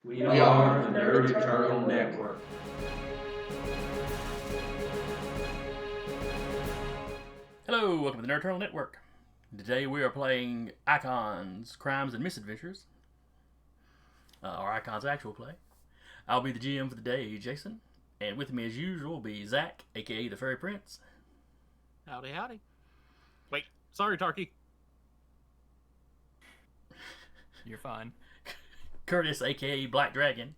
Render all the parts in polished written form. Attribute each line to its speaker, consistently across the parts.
Speaker 1: We are the Nerd Eternal Network.
Speaker 2: Hello, welcome to the Nerd Eternal Network. Today we are playing Icons, Crimes, and Misadventures. Our Icons actual play. I'll be the GM for the day, Jason. And with me as usual will be Zach, aka the Fairy Prince.
Speaker 3: Howdy, howdy. Wait, sorry, Tarky. You're fine.
Speaker 2: Curtis, aka Black Dragon.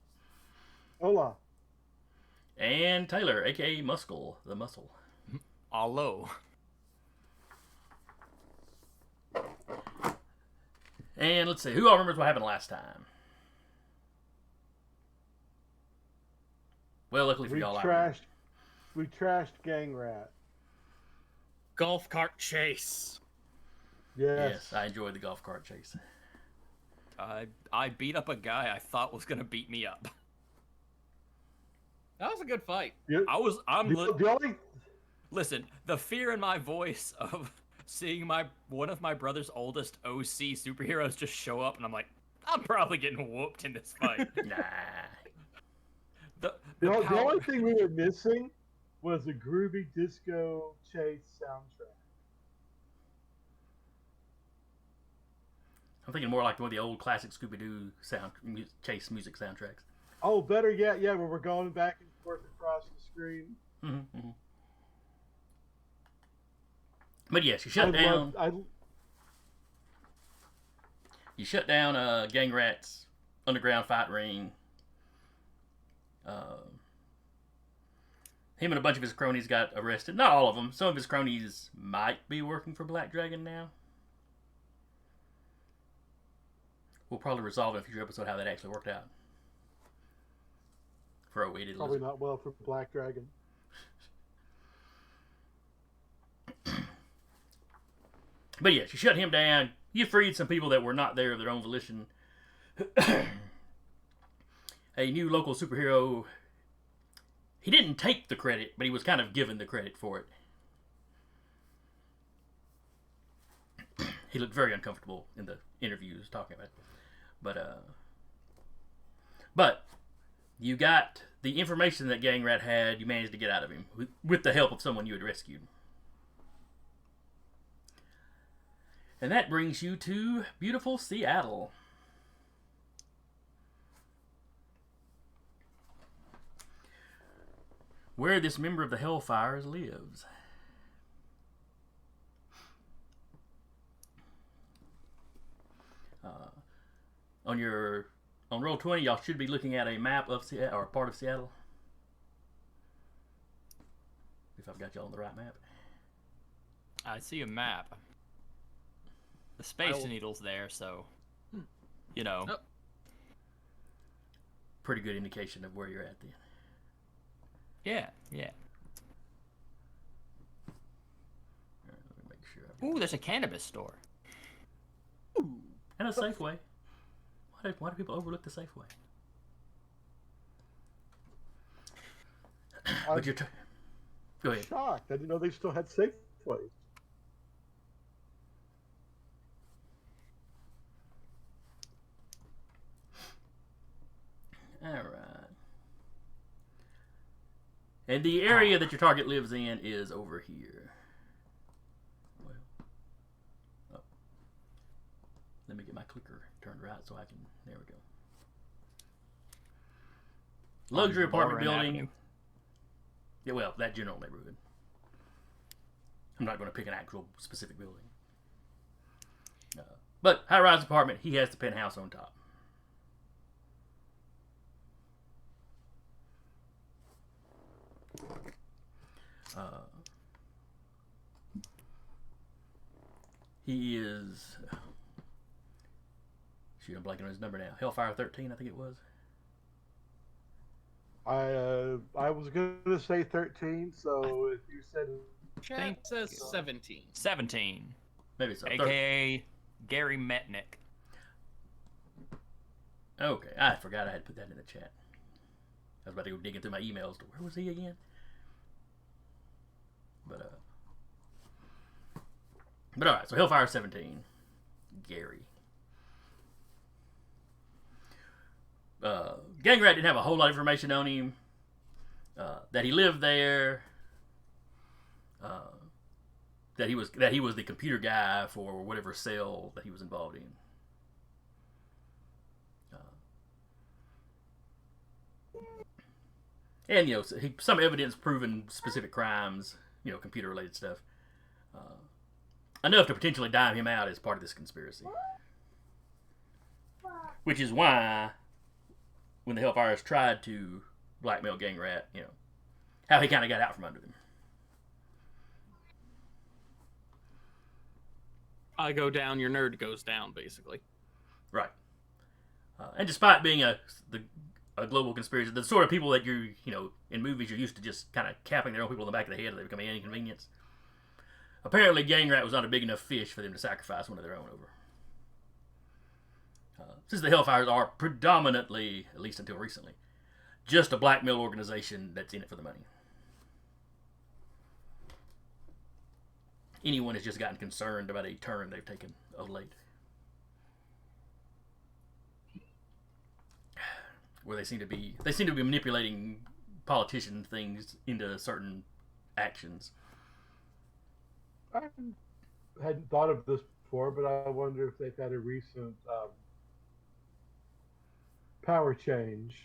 Speaker 4: Hola.
Speaker 2: And Taylor, aka Muscle, the Muscle.
Speaker 3: Hello.
Speaker 2: And let's see, who all remembers what happened last time? Well, luckily for y'all,
Speaker 4: we trashed Gangrat.
Speaker 3: Golf cart chase.
Speaker 4: Yes.
Speaker 2: I enjoyed the golf cart chase.
Speaker 5: I beat up a guy I thought was gonna beat me up.
Speaker 3: That was a good fight.
Speaker 5: Listen, the fear in my voice of seeing one of my brother's oldest OC superheroes just show up, and I'm like, I'm probably getting whooped in this fight.
Speaker 2: Nah.
Speaker 4: The only thing we were missing was a groovy disco chase soundtrack.
Speaker 2: I'm thinking more like one of the old classic Scooby-Doo chase music soundtracks.
Speaker 4: Oh, better yet, yeah, where we're going back and forth across the screen.
Speaker 2: Mm-hmm. But yes, you shut down. You shut down Gangrat's underground fight ring. Him and a bunch of his cronies got arrested. Not all of them. Some of his cronies might be working for Black Dragon now. We'll probably resolve in a future episode how that actually worked out. For a weighted
Speaker 4: Probably not well for Black Dragon.
Speaker 2: But yes, you shut him down. You freed some people that were not there of their own volition. A new local superhero. He didn't take the credit, but he was kind of given the credit for it. He looked very uncomfortable in the interviews talking about it. But you got the information that Gangrat had, you managed to get out of him with the help of someone you had rescued. And that brings you to beautiful Seattle. Where this member of the Hellfires lives. On roll 20, y'all should be looking at a map of Seattle, or part of Seattle. If I've got y'all on the right map.
Speaker 5: I see a map. The Space Needle's there, so you know.
Speaker 3: Oh.
Speaker 2: Pretty good indication of where you're at then.
Speaker 5: Yeah.
Speaker 2: Right, let me make sure.
Speaker 5: Ooh, there's a cannabis store.
Speaker 2: Ooh, and a Safeway. Why do people overlook the Safeway? Go ahead.
Speaker 4: Shocked. I didn't know they still had Safeways.
Speaker 2: All right. And the area that your target lives in is over here. Well, let me get my clicker turned right so I can. There we go. Luxury apartment building.
Speaker 5: Avenue.
Speaker 2: Yeah, well, that general neighborhood. I'm not going to pick an actual specific building. But high-rise apartment, he has the penthouse on top. He is. Shoot, I'm blanking on his number now. Hellfire 13, I think it was.
Speaker 4: I was gonna say 13, so if you said
Speaker 3: Chat says 17.
Speaker 5: 17.
Speaker 2: Maybe so.
Speaker 5: AKA Gary Metnick.
Speaker 2: Okay, I forgot I had to put that in the chat. I was about to go digging through my emails. Where was he again? But alright, so Hellfire 17. Gary. Gangrat didn't have a whole lot of information on him. That he lived there. That he was the computer guy for whatever cell that he was involved in. And some evidence proving specific crimes, computer related stuff, enough to potentially dime him out as part of this conspiracy. Which is why, when the Hellfires tried to blackmail Gangrat, how he kind of got out from under them.
Speaker 3: I go down, your nerd goes down, basically.
Speaker 2: Right. And despite being a global conspiracy, the sort of people that in movies you're used to just kind of capping their own people in the back of the head and they become an inconvenience. Apparently, Gangrat was not a big enough fish for them to sacrifice one of their own over. Since the Hellfires are predominantly, at least until recently, just a blackmail organization that's in it for the money. Anyone has just gotten concerned about a turn they've taken of late. Where they seem to be manipulating politician things into certain actions.
Speaker 4: I hadn't thought of this before, but I wonder if they've had a recent power change.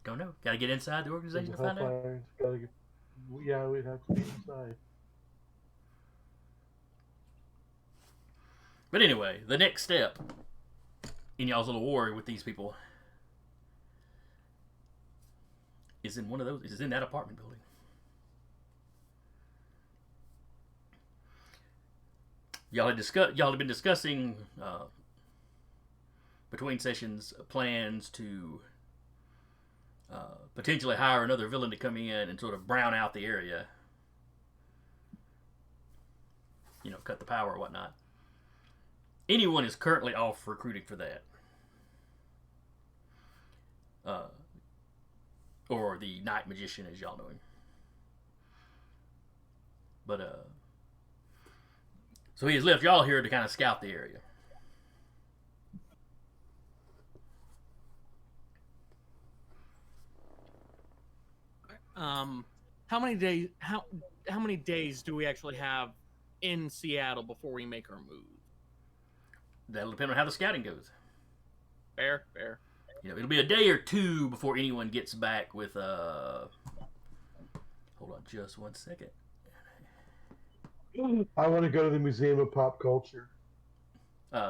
Speaker 2: Don't know. Got to get inside the organization to find out.
Speaker 4: Yeah, we'd have to be inside.
Speaker 2: But anyway, the next step in y'all's little war with these people is in that apartment building. Y'all had been discussing between sessions plans to potentially hire another villain to come in and sort of brown out the area. Cut the power or whatnot. Anyone is currently off recruiting for that. Or the Night Magician, as y'all know him. But, so he has left y'all here to kind of scout the area.
Speaker 3: How many days do we actually have in Seattle before we make our move?
Speaker 2: That'll depend on how the scouting goes.
Speaker 3: Fair.
Speaker 2: It'll be a day or two before anyone gets back with, hold on just one second.
Speaker 4: I want to go to the Museum of Pop Culture.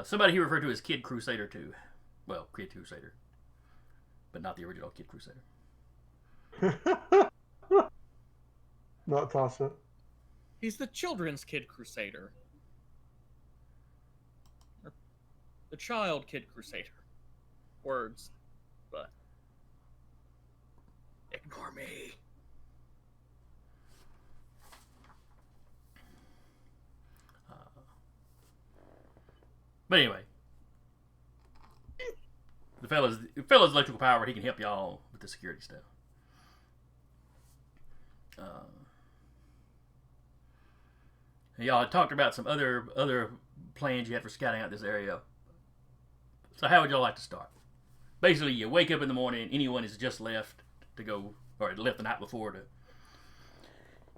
Speaker 2: Somebody he referred to as Kid Crusader 2. Well, Kid Crusader. But not the original Kid Crusader.
Speaker 4: Not Tassa.
Speaker 3: He's the children's Kid Crusader. The child Kid Crusader. Words. But ignore me.
Speaker 2: But anyway, the fella's electrical power. He can help y'all with the security stuff. Y'all had talked about some other plans you had for scouting out this area. So how would y'all like to start? Basically, you wake up in the morning. Anyone has just left to go, or left the night before to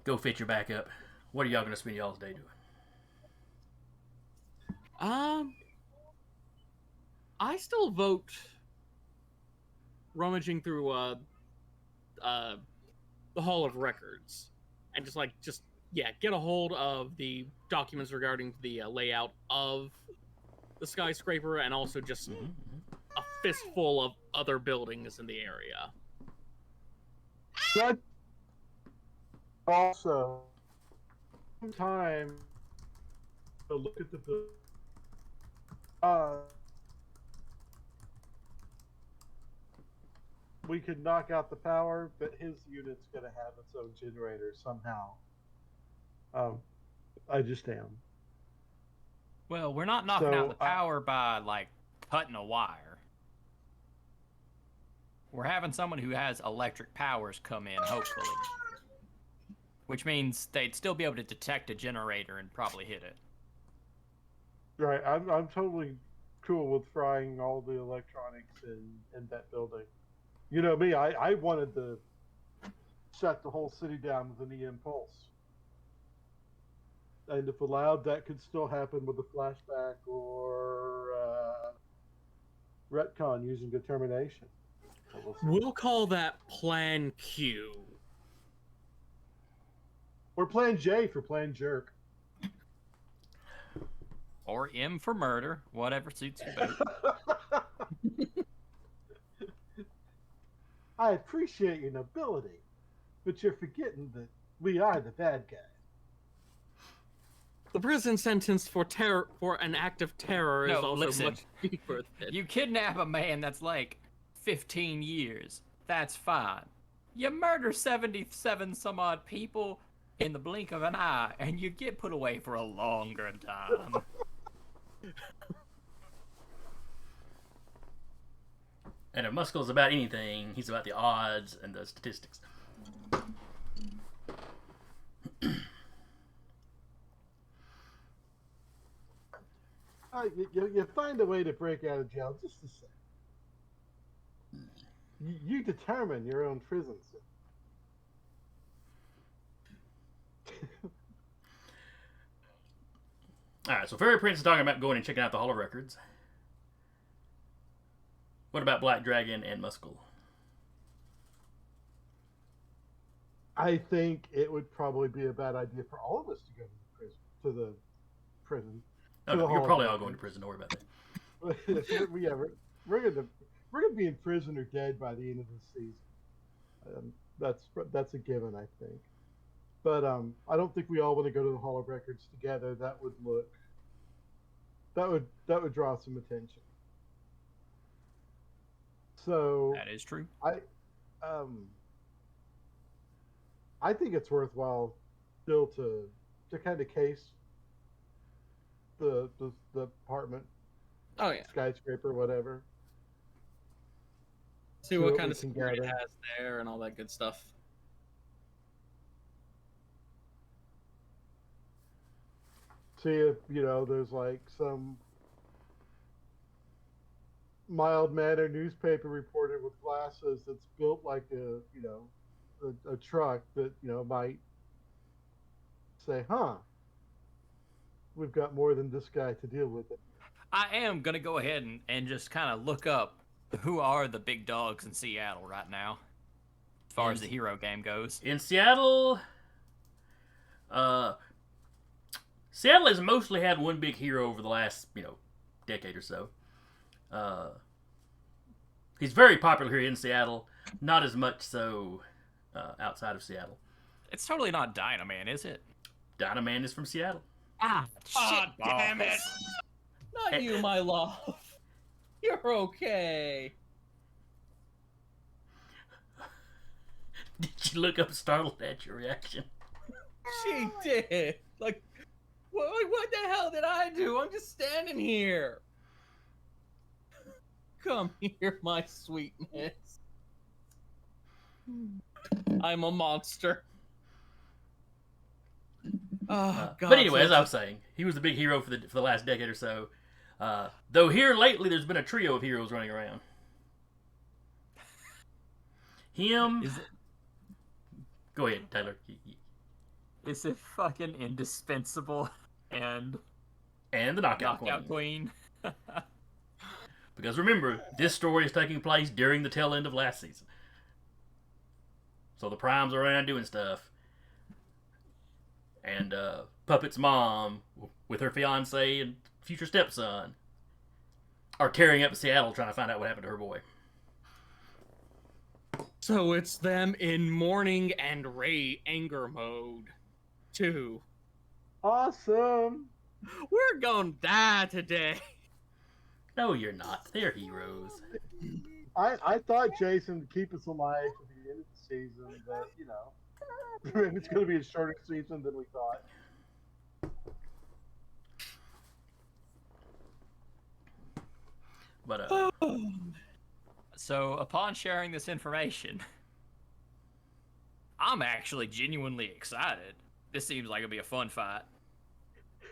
Speaker 2: go fetch your backup. What are y'all going to spend y'all's day doing?
Speaker 3: I still vote rummaging through the Hall of Records and just get a hold of the documents regarding the layout of the skyscraper and also just a fistful of other buildings in the area.
Speaker 4: But also, time to look at the building. We could knock out the power, but his unit's going to have its own generator somehow. I just am.
Speaker 5: Well, we're not knocking out the power by, cutting a wire. We're having someone who has electric powers come in, hopefully. Which means they'd still be able to detect a generator and probably hit it.
Speaker 4: Right, I'm totally cool with frying all the electronics in that building. You know me, I wanted to shut the whole city down with an EM pulse. And if allowed, that could still happen with a flashback or retcon using determination. So we'll see.
Speaker 3: We'll call that Plan Q.
Speaker 4: Or Plan J for Plan Jerk.
Speaker 5: Or M for murder, whatever suits you better.
Speaker 4: I appreciate your nobility, but you're forgetting that we are the bad guys.
Speaker 3: The prison sentence for an act of terror is
Speaker 5: No,
Speaker 3: also
Speaker 5: listen.
Speaker 3: much deeper than...
Speaker 5: You kidnap a man that's like 15 years. That's fine. You murder 77 some odd people in the blink of an eye, and you get put away for a longer time.
Speaker 2: And if Muscle's about anything, he's about the odds and the statistics.
Speaker 4: You find a way to break out of jail just a sec. You determine your own prison sentence.
Speaker 2: Alright, so Fairy Prince is talking about going and checking out the Hall of Records. What about Black Dragon and Muscle?
Speaker 4: I think it would probably be a bad idea for all of us to go to the prison.
Speaker 2: Oh, no, you're probably all going to prison. Don't worry about that.
Speaker 4: Yeah, we're gonna be in prison or dead by the end of the season. That's a given, I think. But I don't think we all want to go to the Hall of Records together. That would draw some attention. So
Speaker 5: That is true.
Speaker 4: I think it's worthwhile still to kind of case the apartment,
Speaker 3: Oh, yeah.
Speaker 4: skyscraper, whatever.
Speaker 3: See what kind
Speaker 4: we
Speaker 3: of
Speaker 4: can
Speaker 3: security it
Speaker 4: gather.
Speaker 3: has there and all that good stuff.
Speaker 4: See if there's like some mild-mannered newspaper reporter with glasses that's built like a truck that might say, "Huh, we've got more than this guy to deal with it."
Speaker 5: I am going to go ahead and just kind of look up who are the big dogs in Seattle right now, as far as the hero game goes.
Speaker 2: In Seattle, Seattle has mostly had one big hero over the last, decade or so. He's very popular here in Seattle, not as much so outside of Seattle.
Speaker 5: It's totally not Dynaman, is it?
Speaker 2: Dynaman is from Seattle.
Speaker 5: Ah, shit,
Speaker 3: damn it. Not you, my love. You're okay.
Speaker 2: Did you look up startled at your reaction?
Speaker 3: She did. Like, what the hell did I do? I'm just standing here. Come here, my sweetness. I'm a monster. Oh, God.
Speaker 2: But anyway, as I was saying, he was the big hero for the last decade or so. Though here lately, there's been a trio of heroes running around. Him. Go ahead, Tyler.
Speaker 5: Is it fucking indispensable and
Speaker 2: And the Knockout
Speaker 5: Queen?
Speaker 2: Because remember, this story is taking place during the tail end of last season. So the Primes are around doing stuff. And Puppet's mom, with her fiance and future stepson, are carrying up to Seattle trying to find out what happened to her boy.
Speaker 3: So it's them in mourning and anger mode, too.
Speaker 4: Awesome.
Speaker 3: We're gonna die today.
Speaker 2: No, you're not. They're heroes.
Speaker 4: I thought Jason would keep us alive to the end of the season, but it's going to be a shorter season than we thought.
Speaker 2: But
Speaker 5: So, upon sharing this information, I'm actually genuinely excited. This seems like it'll be a fun fight.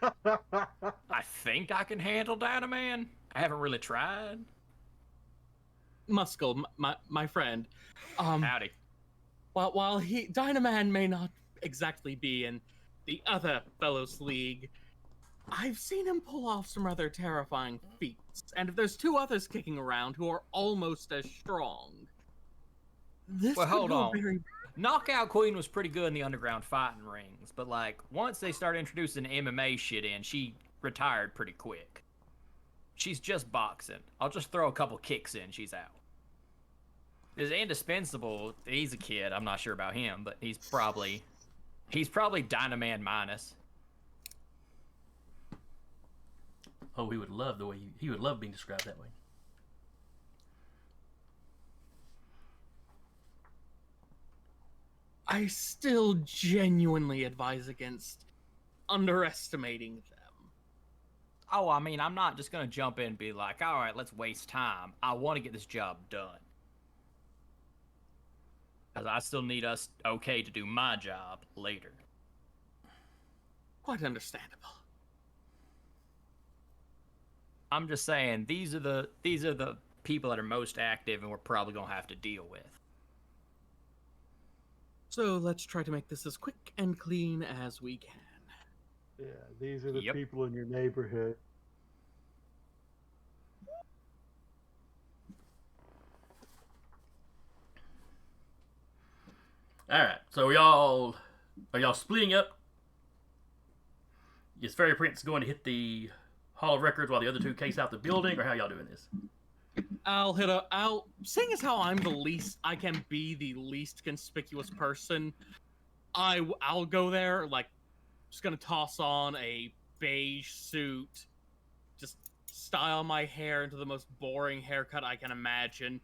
Speaker 5: I think I can handle Dynaman. I haven't really tried.
Speaker 3: Muscle, my friend.
Speaker 5: Howdy.
Speaker 3: While Dynaman may not exactly be in the other Fellows League, I've seen him pull off some rather terrifying feats. And if there's two others kicking around who are almost as strong, this
Speaker 5: Well,
Speaker 3: could
Speaker 5: hold
Speaker 3: go
Speaker 5: on.
Speaker 3: very.
Speaker 5: Knockout Queen was pretty good in the underground fighting rings, but like once they started introducing MMA shit in, she retired pretty quick. She's just boxing. I'll just throw a couple kicks in, she's out. Is indispensable. He's a kid. I'm not sure about him, but he's probably Dynaman minus.
Speaker 2: Oh, he would love the way he would love being described that way.
Speaker 3: I still genuinely advise against underestimating them.
Speaker 5: Oh, I mean, I'm not just gonna jump in and be like, all right, let's waste time. I want to get this job done. Because I still need us okay to do my job later.
Speaker 3: Quite understandable.
Speaker 5: I'm just saying, these are the people that are most active and we're probably gonna have to deal with.
Speaker 3: So let's try to make this as quick and clean as we can.
Speaker 4: Yeah, these are the
Speaker 5: Yep.
Speaker 4: people in your neighborhood.
Speaker 2: All right, so are y'all splitting up? Is Fairy Prince going to hit the Hall of Records while the other two case out the building, or how y'all doing this?
Speaker 3: Seeing as how I can be the least conspicuous person, I'll go there, like, just gonna toss on a beige suit, just style my hair into the most boring haircut I can imagine,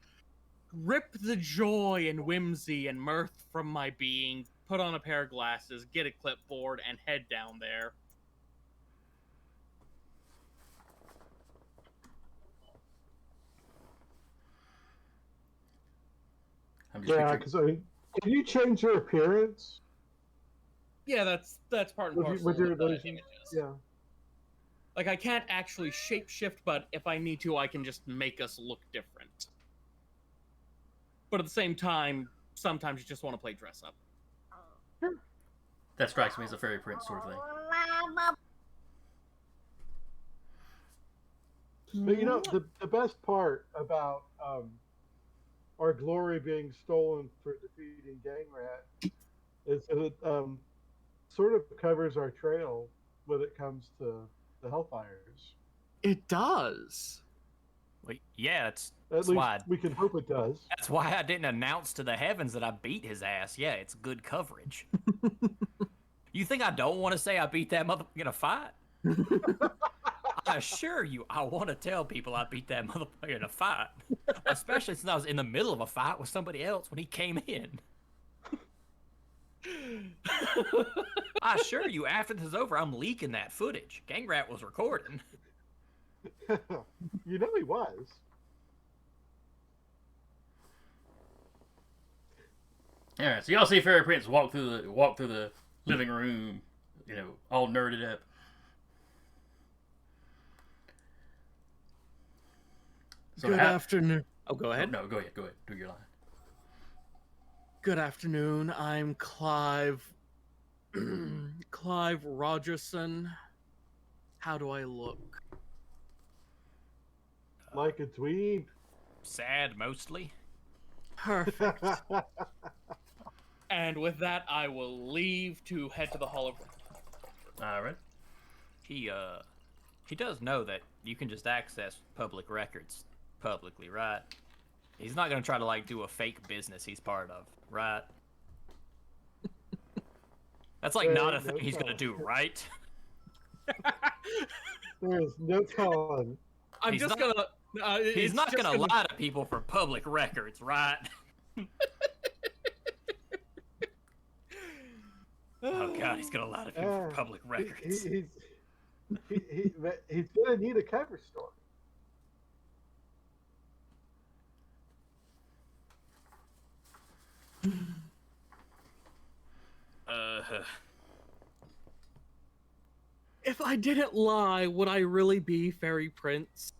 Speaker 3: rip the joy and whimsy and mirth from my being, put on a pair of glasses, get a clipboard, and head down there.
Speaker 2: I'm just
Speaker 4: Yeah,
Speaker 2: picturing-
Speaker 4: because I mean, can you change your appearance?
Speaker 3: Yeah, that's part and
Speaker 4: With
Speaker 3: parcel
Speaker 4: your
Speaker 3: of the
Speaker 4: illusion?
Speaker 3: images.
Speaker 4: Yeah.
Speaker 3: Like, I can't actually shapeshift, but if I need to, I can just make us look different. But at the same time, sometimes you just want to play dress up.
Speaker 2: that strikes me as a Fairy Prince sort of thing.
Speaker 4: But you know, the best part about our glory being stolen for defeating Gangrat is that it sort of covers our trail when it comes to the Hellfires.
Speaker 3: It does.
Speaker 5: Well, yeah, that's
Speaker 4: At least
Speaker 5: why
Speaker 4: we can hope it does.
Speaker 5: that's why I didn't announce to the heavens that I beat his ass. Yeah, it's good coverage. You think I don't want to say I beat that motherfucker in a fight? I assure you, I want to tell people I beat that motherfucker in a fight. Especially since I was in the middle of a fight with somebody else when he came in. I assure you, after this is over, I'm leaking that footage. Gangrat was recording.
Speaker 4: You know he was.
Speaker 2: All right, so y'all see Fairy Prince walk through the living room, all nerded up. So
Speaker 3: Good afternoon. Oh, go ahead.
Speaker 2: No, go ahead. Do your line.
Speaker 3: Good afternoon. I'm Clive. Clive Rogerson. How do I look?
Speaker 4: Like a dweeb.
Speaker 5: Sad, mostly.
Speaker 3: Perfect. And with that, I will leave to head to the Hall of Records.
Speaker 2: All right.
Speaker 5: He does know that you can just access public records publicly, right? He's not gonna try to like do a fake business he's part of, right? That's like not a thing he's gonna do, right?
Speaker 4: There is no telling.
Speaker 3: I'm
Speaker 5: He's
Speaker 3: just
Speaker 5: not-
Speaker 3: gonna.
Speaker 5: He's not gonna lie to people for public records, right? Oh god, he's gonna lie to people for public records.
Speaker 4: He's gonna need a cover story.
Speaker 3: If I didn't lie, would I really be Fairy Prince?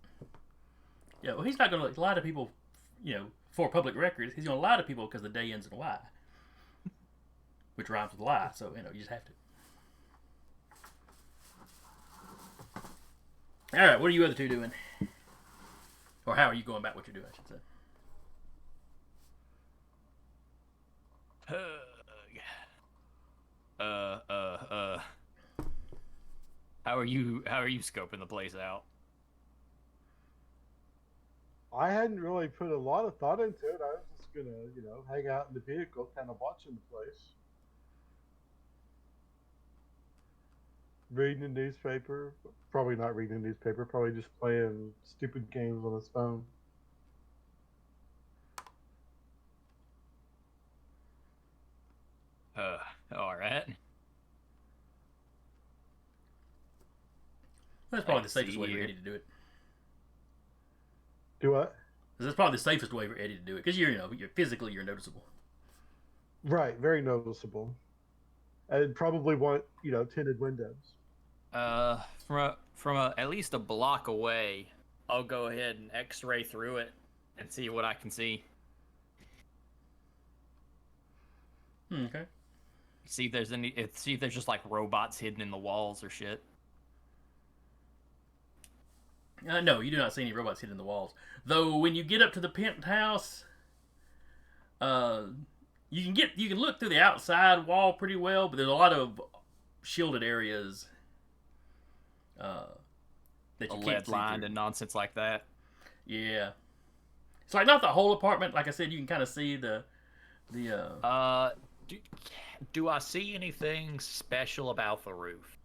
Speaker 2: Yeah, well, he's not going to lie to people, for public records. He's going to lie to people because the day ends in a Y, which rhymes with lie. So you just have to. All right, what are you other two doing? Or how are you going about what you're doing? I should say.
Speaker 5: How are you scoping the place out?
Speaker 4: I hadn't really put a lot of thought into it. I was just gonna, hang out in the vehicle, kind of watching the place, reading the newspaper. Probably not reading the newspaper. Probably just playing stupid games on his phone.
Speaker 5: All right.
Speaker 2: That's probably the safest way for Eddie to do it.
Speaker 4: Do what?
Speaker 2: That's probably the safest way for Eddie to do it because you're physically you're noticeable.
Speaker 4: Right, very noticeable. And probably want tinted windows.
Speaker 5: From at least a block away, I'll go ahead and X-ray through it and see what I can see.
Speaker 2: Okay.
Speaker 5: See if there's just like robots hidden in the walls or shit.
Speaker 2: No, you do not see any robots hidden in the walls. Though when you get up to the penthouse, you can look through the outside wall pretty well, but there's a lot of shielded areas that you can't
Speaker 5: lead
Speaker 2: see
Speaker 5: lined
Speaker 2: through.
Speaker 5: and nonsense like that.
Speaker 2: Yeah, it's like not the whole apartment. Like I said, you can kind of see the.
Speaker 5: Do I see anything special about the roof?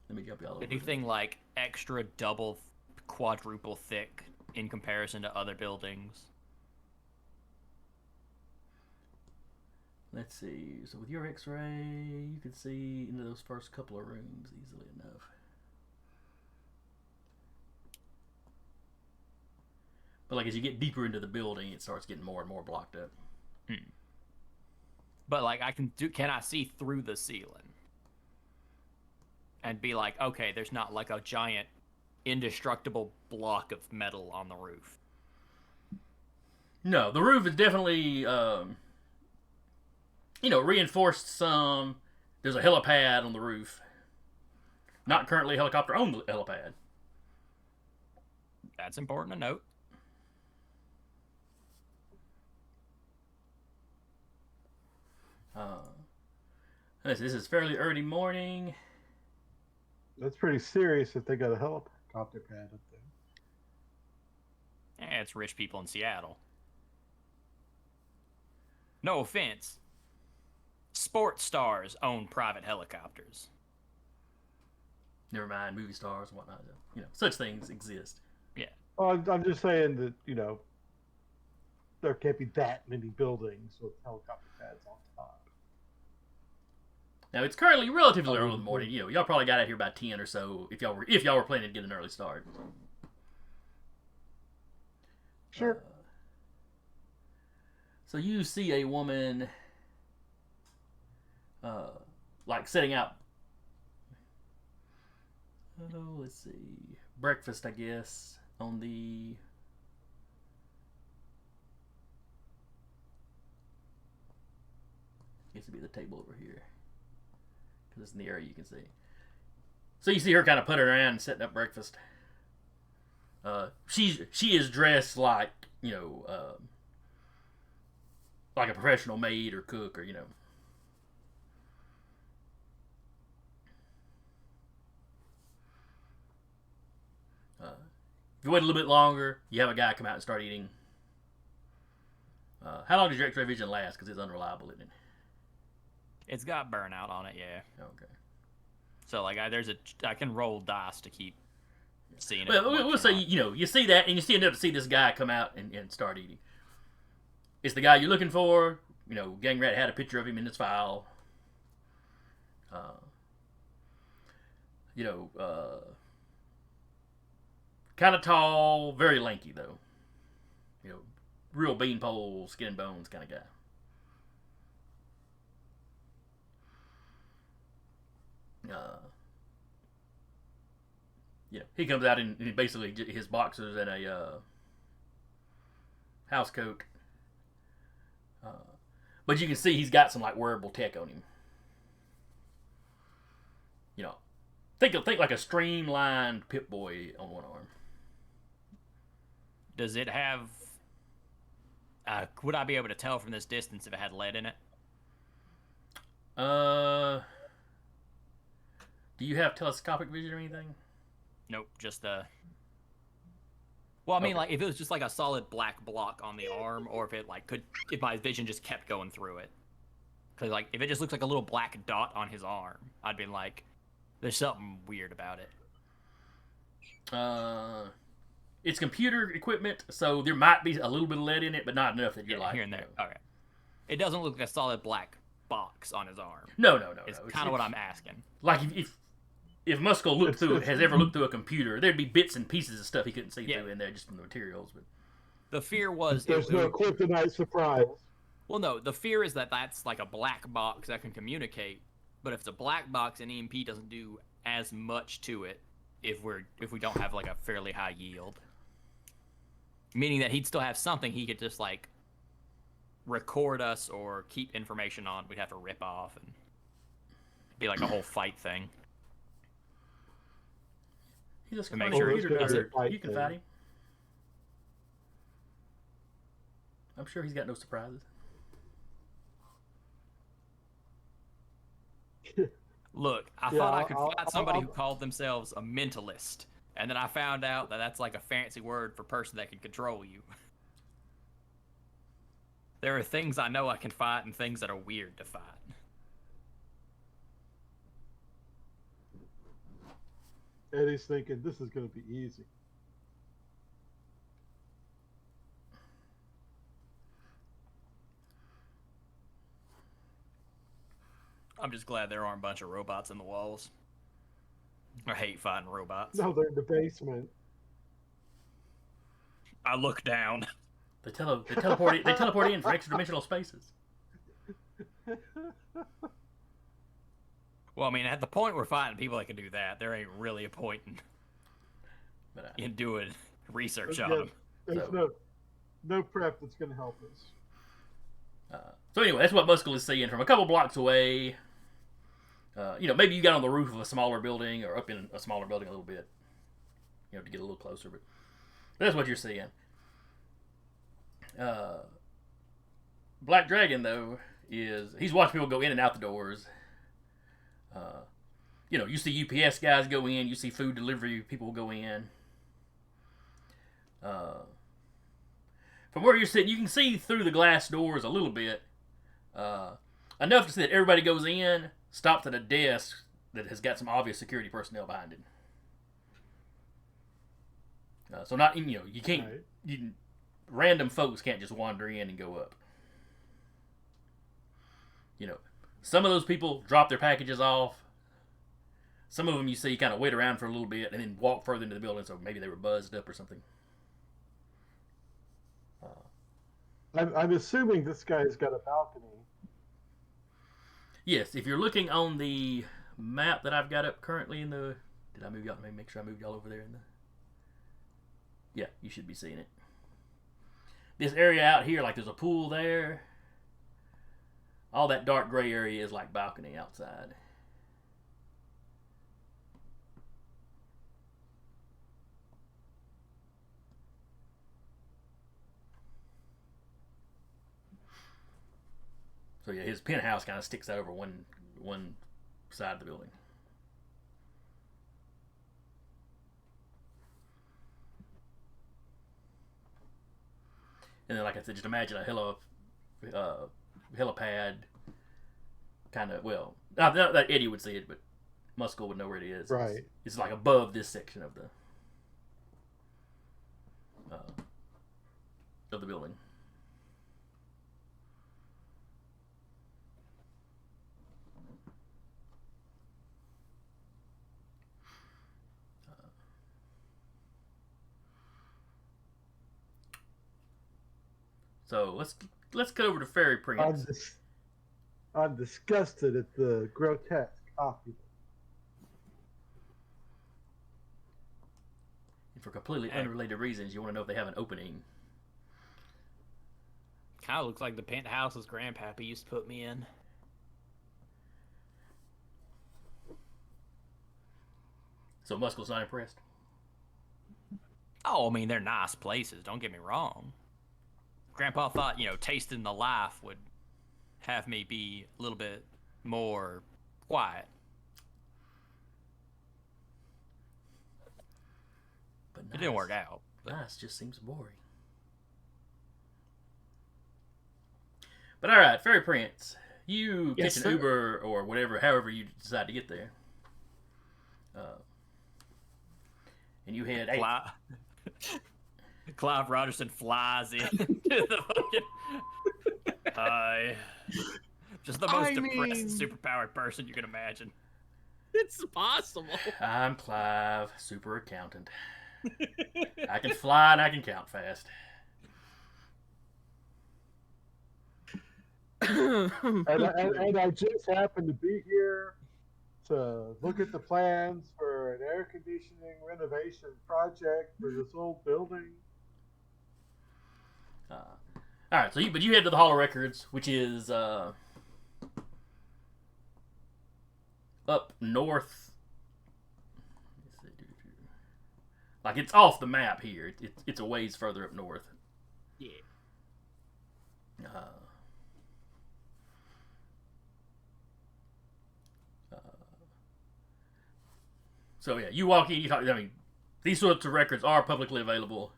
Speaker 2: Let me jump y'all over.
Speaker 5: Anything like extra double, quadruple thick in comparison to other buildings?
Speaker 2: Let's see. So with your X-ray, you can see into those first couple of rooms easily enough. But like as you get deeper into the building, it starts getting more and more blocked up.
Speaker 5: But like can I see through the ceiling? And be like, okay, there's not like a giant indestructible block of metal on the roof.
Speaker 2: No, the roof is definitely reinforced some. There's a helipad on the roof. Not currently a helicopter on the helipad.
Speaker 5: That's important to note.
Speaker 2: This is fairly early morning.
Speaker 4: That's pretty serious if they got a helicopter pad up there.
Speaker 5: It's rich people in Seattle. No offense. Sports stars own private helicopters.
Speaker 2: Never mind, movie stars and whatnot. Such things exist.
Speaker 5: Yeah.
Speaker 4: Well, I'm just saying that, there can't be that many buildings with helicopter pads on top.
Speaker 2: Now it's currently relatively early in the morning. Y'all probably got out here about 10 or so. If y'all were planning to get an early start.
Speaker 4: Sure.
Speaker 2: So you see a woman, like setting out. Oh, let's see, breakfast, I guess, on the. Used to be the table over here. It's in the area you can see. So you see her kind of puttering around and setting up breakfast. She is dressed like like a professional maid or cook or If you wait a little bit longer, you have a guy come out and start eating. How long does your X-ray vision last? Because it's unreliable, isn't it?
Speaker 5: It's got burnout on it, yeah.
Speaker 2: Okay.
Speaker 5: So like I can roll dice to keep seeing it.
Speaker 2: Well, we'll say you see that, and you end up to see this guy come out and start eating. It's the guy you're looking for. Gangrat had a picture of him in his file. Kind of tall, very lanky though. Real beanpole, skin and bones kind of guy. he comes out in basically his boxers and a house coat. But you can see he's got some like wearable tech on him. Think like a streamlined Pip-Boy on one arm.
Speaker 5: Does it have? Would I be able to tell from this distance if it had lead in it?
Speaker 2: Do you have telescopic vision or anything?
Speaker 5: Nope, just Well, I mean,
Speaker 2: Okay.
Speaker 5: like if it was just like a solid black block on the arm, or if it like if my vision just kept going through it. Because like if it just looks like a little black dot on his arm, I'd be like, there's something weird about it.
Speaker 2: It's computer equipment, so there might be a little bit of lead in it, but not enough that you're like
Speaker 5: Here and there. Okay. It doesn't look like a solid black box on his arm.
Speaker 2: No.
Speaker 5: It's kind of what I'm asking.
Speaker 2: Like if Muscle has ever looked through a computer, there'd be bits and pieces of stuff he couldn't see through in there just from the materials. But
Speaker 5: The fear was
Speaker 4: There's no kryptonite surprise.
Speaker 5: well, no. The fear is that that's like a black box that can communicate. But if it's a black box, an EMP doesn't do as much to it if we don't have like a fairly high yield. Meaning that he'd still have something he could just like record us or keep information on. We'd have to rip off and be like a whole fight thing.
Speaker 2: he's just
Speaker 5: To make
Speaker 2: computer
Speaker 5: sure
Speaker 4: it's
Speaker 2: computer
Speaker 4: gonna
Speaker 2: does
Speaker 4: be a
Speaker 2: it. You can
Speaker 4: fight
Speaker 2: fight
Speaker 4: thing.
Speaker 2: him. I'm sure he's got no surprises.
Speaker 5: Look, I
Speaker 4: Yeah,
Speaker 5: thought I could
Speaker 4: I'll-
Speaker 5: find somebody who called themselves a mentalist, and then I found out that that's like a fancy word for person that can control you. There are things I know I can fight and things that are weird to fight.
Speaker 4: Eddie's thinking this is going to be easy.
Speaker 5: I'm just glad there aren't a bunch of robots in the walls. I hate fighting robots.
Speaker 4: No, they're in the basement.
Speaker 5: I look down.
Speaker 2: They teleport in for extra dimensional spaces.
Speaker 5: Well, I mean, at the point we're fighting people that can do that, there ain't really a point
Speaker 2: But
Speaker 5: in doing research on
Speaker 4: Yeah,
Speaker 5: them.
Speaker 4: there's
Speaker 2: So-
Speaker 4: no prep that's going to help us.
Speaker 2: So anyway, that's what Muscle is seeing from a couple blocks away. Maybe you got on the roof of a smaller building or up in a smaller building a little bit, to get a little closer. But that's what you're seeing. Black Dragon, though, he's watching people go in and out the doors. You see UPS guys go in. You see food delivery people go in. From where you're sitting, you can see through the glass doors a little bit. Enough to see that everybody goes in, stops at a desk that has got some obvious security personnel behind it. So not, you can't,
Speaker 4: Right.
Speaker 2: random folks can't just wander in and go up. Some of those people drop their packages off. Some of them you see kind of wait around for a little bit and then walk further into the building, so maybe they were buzzed up or something.
Speaker 4: I'm assuming this guy's got a balcony.
Speaker 2: Yes, if you're looking on the map that I've got up currently in the... Did I move y'all? Maybe make sure I moved y'all over there in the... Yeah, you should be seeing it. This area out here, like there's a pool there. All that dark gray area is like balcony outside. So yeah, his penthouse kind of sticks out over one side of the building. And then, like I said, just imagine a helipad kind of, well, not that Eddie would see it, but Muscle would know where it is.
Speaker 4: Right.
Speaker 2: It's like above this section of the building. So let's go over to Fairy Prince.
Speaker 4: I'm disgusted at the grotesque opulence.
Speaker 2: for completely unrelated reasons. You want to know if they have an opening.
Speaker 5: Kind of looks like the penthouse his grandpappy used to put me in.
Speaker 2: So Muskel's not impressed?
Speaker 5: Oh, I mean, they're nice places, don't get me wrong. Grandpa thought, tasting the life would have me be a little bit more quiet.
Speaker 2: But
Speaker 5: It didn't work out.
Speaker 2: Nice just seems boring. But all right, Fairy Prince, you
Speaker 3: Yes,
Speaker 2: catch
Speaker 3: sir.
Speaker 2: an Uber or whatever, however you decide to get there. And you head
Speaker 5: Clive Rogerson flies in to the fucking... Hi. Just the most depressed, superpowered person you can imagine.
Speaker 3: It's possible.
Speaker 2: I'm Clive, super accountant. I can fly and I can count fast.
Speaker 4: And I just happened to be here to look at the plans for an air conditioning renovation project for this old building.
Speaker 2: All right, so you head to the Hall of Records, which is up north. Like it's off the map here. It's a ways further up north.
Speaker 3: Yeah.
Speaker 2: So yeah, you walk in. You talk. I mean, these sorts of records are publicly available.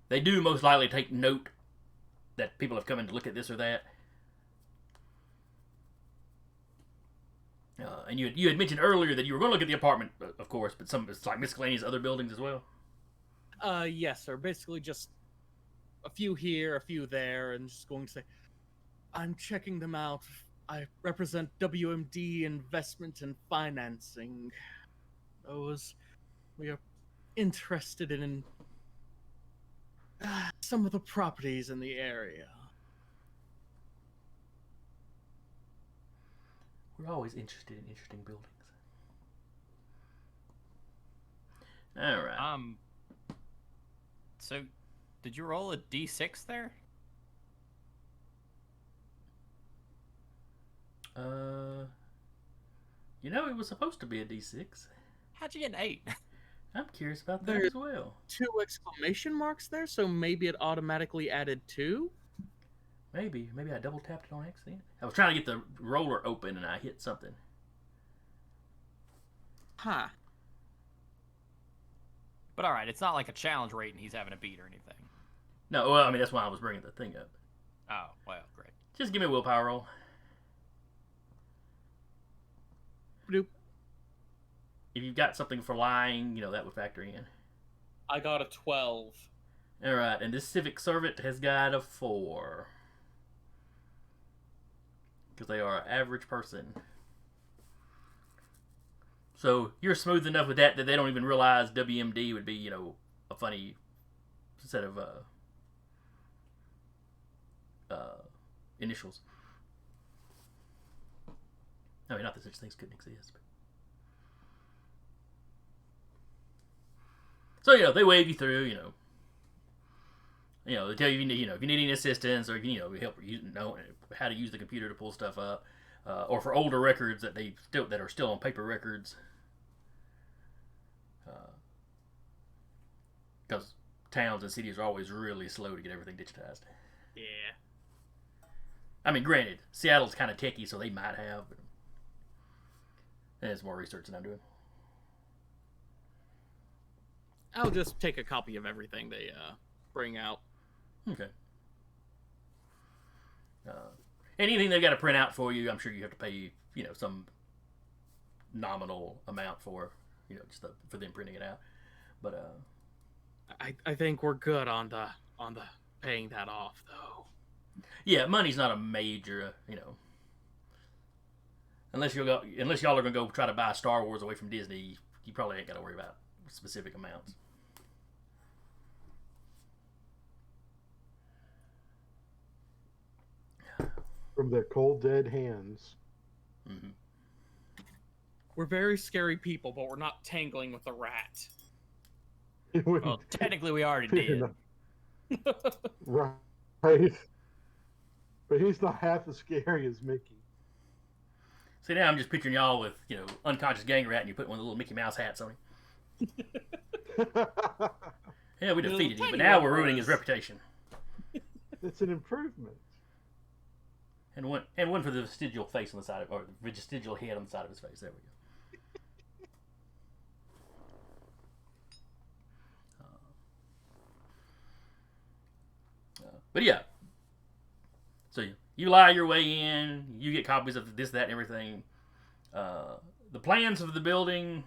Speaker 2: They do most likely take note that people have come in to look at this or that. And you had mentioned earlier that you were going to look at the apartment, of course, but it's like miscellaneous other buildings as well.
Speaker 3: Yes, sir. Basically, just a few here, a few there, and just going to say, I'm checking them out. I represent WMD Investment and Financing. We are interested in some of the properties in the area.
Speaker 2: We're always interested in interesting buildings. All right.
Speaker 5: So, did you roll a D6 there?
Speaker 2: It was supposed to be a D6.
Speaker 5: How'd you get an 8?
Speaker 2: I'm curious about that as well.
Speaker 3: 2 exclamation marks there, so maybe it automatically added 2?
Speaker 2: Maybe I double tapped it on accident. I was trying to get the roller open and I hit something.
Speaker 3: Huh.
Speaker 5: But alright, it's not like a challenge rate and he's having a beat or anything.
Speaker 2: No, well, I mean, that's why I was bringing the thing up.
Speaker 5: Oh, well, great.
Speaker 2: Just give me a willpower roll.
Speaker 3: Bloop.
Speaker 2: If you've got something for lying, that would factor in.
Speaker 3: I got a 12.
Speaker 2: All right, and this civic servant has got a 4. Because they are an average person. So you're smooth enough with that they don't even realize WMD would be, a funny set of initials. I mean, not that such things couldn't exist. But... So, they wave you through, they tell you, if you need any assistance or, help you know how to use the computer to pull stuff up. Or for older records that are still on paper records. Because towns and cities are always really slow to get everything digitized.
Speaker 3: Yeah.
Speaker 2: I mean, granted, Seattle's kind of techy, so they might have. But there's more research than I'm doing.
Speaker 3: I'll just take a copy of everything they bring out.
Speaker 2: Okay. Anything they've got to print out for you, I'm sure you have to pay, some nominal amount for, just for them printing it out. But
Speaker 3: I think we're good on the paying that off though.
Speaker 2: Yeah, money's not a major, unless y'all are gonna go try to buy Star Wars away from Disney, you probably ain't got to worry about specific amounts.
Speaker 4: From their cold dead hands.
Speaker 2: Mm-hmm.
Speaker 3: We're very scary people, but we're not tangling with a rat.
Speaker 4: He wouldn't-
Speaker 5: Well, technically, we already
Speaker 4: you
Speaker 5: did.
Speaker 4: know, right. But he's not half as scary as Mickey.
Speaker 2: See, now I'm just picturing y'all with, unconscious Gangrat, and you put one of the little Mickey Mouse hats on him. Yeah, we
Speaker 3: Little
Speaker 2: defeated him, but
Speaker 3: tiny
Speaker 2: now
Speaker 3: one
Speaker 2: we're ruining
Speaker 3: was.
Speaker 2: his reputation.
Speaker 4: It's an improvement.
Speaker 2: And one for the vestigial face on the side of, or the vestigial head on the side of his face. There we go. But yeah, so you lie your way in. You get copies of this, that, and everything. The plans of the building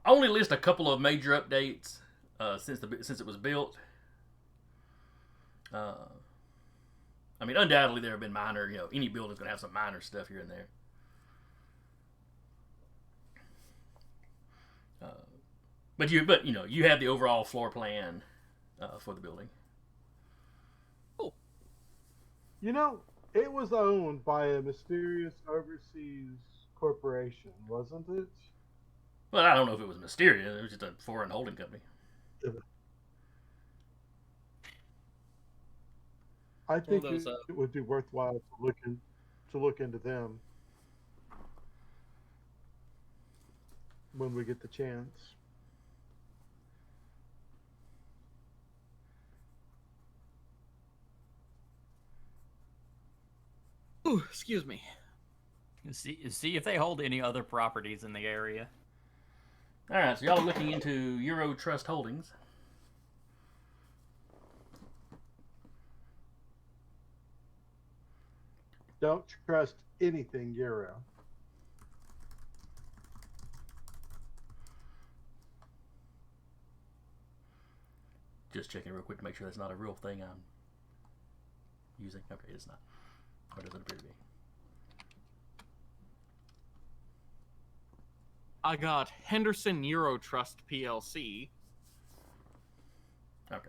Speaker 2: only list a couple of major updates since it was built. I mean, undoubtedly there have been minor. Any building's gonna have some minor stuff here and there. But you have the overall floor plan for the building.
Speaker 4: It was owned by a mysterious overseas corporation, wasn't it?
Speaker 2: Well, I don't know if it was mysterious. It was just a foreign holding company.
Speaker 4: I think
Speaker 3: those,
Speaker 4: it would be worthwhile to look into them when we get the chance.
Speaker 3: Ooh, excuse me.
Speaker 5: See if they hold any other properties in the area.
Speaker 2: All right, so y'all are looking into Euro Trust Holdings.
Speaker 4: Don't trust anything Euro.
Speaker 2: Just checking real quick to make sure that's not a real thing I'm using. Okay, it's not. Or does it appear to be?
Speaker 3: I got Henderson Euro Trust PLC.
Speaker 2: Okay.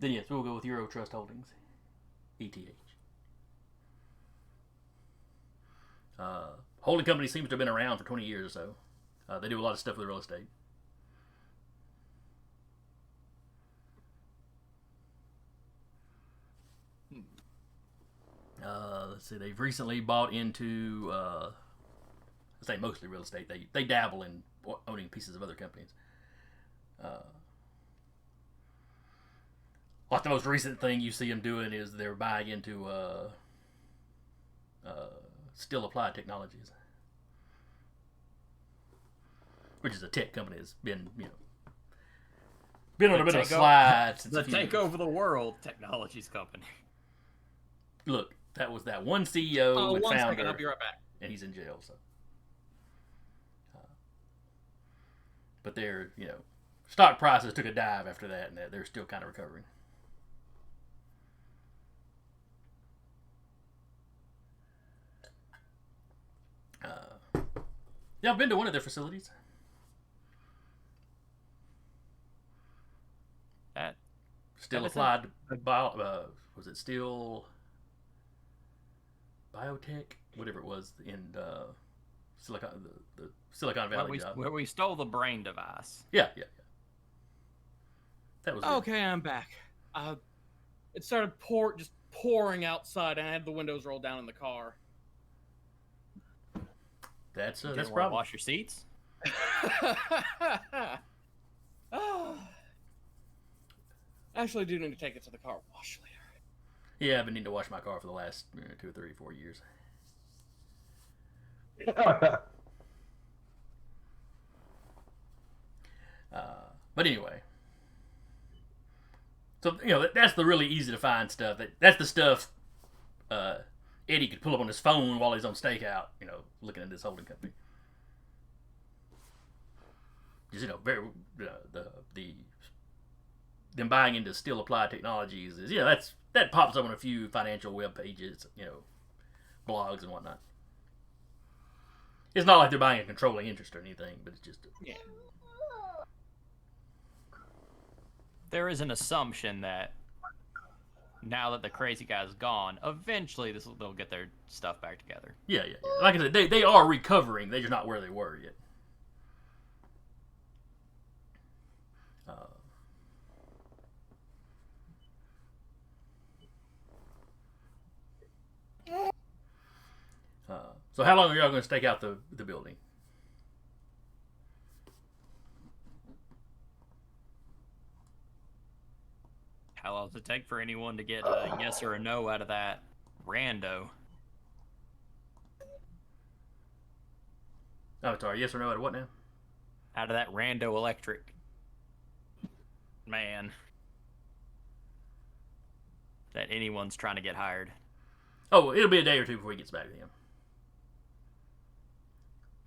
Speaker 2: Then yes, we'll go with Euro Trust Holdings. ETH. Holding company seems to have been around for 20 years or so. They do a lot of stuff with real estate. Let's see, they've recently bought into, I say mostly real estate. They dabble in owning pieces of other companies. Like the most recent thing you see them doing is they're buying into Still Applied Technologies, which is a tech company that's been on a bit of a slide since
Speaker 5: The
Speaker 2: a few years.
Speaker 5: take over the world technologies company.
Speaker 2: Look, that was that one CEO and
Speaker 3: One
Speaker 2: founder,
Speaker 3: second, I'll be right back.
Speaker 2: and he's in jail. So, but their stock prices took a dive after that, and they're still kind of recovering. Yeah, I've been to one of their facilities. Still
Speaker 5: That is
Speaker 2: Applied was it Still Biotech, whatever it was in the Silicon Valley job.
Speaker 5: Where we stole the brain device.
Speaker 2: Yeah. That was good.
Speaker 3: Okay, I'm back. It started just pouring outside, and I had the windows rolled down in the car.
Speaker 2: That's
Speaker 5: You
Speaker 2: that's
Speaker 5: didn't wanna
Speaker 2: problem.
Speaker 5: wash your seats.
Speaker 3: Oh. Actually, I do need to take it to the car wash later.
Speaker 2: Yeah, I've been needing to wash my car for the last 2 or 3 or 4 years. But anyway, so that's the really easy to find stuff. That's the stuff Eddie could pull up on his phone while he's on stakeout, looking at this holding company. Just very them buying into Still Applied Technologies is that pops up on a few financial web pages, blogs and whatnot. It's not like they're buying a controlling interest or anything, but it's just
Speaker 3: Yeah.
Speaker 5: There is an assumption that now that the crazy guy's gone, eventually they'll get their stuff back together.
Speaker 2: Yeah. Like I said, they are recovering. They're just not where they were yet. So how long are y'all going to stake out the building?
Speaker 5: How long does it take for anyone to get a yes or a no out of that rando?
Speaker 2: Oh, sorry. Yes or no at what now?
Speaker 5: Out of that rando electric man that anyone's trying to get hired.
Speaker 2: Oh, it'll be a day or two before he gets back to him.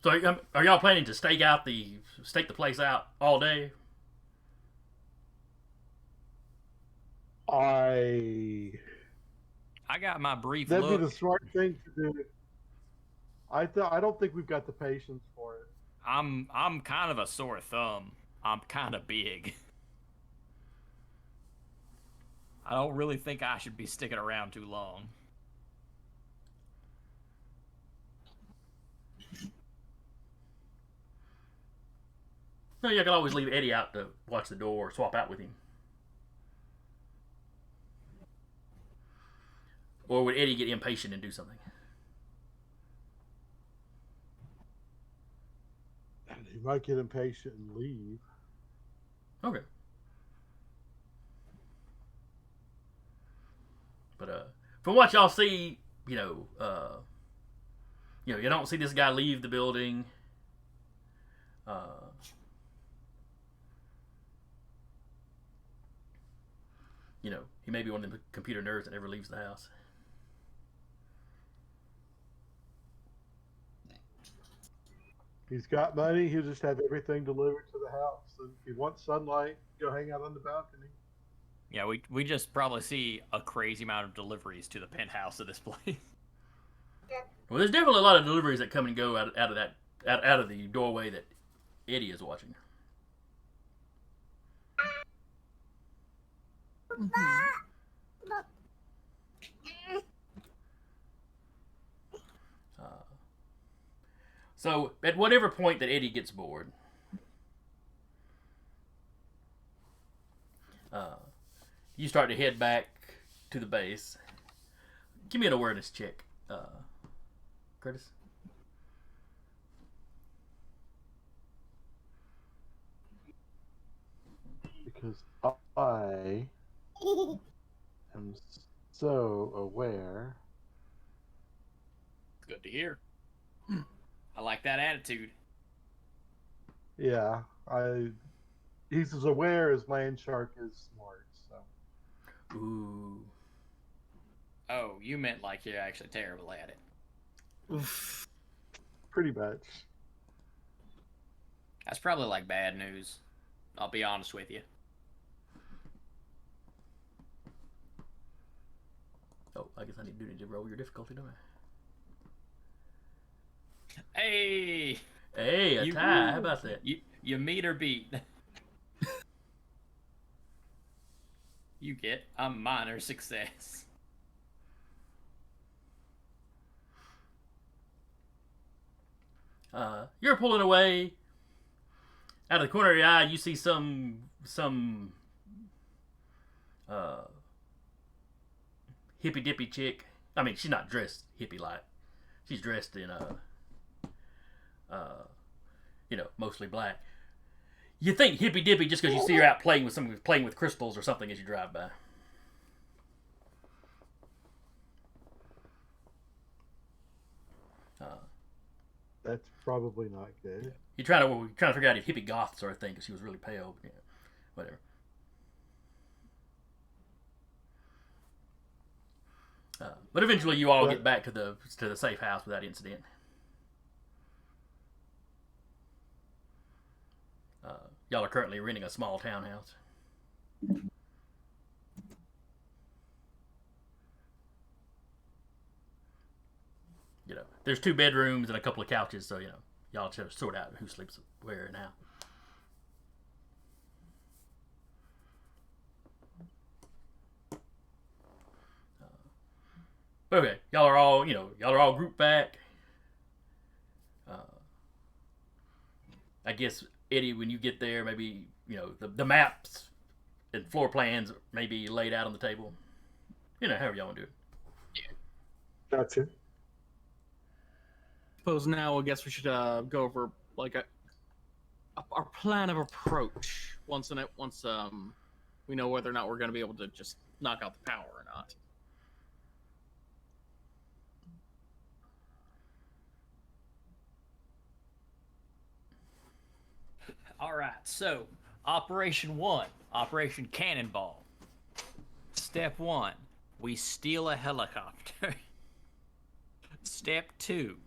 Speaker 2: So are y'all planning to stake the place out all day?
Speaker 4: I
Speaker 5: got my brief
Speaker 4: That'd
Speaker 5: look.
Speaker 4: be the smart thing to do. I don't think we've got the patience for it.
Speaker 5: I'm kind of a sore thumb. I'm kind of big. I don't really think I should be sticking around too long.
Speaker 2: No, you can always leave Eddie out to watch the door or swap out with him. Or would Eddie get impatient and do something?
Speaker 4: He might get impatient and leave.
Speaker 2: Okay. But from what y'all see, you don't see this guy leave the building. He may be one of the computer nerds that never leaves the house.
Speaker 4: He's got money. He'll just have everything delivered to the house. And if he wants sunlight, go hang out on the balcony.
Speaker 5: Yeah, we just probably see a crazy amount of deliveries to the penthouse of this place.
Speaker 2: Well, there's definitely a lot of deliveries that come and go out of the doorway that Eddie is watching. So, at whatever point that Eddie gets bored, you start to head back to the base. Give me an awareness check, Curtis.
Speaker 4: Because I am so aware.
Speaker 5: It's good to hear. I like that attitude.
Speaker 4: Yeah, he's as aware as Land Shark is smart. So.
Speaker 2: Ooh.
Speaker 5: Oh, you meant like you're actually terrible at it.
Speaker 3: Oof.
Speaker 4: Pretty much.
Speaker 5: That's probably like bad news. I'll be honest with you.
Speaker 2: Oh, I guess I need to roll your difficulty, don't I?
Speaker 5: Hey!
Speaker 2: Hey, a tie. How about that?
Speaker 5: You meet or beat. You get a minor success.
Speaker 2: You're pulling away. Out of the corner of your eye, you see some hippy dippy chick. I mean, she's not dressed hippie like. She's dressed in mostly black. You think hippy dippy just because you see her out playing with crystals or something as you drive by.
Speaker 4: That's probably not good.
Speaker 2: You're trying to figure out if hippie goths are a thing because she was really pale. Yeah, whatever. But eventually, you all get back to the safe house without incident. Y'all are currently renting a small townhouse. There's 2 bedrooms and a couple of couches, so y'all try to sort out who sleeps where and how. Okay, y'all are all grouped back. I guess Eddie, when you get there, maybe the maps and floor plans may be laid out on the table. However y'all want to do it.
Speaker 4: Gotcha.
Speaker 3: Suppose now I guess we should go over like our plan of approach once we know whether or not we're going to be able to just knock out the power or not.
Speaker 5: All right, so Operation 1, Operation Cannonball. Step 1, we steal a helicopter. Step 2,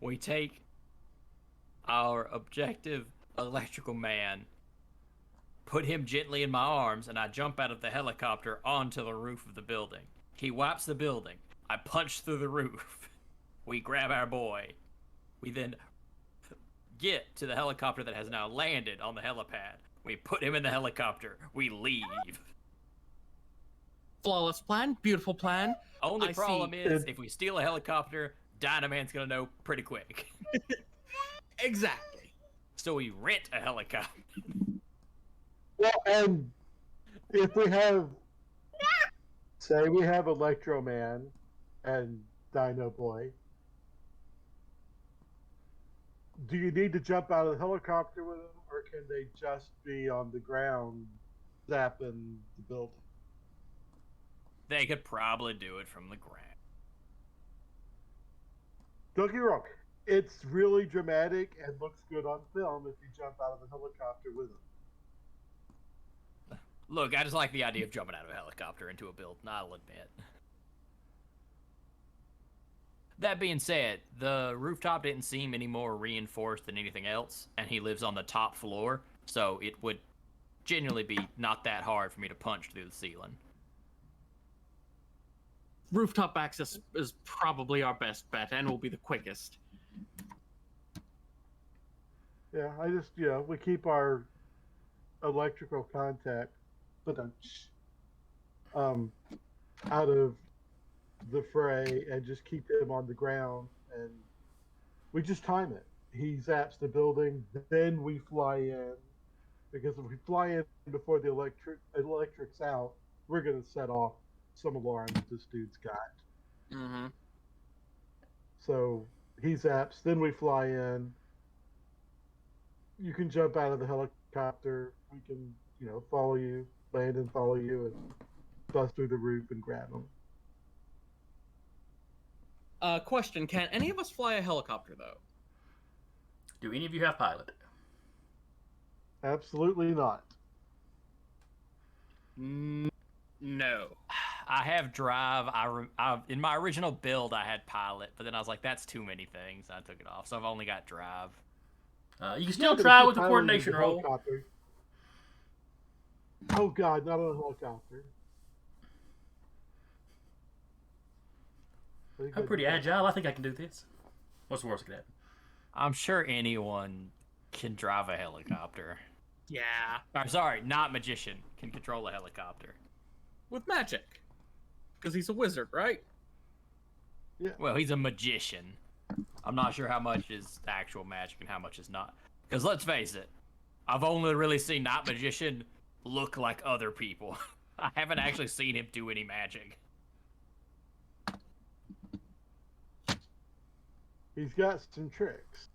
Speaker 5: we take our objective electrical man, put him gently in my arms, and I jump out of the helicopter onto the roof of the building. He wipes the building. I punch through the roof. We grab our boy. We then get to the helicopter that has now landed on the helipad. We put him in the helicopter. We leave.
Speaker 3: Flawless plan, beautiful plan.
Speaker 5: Only
Speaker 3: I
Speaker 5: problem
Speaker 3: see.
Speaker 5: is, if we steal a helicopter, Dynaman's gonna know pretty quick.
Speaker 3: Exactly.
Speaker 5: So we rent a helicopter.
Speaker 4: Well, and if we have, say, we have Electro Man and Dino Boy, do you need to jump out of the helicopter with them, or can they just be on the ground zapping the building?
Speaker 5: They could probably do it from the ground.
Speaker 4: Don't get me wrong, it's really dramatic and looks good on film if you jump out of the helicopter with them.
Speaker 5: Look, I just like the idea of jumping out of a helicopter into a building, I'll admit. That being said, the rooftop didn't seem any more reinforced than anything else, and he lives on the top floor, so it would genuinely be not that hard for me to punch through the ceiling.
Speaker 3: Rooftop access is probably our best bet and will be the quickest.
Speaker 4: Yeah, I just, we keep our electrical contact, out of the fray and just keep him on the ground, and we just time it. He zaps the building, then we fly in, because if we fly in before the electric's out, we're going to set off some alarms this dude's got.
Speaker 3: Mm-hmm.
Speaker 4: So he zaps, then we fly in. You can jump out of the helicopter. We can, follow you, land and follow you, and bust through the roof and grab him.
Speaker 3: Question, can any of us fly a helicopter, though?
Speaker 2: Do any of you have pilot?
Speaker 4: Absolutely not.
Speaker 3: No.
Speaker 5: I have drive. In my original build, I had pilot, but then I was like, that's too many things. I took it off, so I've only got drive.
Speaker 2: You can still try with the coordination roll.
Speaker 4: Helicopter. Oh god, not on a helicopter.
Speaker 2: I'm pretty agile. I think I can do this. What's the worst that could happen?
Speaker 5: I'm sure anyone can drive a helicopter.
Speaker 3: Yeah.
Speaker 5: Or, sorry, not magician can control a helicopter.
Speaker 3: With magic. Because he's a wizard, right?
Speaker 4: Yeah.
Speaker 5: Well, he's a magician. I'm not sure how much is actual magic and how much is not. Because let's face it, I've only really seen not magician look like other people. I haven't actually seen him do any magic.
Speaker 4: He's got some tricks.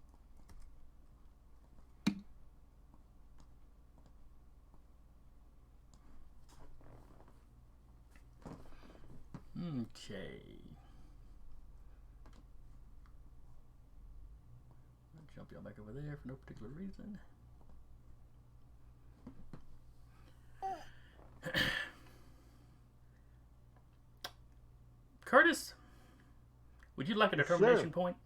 Speaker 2: Okay. I'll jump y'all back over there for no particular reason. Curtis, would you like a determination point?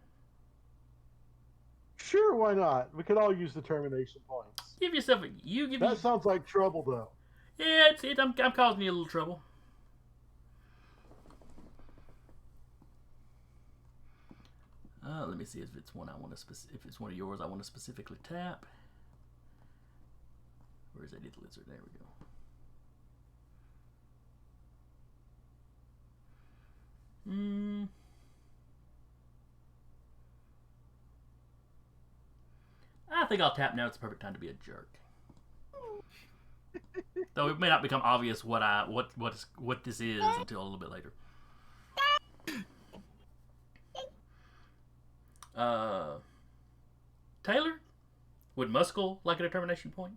Speaker 4: Sure, why not? We could all use determination points.
Speaker 2: Give yourself
Speaker 4: That sounds like trouble, though.
Speaker 2: Yeah, I'm causing you a little trouble. Let me see if it's one I want to if it's one of yours I want to specifically tap. Where is Eddie the Lizard? There we go. I think I'll tap now. It's the perfect time to be a jerk. Though it may not become obvious what this is until a little bit later. Taylor, would Muscle like a determination point?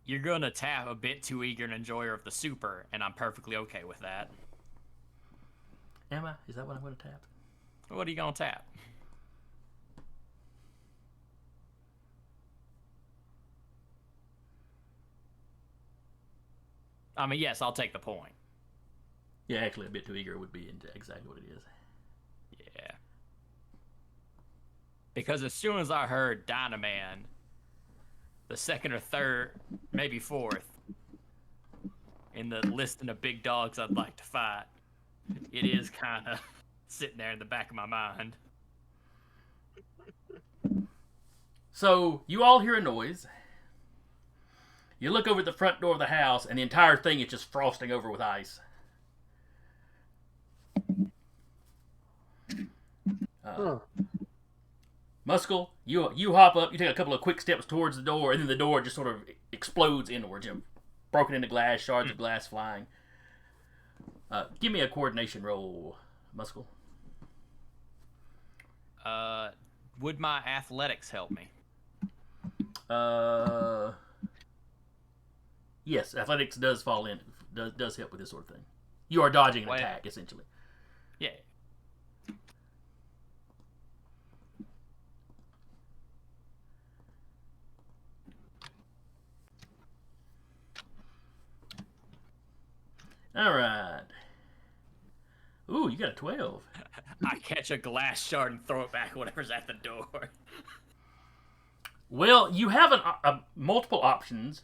Speaker 5: You're gonna tap a bit too eager an enjoyer of the super, and I'm perfectly okay with that.
Speaker 2: Am I? Is that what I'm going to tap?
Speaker 5: What are you gonna tap? I mean, yes, I'll take the point.
Speaker 2: Yeah, actually, a bit too eager would be exactly what it is.
Speaker 5: Yeah. Because as soon as I heard Dynaman, the second or third, maybe fourth, in the listing of big dogs I'd like to fight, it is kind of sitting there in the back of my mind.
Speaker 2: So, you all hear a noise. You look over at the front door of the house, and the entire thing is just frosting over with ice. Muscle, you hop up, you take a couple of quick steps towards the door, and then the door just sort of explodes inwards. You know, broken into glass, shards of glass flying. Give me a coordination roll, Muscle.
Speaker 5: Would my athletics help me?
Speaker 2: Yes, athletics does fall in, does help with this sort of thing. You are dodging an attack, essentially.
Speaker 5: Yeah.
Speaker 2: All right. Ooh, you got a 12.
Speaker 5: I catch a glass shard and throw it back whatever's at the door.
Speaker 2: Well, you have multiple options.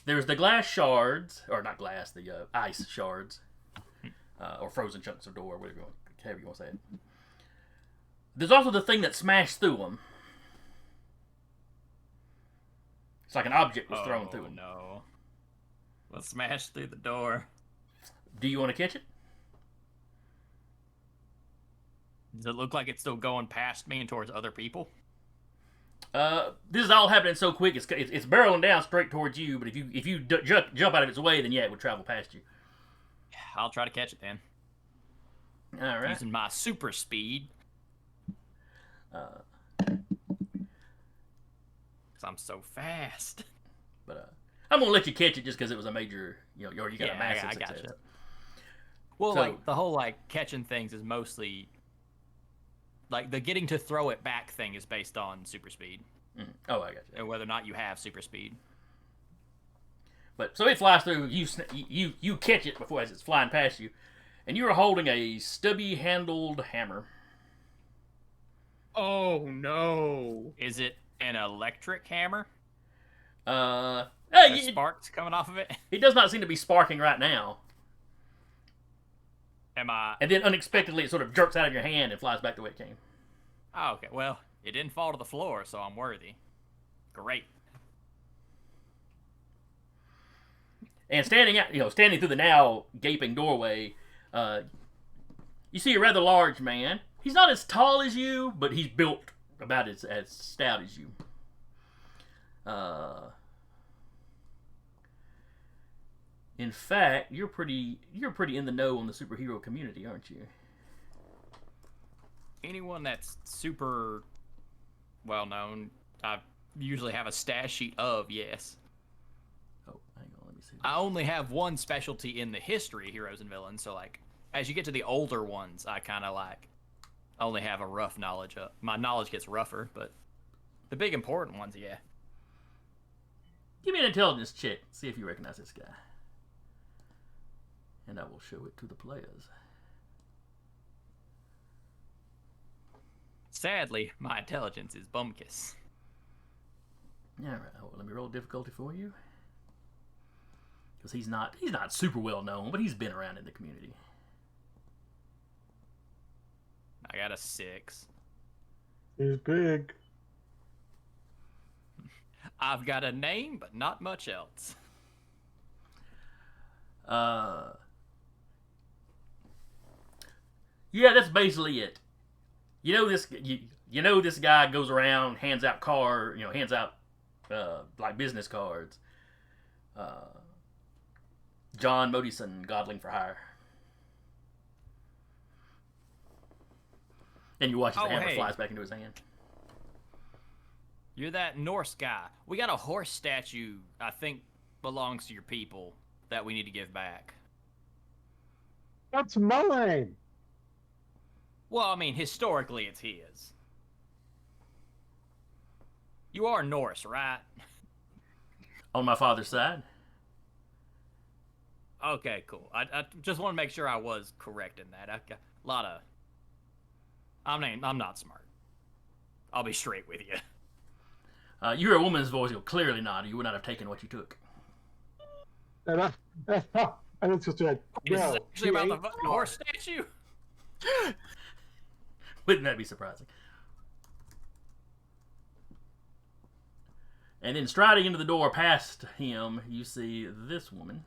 Speaker 2: There's the glass shards, or not glass, the ice shards, or frozen chunks of door, whatever you want to say it. There's also the thing that smashed through them. It's like an object was thrown through them.
Speaker 5: No. Let's smash through the door.
Speaker 2: Do you want to catch it?
Speaker 5: Does it look like it's still going past me and towards other people?
Speaker 2: This is all happening so quick. It's barreling down straight towards you. But if you jump out of its way, then yeah, it would travel past you.
Speaker 5: I'll try to catch it then.
Speaker 2: All right.
Speaker 5: Using my super speed. Because I'm so fast.
Speaker 2: But I'm gonna let you catch it just because it was a major, you got a massive
Speaker 5: I
Speaker 2: success.
Speaker 5: gotcha. Well,
Speaker 2: So-
Speaker 5: like the whole like catching things is mostly like the getting to throw it back thing is based on super speed,
Speaker 2: Oh, I got you.
Speaker 5: and whether or not you have super speed.
Speaker 2: But so it flies through. You catch it before as it's flying past you, and you are holding a stubby-handled hammer.
Speaker 3: Oh no!
Speaker 5: Is it an electric hammer?
Speaker 2: Hey,
Speaker 5: There's sparks coming off of it?
Speaker 2: it does not seem to be sparking right now.
Speaker 5: Am I?
Speaker 2: And then unexpectedly, it sort of jerks out of your hand and flies back the way it came.
Speaker 5: Oh, okay. Well, it didn't fall to the floor, so I'm worthy. Great.
Speaker 2: And standing through the now gaping doorway, you see a rather large man. He's not as tall as you, but he's built about as stout as you. In fact, you're pretty in the know on the superhero community, aren't you?
Speaker 5: Anyone that's super well known, I usually have a stash sheet of, yes.
Speaker 2: Oh, hang on, let me see.
Speaker 5: I only have one specialty in the history of heroes and villains, so like as you get to the older ones, I kind of like only have a rough knowledge of. My knowledge gets rougher, but the big important ones, yeah.
Speaker 2: Give me an intelligence check. See if you recognize this guy. And I will show it to the players.
Speaker 5: Sadly, my intelligence is bumkus.
Speaker 2: Alright, let me roll difficulty for you. Because he's not super well known, but he's been around in the community.
Speaker 5: I got a 6.
Speaker 4: He's big.
Speaker 5: I've got a name, but not much else.
Speaker 2: Yeah, that's basically it. You know this guy goes around, hands out like business cards. John Modison, Godling for Hire. And you watch as the hammer
Speaker 5: hey.
Speaker 2: flies back into his hand.
Speaker 5: You're that Norse guy. We got a horse statue I think belongs to your people that we need to give back.
Speaker 4: That's mine.
Speaker 5: Well, I mean, historically it's his. You are Norse, right?
Speaker 2: On my father's side.
Speaker 5: Okay, cool. I just want to make sure I was correct in that. A lot of... I'm not smart. I'll be straight with you.
Speaker 2: You hear a woman's voice go, clearly not, or you would not have taken what you took.
Speaker 4: And I was just like,
Speaker 5: Is this
Speaker 4: no,
Speaker 5: actually about the fucking horse statue?
Speaker 2: Wouldn't that be surprising? And then striding into the door past him, you see this woman.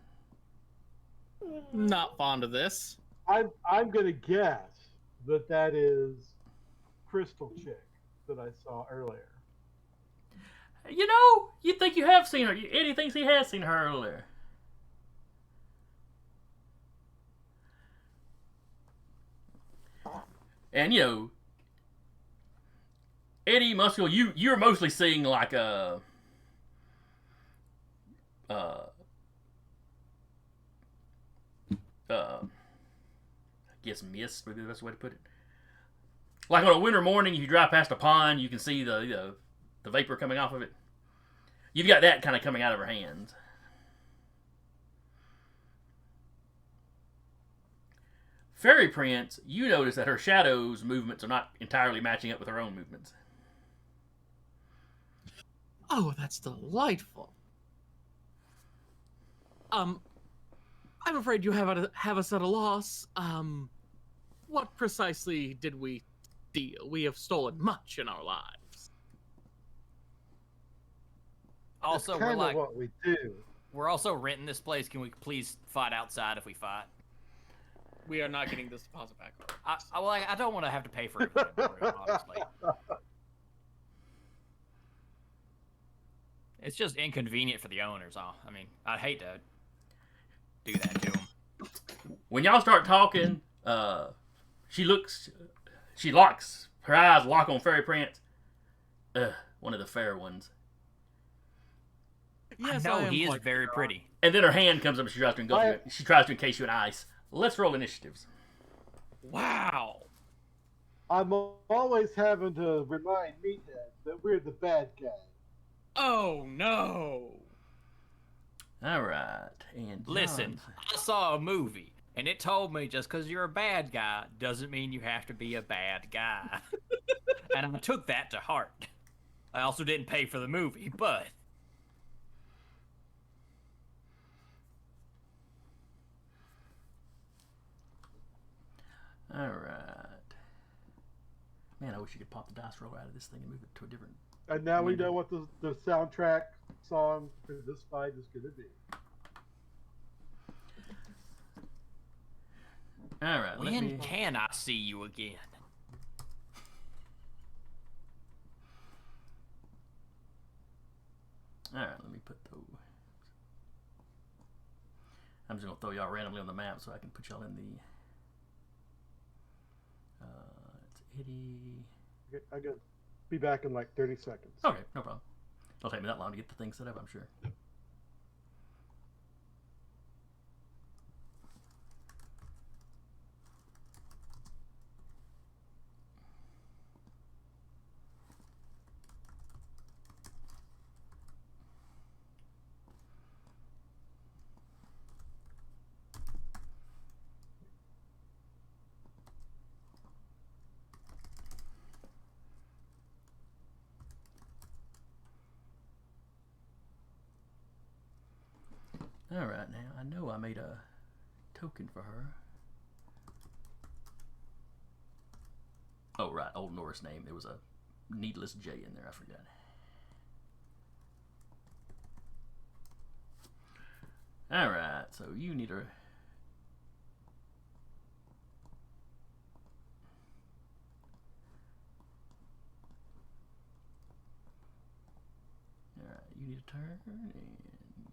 Speaker 3: Not fond of this.
Speaker 4: I'm gonna guess that is Crystal Chick that I saw earlier.
Speaker 2: You know, you'd think you have seen her. Eddie thinks he has seen her earlier. And, you know, Eddie Muskell, you're mostly seeing like a... I guess mist would be the best way to put it. Like on a winter morning, if you drive past a pond, you can see the vapor coming off of it. You've got that kind of coming out of her hands. Fairy Prince, you notice that her shadow's movements are not entirely matching up with her own movements.
Speaker 3: Oh, that's delightful. I'm afraid you have us at a loss. What precisely did we steal? We have stolen much in our lives.
Speaker 5: Also,
Speaker 4: That's
Speaker 5: we're
Speaker 4: kind
Speaker 5: like,
Speaker 4: of what we do.
Speaker 5: we're also renting this place. Can we please fight outside if we fight?
Speaker 3: We are not getting this deposit back.
Speaker 5: I don't want to have to pay for it, honestly. It's just inconvenient for the owners. I mean, I'd hate to do that to them.
Speaker 2: When y'all start talking, she locks her eyes lock on Fairy Prince. One of the fair ones.
Speaker 3: Yes,
Speaker 5: I know
Speaker 3: am
Speaker 5: he is
Speaker 3: quite
Speaker 5: very
Speaker 3: sure.
Speaker 5: pretty.
Speaker 2: And then her hand comes up and she tries to encase you in ice. Let's roll initiatives.
Speaker 3: Wow.
Speaker 4: I'm always having to remind Meathead that we're the bad guy.
Speaker 3: Oh no.
Speaker 2: All right. And
Speaker 5: Listen, I saw a movie, and it told me just because you're a bad guy doesn't mean you have to be a bad guy. And I took that to heart. I also didn't pay for the movie, but...
Speaker 2: All right. Man, I wish you could pop the dice roll out of this thing and move it to a different...
Speaker 4: And now we know what the soundtrack song for this fight is going to be.
Speaker 2: All right.
Speaker 5: When can I see you again?
Speaker 2: All right, let me put those. I'm just going to throw y'all randomly on the map so I can put y'all in the... it's Eddie...
Speaker 4: Okay, I'm going to be back in like 30 seconds.
Speaker 2: Okay, no problem. It'll take me that long to get the thing set up, I'm sure. All right, now I know I made a token for her. Oh, right, Old Norse name. There was a needless J in there. I forgot. Alright, so you need to... Alright, you need a turn, and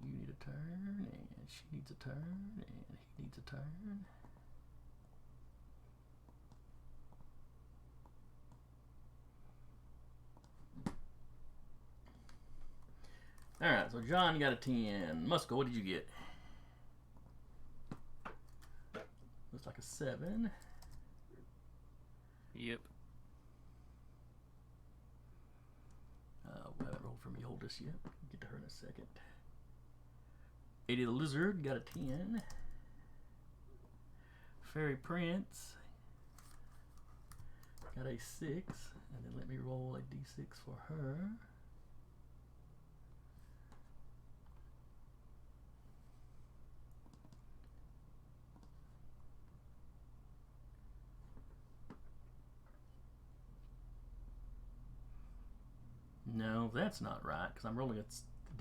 Speaker 2: you need a turn, and she needs a turn, and he needs a turn. Alright, so John got a 10. Musco, what did you get? Looks like a 7.
Speaker 5: Yep.
Speaker 2: We haven't rolled for me hold this yet. Get to her in a second. 80 the Lizard got a 10. Fairy Prince got a 6. And then let me roll a d6 for her. No, that's not right, because I'm rolling a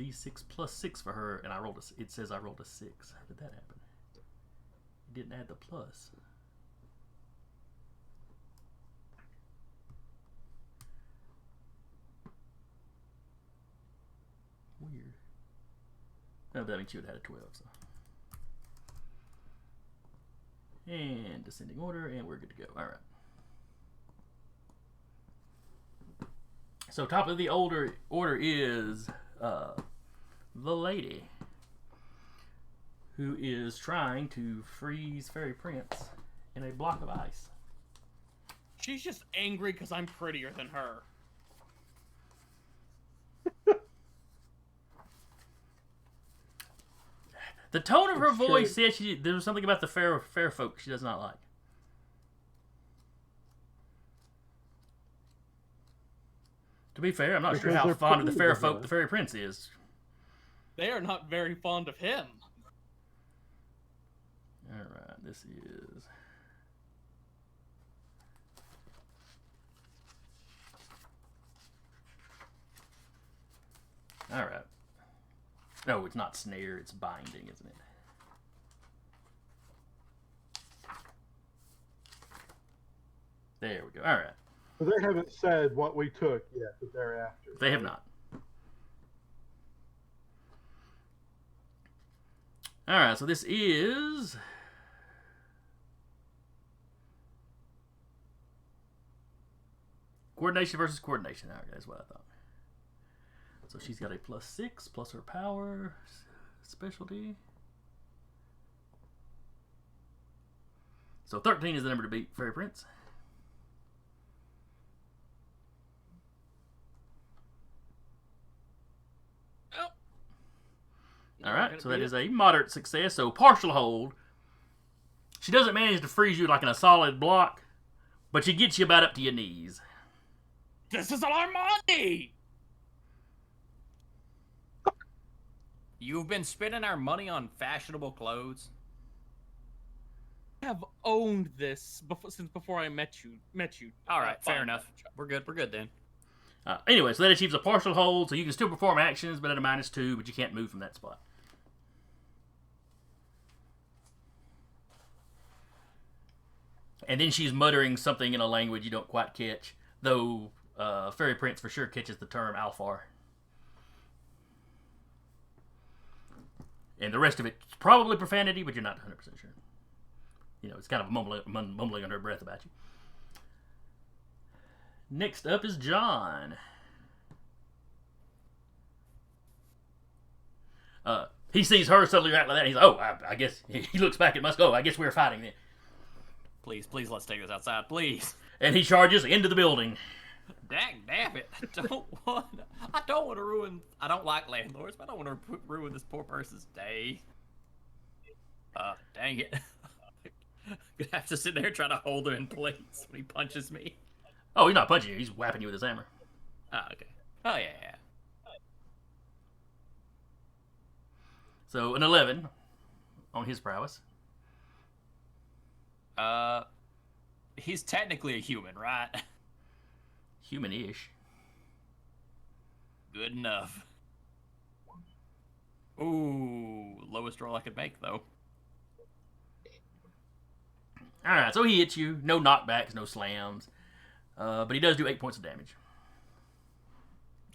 Speaker 2: d6 plus 6 for her, and I rolled a, it says I rolled a 6. How did that happen? It didn't add the plus. Weird. Oh, that means you would have had a 12, so. And descending order, and we're good to go. Alright. So top of the order is the lady, who is trying to freeze Fairy Prince in a block of ice.
Speaker 3: She's just angry because I'm prettier than her.
Speaker 2: The tone of her
Speaker 4: It's
Speaker 2: voice
Speaker 4: true.
Speaker 2: said there was something about the fair folk she does not like. To be fair, I'm not sure
Speaker 4: Because
Speaker 2: how
Speaker 4: they're
Speaker 2: fond of the fair
Speaker 4: pretty,
Speaker 2: folk
Speaker 4: though.
Speaker 2: the Fairy Prince is.
Speaker 3: They are not very fond of him.
Speaker 2: Alright, this is... Alright. No, it's not snare, it's binding, isn't it? There we go. Alright.
Speaker 4: But they haven't said what we took yet, but they're after.
Speaker 2: They have not. Alright, so this is... coordination versus coordination. Alright, that's what I thought. So she's got a +6 plus her power specialty. So 13 is the number to beat Fairy Prince.
Speaker 3: Oh.
Speaker 2: Alright, so that is a moderate success. So partial hold. She doesn't manage to freeze you like in a solid block, but she gets you about up to your knees.
Speaker 3: This is Armani!
Speaker 5: You've been spending our money on fashionable clothes.
Speaker 3: I have owned this since before I met you.
Speaker 5: All right, fair
Speaker 3: fine.
Speaker 5: enough. We're good. We're good then.
Speaker 2: Anyway, so that achieves a partial hold, so you can still perform actions, but at a -2, but you can't move from that spot. And then she's muttering something in a language you don't quite catch, though Fairy Prince for sure catches the term Alfar. And the rest of it's probably profanity, but you're not 100% sure. You know, it's kind of mumbling under her breath about you. Next up is John. He sees her suddenly act like that, and he's like, oh, I guess, he looks back at Musk, oh, I guess we're fighting then.
Speaker 5: Please, please, let's take this outside, please.
Speaker 2: And he charges into the building.
Speaker 5: Dang, damn it! I don't want to ruin. I don't like landlords, but I don't want to ruin this poor person's day. Dang it! I'm gonna have to sit there trying to hold him in place when he punches me.
Speaker 2: Oh, he's not punching you, he's whapping you with his hammer.
Speaker 5: Oh, okay. Oh yeah.
Speaker 2: So an 11 on his prowess.
Speaker 5: He's technically a human, right?
Speaker 2: Human-ish.
Speaker 5: Good enough. Ooh, lowest roll I could make, though.
Speaker 2: Alright, so he hits you. No knockbacks, no slams. But he does do 8 points of damage.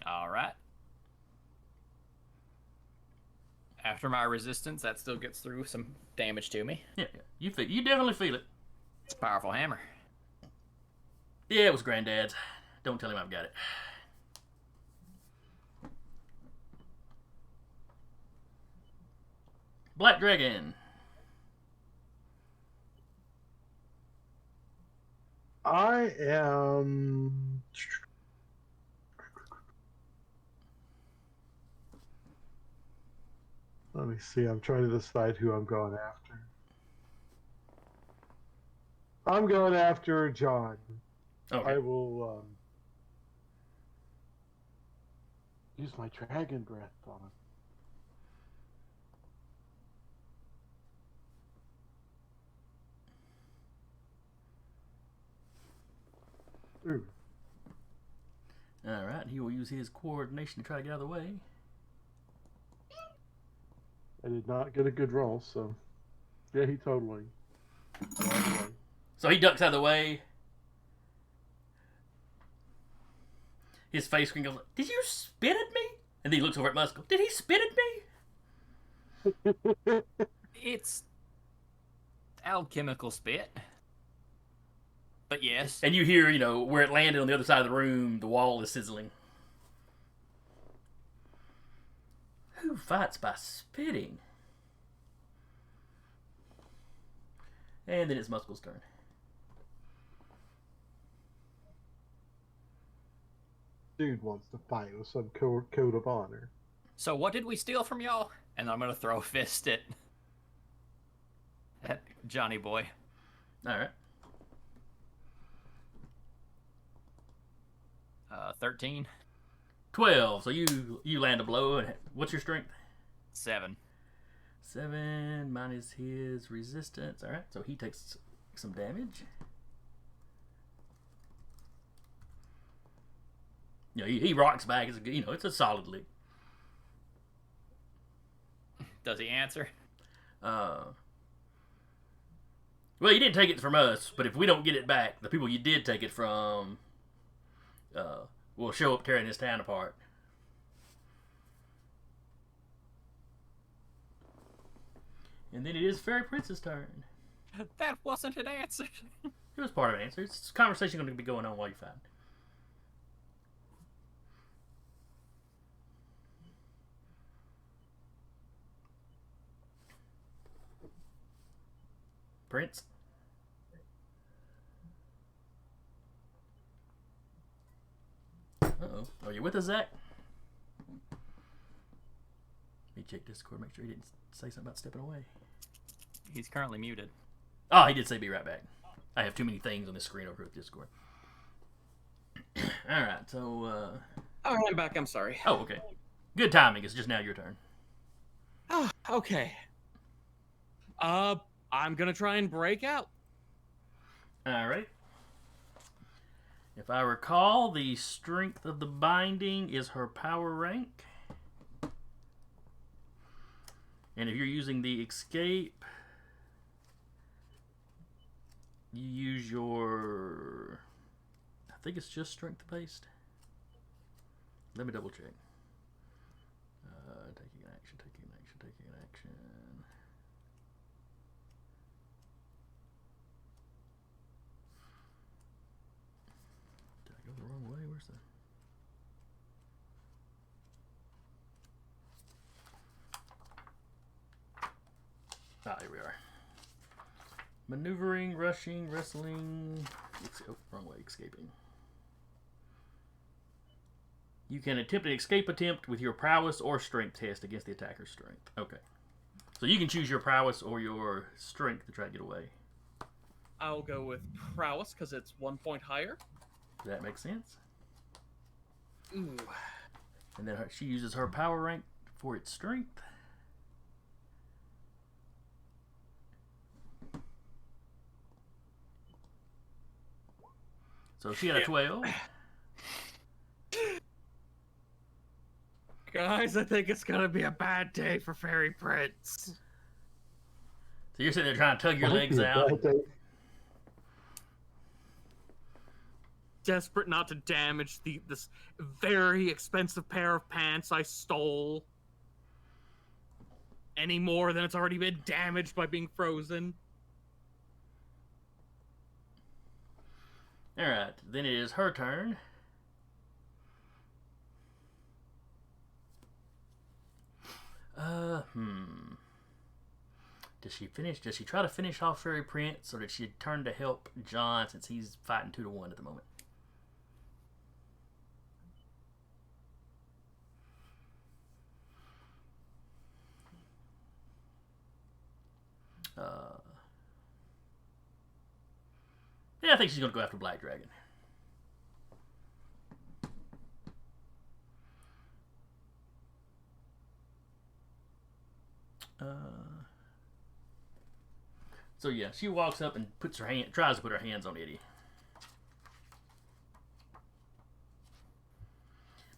Speaker 5: All right. After my resistance, that still gets through some damage to me.
Speaker 2: Yeah. You definitely feel it.
Speaker 5: It's a powerful hammer.
Speaker 2: Yeah, it was Granddad's. Don't tell him I've got it. Black Dragon.
Speaker 4: I am. Let me see. I'm trying to decide who I'm going after. I'm going after John.
Speaker 2: Okay.
Speaker 4: I will use my dragon breath on him. Ooh.
Speaker 2: Alright, he will use his coordination to try to get out of the way.
Speaker 4: I did not get a good roll, so yeah, he totally.
Speaker 2: So he ducks out of the way. His face screen goes, "Did you spit at me?" And then he looks over at Muscle. "Did he spit at me?"
Speaker 5: It's alchemical spit. But yes.
Speaker 2: And you hear, where it landed on the other side of the room, the wall is sizzling. Who fights by spitting? And then it's Muscle's turn.
Speaker 4: Dude wants to fight with some code of honor.
Speaker 5: So what did we steal from y'all? And I'm gonna throw a fist at Johnny Boy.
Speaker 2: Alright.
Speaker 5: 13.
Speaker 2: 12. So you land a blow. And what's your strength?
Speaker 5: 7.
Speaker 2: 7 minus his resistance. Alright, so he takes some damage. He rocks back. It's a solid lick.
Speaker 5: Does he answer?
Speaker 2: Well, you didn't take it from us, but if we don't get it back, the people you did take it from will show up tearing this town apart. And then it is Fairy Prince's turn.
Speaker 5: That wasn't an answer.
Speaker 2: It was part of an answer. It's a conversation going to be going on while you fight. Prince? Uh-oh. Are you with us, Zach? Let me check Discord, make sure he didn't say something about stepping away.
Speaker 5: He's currently muted.
Speaker 2: Oh, he did say be right back. I have too many things on this screen over with Discord. Alright, so,
Speaker 3: Oh, I'm back. I'm sorry.
Speaker 2: Oh, okay. Good timing. It's just now your turn.
Speaker 3: Oh, okay. I'm gonna try and break out.
Speaker 2: Alright. If I recall, the strength of the binding is her power rank. And if you're using the escape, you use your... I think it's just strength based. Let me double check. Taking an action, taking an action, taking an action. Did I go the wrong way? Where's the... Ah, here we are. Maneuvering, rushing, wrestling... Oh, wrong way, escaping. You can attempt an escape attempt with your prowess or strength test against the attacker's strength. Okay. So you can choose your prowess or your strength to try to get away.
Speaker 3: I'll go with prowess because it's 1 point higher.
Speaker 2: Does that make sense?
Speaker 3: Ooh.
Speaker 2: And then she uses her power rank for its strength. So she got a 12.
Speaker 3: Got Guys, I think it's gonna be a bad day for Fairy Prince.
Speaker 2: So you're sitting there trying to tug your
Speaker 4: Might
Speaker 2: legs
Speaker 4: be a
Speaker 2: out.
Speaker 4: bad day.
Speaker 3: Desperate not to damage this very expensive pair of pants I stole any more than it's already been damaged by being frozen.
Speaker 2: Alright, then it is her turn. Does she finish? Does she try to finish off Fairy Prince, or did she turn to help John since he's fighting 2-1 at the moment? Yeah, I think she's going to go after Black Dragon. So yeah, she walks up and tries to put her hands on Eddie.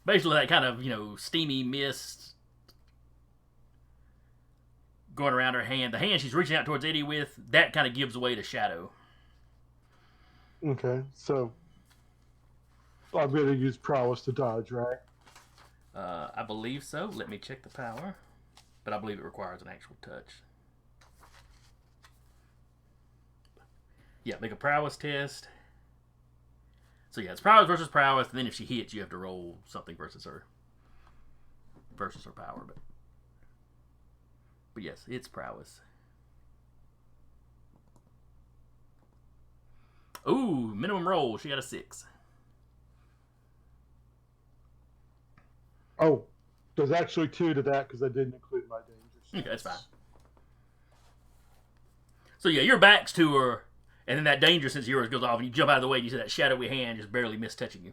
Speaker 2: Basically, that kind of steamy mist going around her hand. The hand she's reaching out towards Eddie with, that kind of gives away the shadow.
Speaker 4: Okay, so I'm going to use prowess to dodge, right?
Speaker 2: I believe so. Let me check the power, but I believe it requires an actual touch. Yeah, make a prowess test. So yeah, it's prowess versus prowess, and then if she hits, you have to roll something versus her power. But yes, it's prowess. Ooh, minimum roll. She got a 6.
Speaker 4: Oh, there's actually 2 to that because I didn't include my danger.
Speaker 2: Okay, that's fine. So yeah, your back's to her, and then that danger sense of yours goes off, and you jump out of the way, and you see that shadowy hand just barely miss touching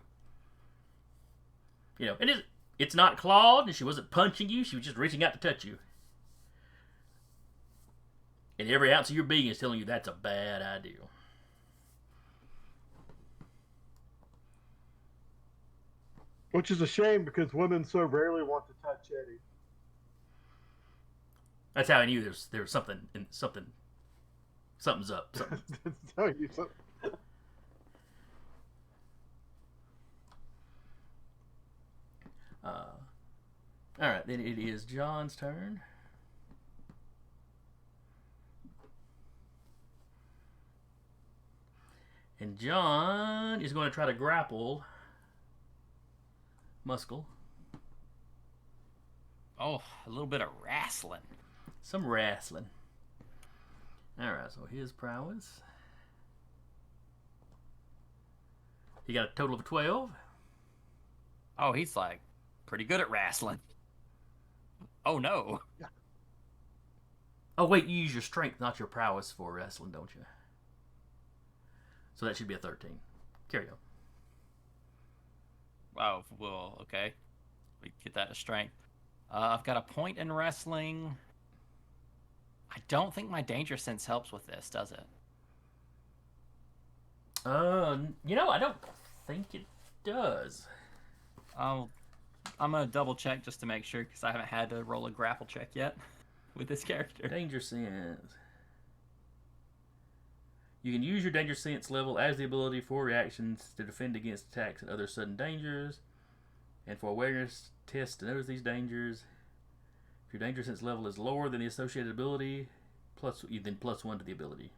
Speaker 2: you. And it's not clawed, and she wasn't punching you, she was just reaching out to touch you. And every ounce of your being is telling you that's a bad idea.
Speaker 4: Which is a shame because women so rarely want to touch Eddie.
Speaker 2: That's how I knew there was something's up. Something.
Speaker 4: Tell you something.
Speaker 2: All right, then it is John's turn. And John is going to try to grapple Muscle.
Speaker 5: Oh, a little bit of wrestling.
Speaker 2: Some wrestling. Alright, so his prowess. He got a total of 12.
Speaker 5: Oh, he's like pretty good at wrestling. Oh no.
Speaker 2: Oh wait, you use your strength, not your prowess for wrestling, don't you? So that should be a 13. Carry on.
Speaker 5: Oh, well, okay. We get that to strength. I've got a point in wrestling. I don't think my danger sense helps with this, does it?
Speaker 2: I don't think it does.
Speaker 5: I'm gonna double check just to make sure because I haven't had to roll a grapple check yet with this character.
Speaker 2: Danger sense. You can use your danger sense level as the ability for reactions to defend against attacks and other sudden dangers, and for awareness tests to notice these dangers. If your danger sense level is lower than the associated ability, then +1 to the ability.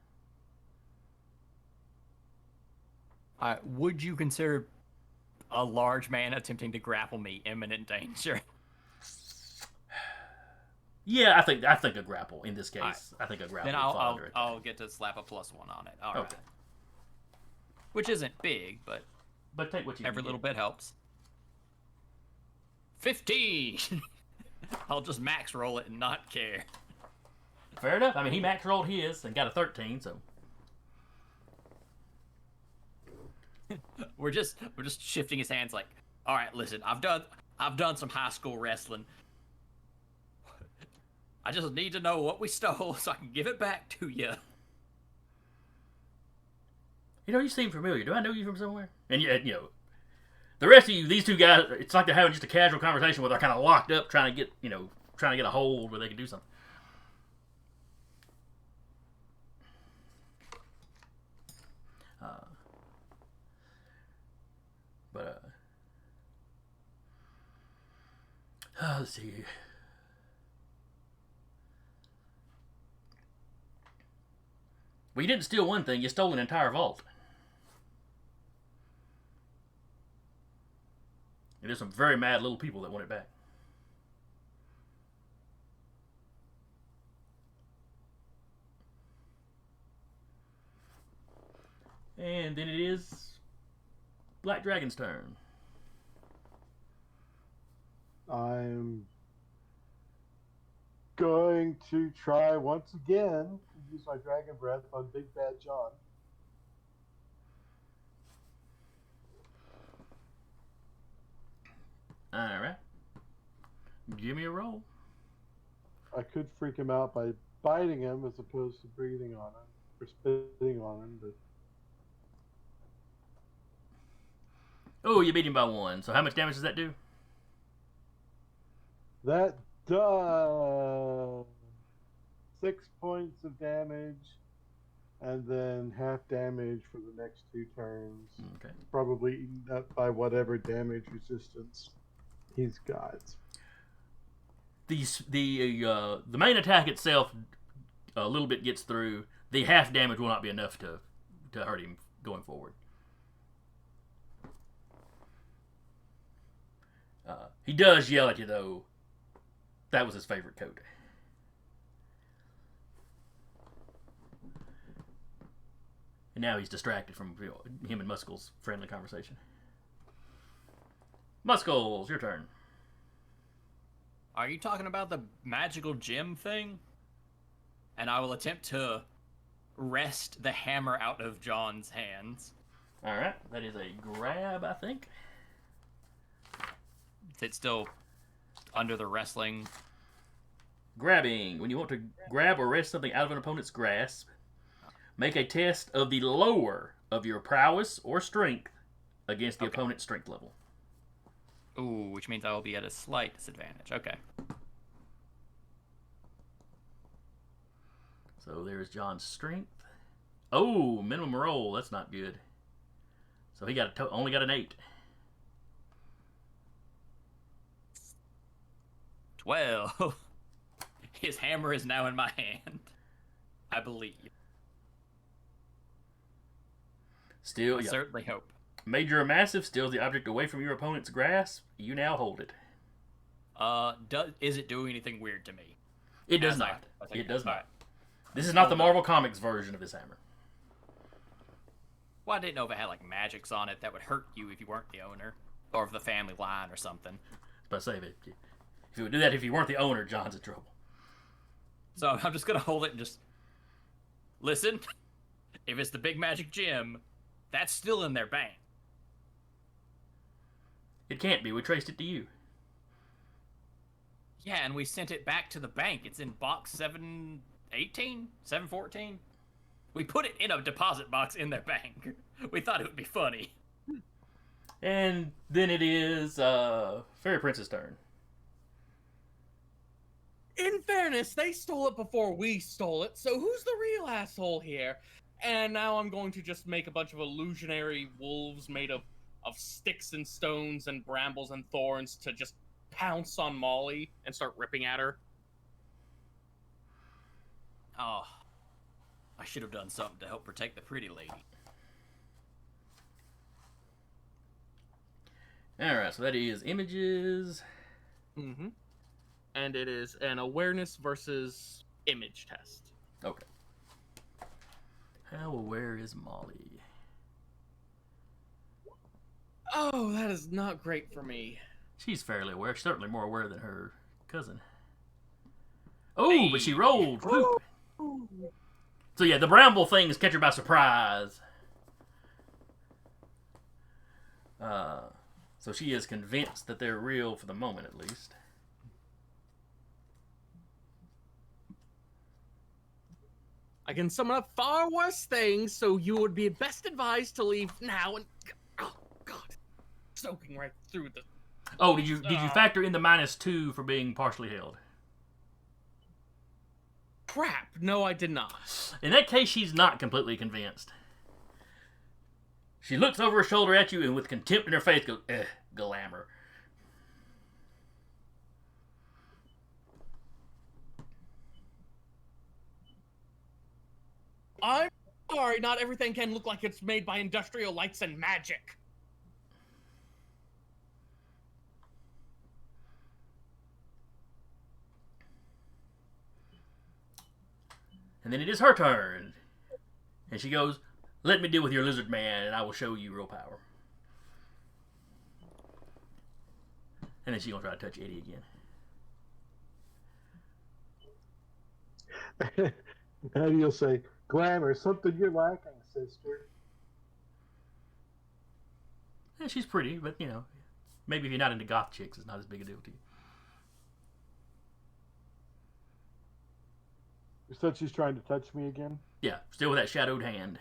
Speaker 5: Would you consider a large man attempting to grapple me imminent danger?
Speaker 2: Yeah, I think a grapple in this case.
Speaker 5: Right.
Speaker 2: I think a grapple.
Speaker 5: Then
Speaker 2: would fall under it.
Speaker 5: I'll get to slap a +1 on it. All right.
Speaker 2: Okay.
Speaker 5: Which isn't big, but
Speaker 2: take what you
Speaker 5: every
Speaker 2: can
Speaker 5: little
Speaker 2: get.
Speaker 5: bit helps. 15. I'll just max roll it and not care.
Speaker 2: Fair enough. I mean, he max rolled his and got a 13, so.
Speaker 5: We're just shifting his hands like, all right, listen, I've done some high school wrestling. I just need to know what we stole so I can give it back to you.
Speaker 2: You seem familiar. Do I know you from somewhere? And The rest of you, these two guys, it's like they're having just a casual conversation where they're kind of locked up, trying to get a hold where they can do something. Let's see. Well, you didn't steal one thing, you stole an entire vault. And there's some very mad little people that want it back. And then it is Black Dragon's turn.
Speaker 4: I'm going to try once again to use my Dragon Breath on Big Bad John.
Speaker 2: Alright. Give me a roll.
Speaker 4: I could freak him out by biting him as opposed to breathing on him or spitting on him, but
Speaker 2: Oh, you beat him by 1. So how much damage does that do?
Speaker 4: that does 6 points of damage, and then half damage for the next 2 turns.
Speaker 2: Okay.
Speaker 4: Probably eaten up by whatever damage resistance he's got.
Speaker 2: The main attack itself a little bit gets through. The half damage will not be enough to hurt him going forward. He does yell at you, though. That was his favorite coat. And now he's distracted from him and Muscle's friendly conversation. Muscles, your turn.
Speaker 5: Are you talking about the magical gem thing? And I will attempt to wrest the hammer out of John's hands.
Speaker 2: Alright, that is a grab, I think.
Speaker 5: Is it still under the wrestling?
Speaker 2: Grabbing. When you want to grab or wrest something out of an opponent's grasp, make a test of the lower of your prowess or strength against the opponent's strength level.
Speaker 5: Ooh, which means I will be at a slight disadvantage. Okay.
Speaker 2: So there's John's strength. Oh, minimum roll. That's not good. So he got only got an 8.
Speaker 5: 12. His hammer is now in my hand. I believe.
Speaker 2: Still,
Speaker 5: I
Speaker 2: yeah.
Speaker 5: certainly hope.
Speaker 2: Major or massive steals the object away from your opponent's grasp. You now hold it.
Speaker 5: Is it doing anything weird to me?
Speaker 2: It does
Speaker 5: As
Speaker 2: not.
Speaker 5: I take
Speaker 2: It does
Speaker 5: All
Speaker 2: not.
Speaker 5: right.
Speaker 2: This is not the Marvel Comics version of this hammer.
Speaker 5: Well, I didn't know if it had like magics on it that would hurt you if you weren't the owner, or if the family line or something.
Speaker 2: But say that if you would do that if you weren't the owner, John's in trouble.
Speaker 5: So I'm just gonna hold it and just listen. If it's the big magic gem, that's still in their bank.
Speaker 2: It can't be. We traced it to you.
Speaker 5: Yeah, and we sent it back to the bank. It's in box 718, 714. We put it in a deposit box in their bank. We thought it would be funny.
Speaker 2: And then it is Fairy Prince's turn.
Speaker 3: In fairness, they stole it before we stole it, so who's the real asshole here? And now I'm going to just make a bunch of illusionary wolves made of sticks and stones and brambles and thorns to just pounce on Molly and start ripping at her.
Speaker 5: Oh, I should have done something to help protect the pretty lady.
Speaker 2: Alright, so that is images.
Speaker 3: Mm-hmm. And it is an awareness versus image test.
Speaker 2: Okay. How aware is Molly?
Speaker 3: Oh, that is not great for me.
Speaker 2: She's fairly aware. She's certainly more aware than her cousin. Oh, but she rolled. Poop. So yeah, the bramble things catch her by surprise. So she is convinced that they're real for the moment, at least.
Speaker 3: I can summon up far worse things, so you would be best advised to leave now and... Oh, God. soaking right through the.
Speaker 2: Oh, did you factor in the -2 for being partially held?
Speaker 3: Crap! No, I did not.
Speaker 2: In that case, she's not completely convinced. She looks over her shoulder at you and with contempt in her face goes, glamour.
Speaker 3: I'm sorry, not everything can look like it's made by industrial lights and magic.
Speaker 2: And then it is her turn. And she goes, let me deal with your lizard man and I will show you real power. And then she's going to try to touch Eddie again.
Speaker 4: And you'll say, glamour, something you're lacking, sister.
Speaker 2: Yeah, she's pretty, but you know, maybe if you're not into goth chicks, it's not as big a deal to you.
Speaker 4: You said she's trying to touch me again?
Speaker 2: Yeah, still with that shadowed hand.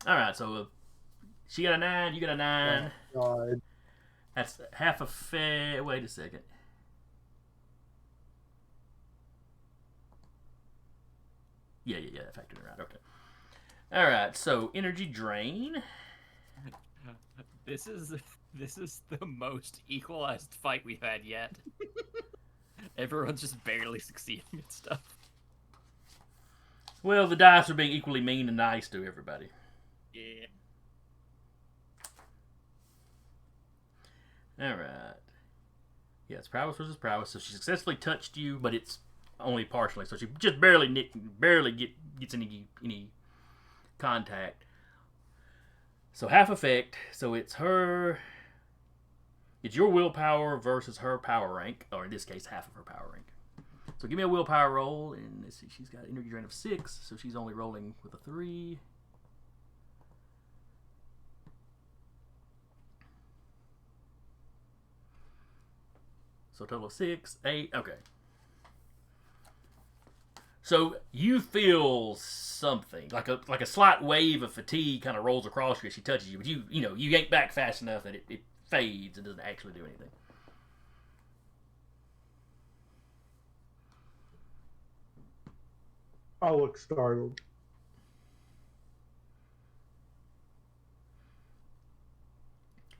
Speaker 2: Alright, so she got a 9, you got a 9.
Speaker 4: Oh, God.
Speaker 2: That's half a fair. Wait a second. Yeah, that factored in right. Okay. Alright, so energy drain.
Speaker 5: This is the most equalized fight we've had yet. Everyone's just barely succeeding at stuff.
Speaker 2: Well, the dice are being equally mean and nice to everybody.
Speaker 3: Yeah.
Speaker 2: Alright. Yeah, it's prowess versus prowess. So she successfully touched you, but it's only partially. So she just barely gets any contact. So half effect. So it's her. It's your willpower versus her power rank, or in this case, half of her power rank. So give me a willpower roll, and let's see, she's got an energy drain of 6, so she's only rolling with a 3. So a total of 6, 8, okay. So you feel something, like a slight wave of fatigue kind of rolls across you as she touches you, but you yank back fast enough that it fades and doesn't actually do anything.
Speaker 4: I look startled.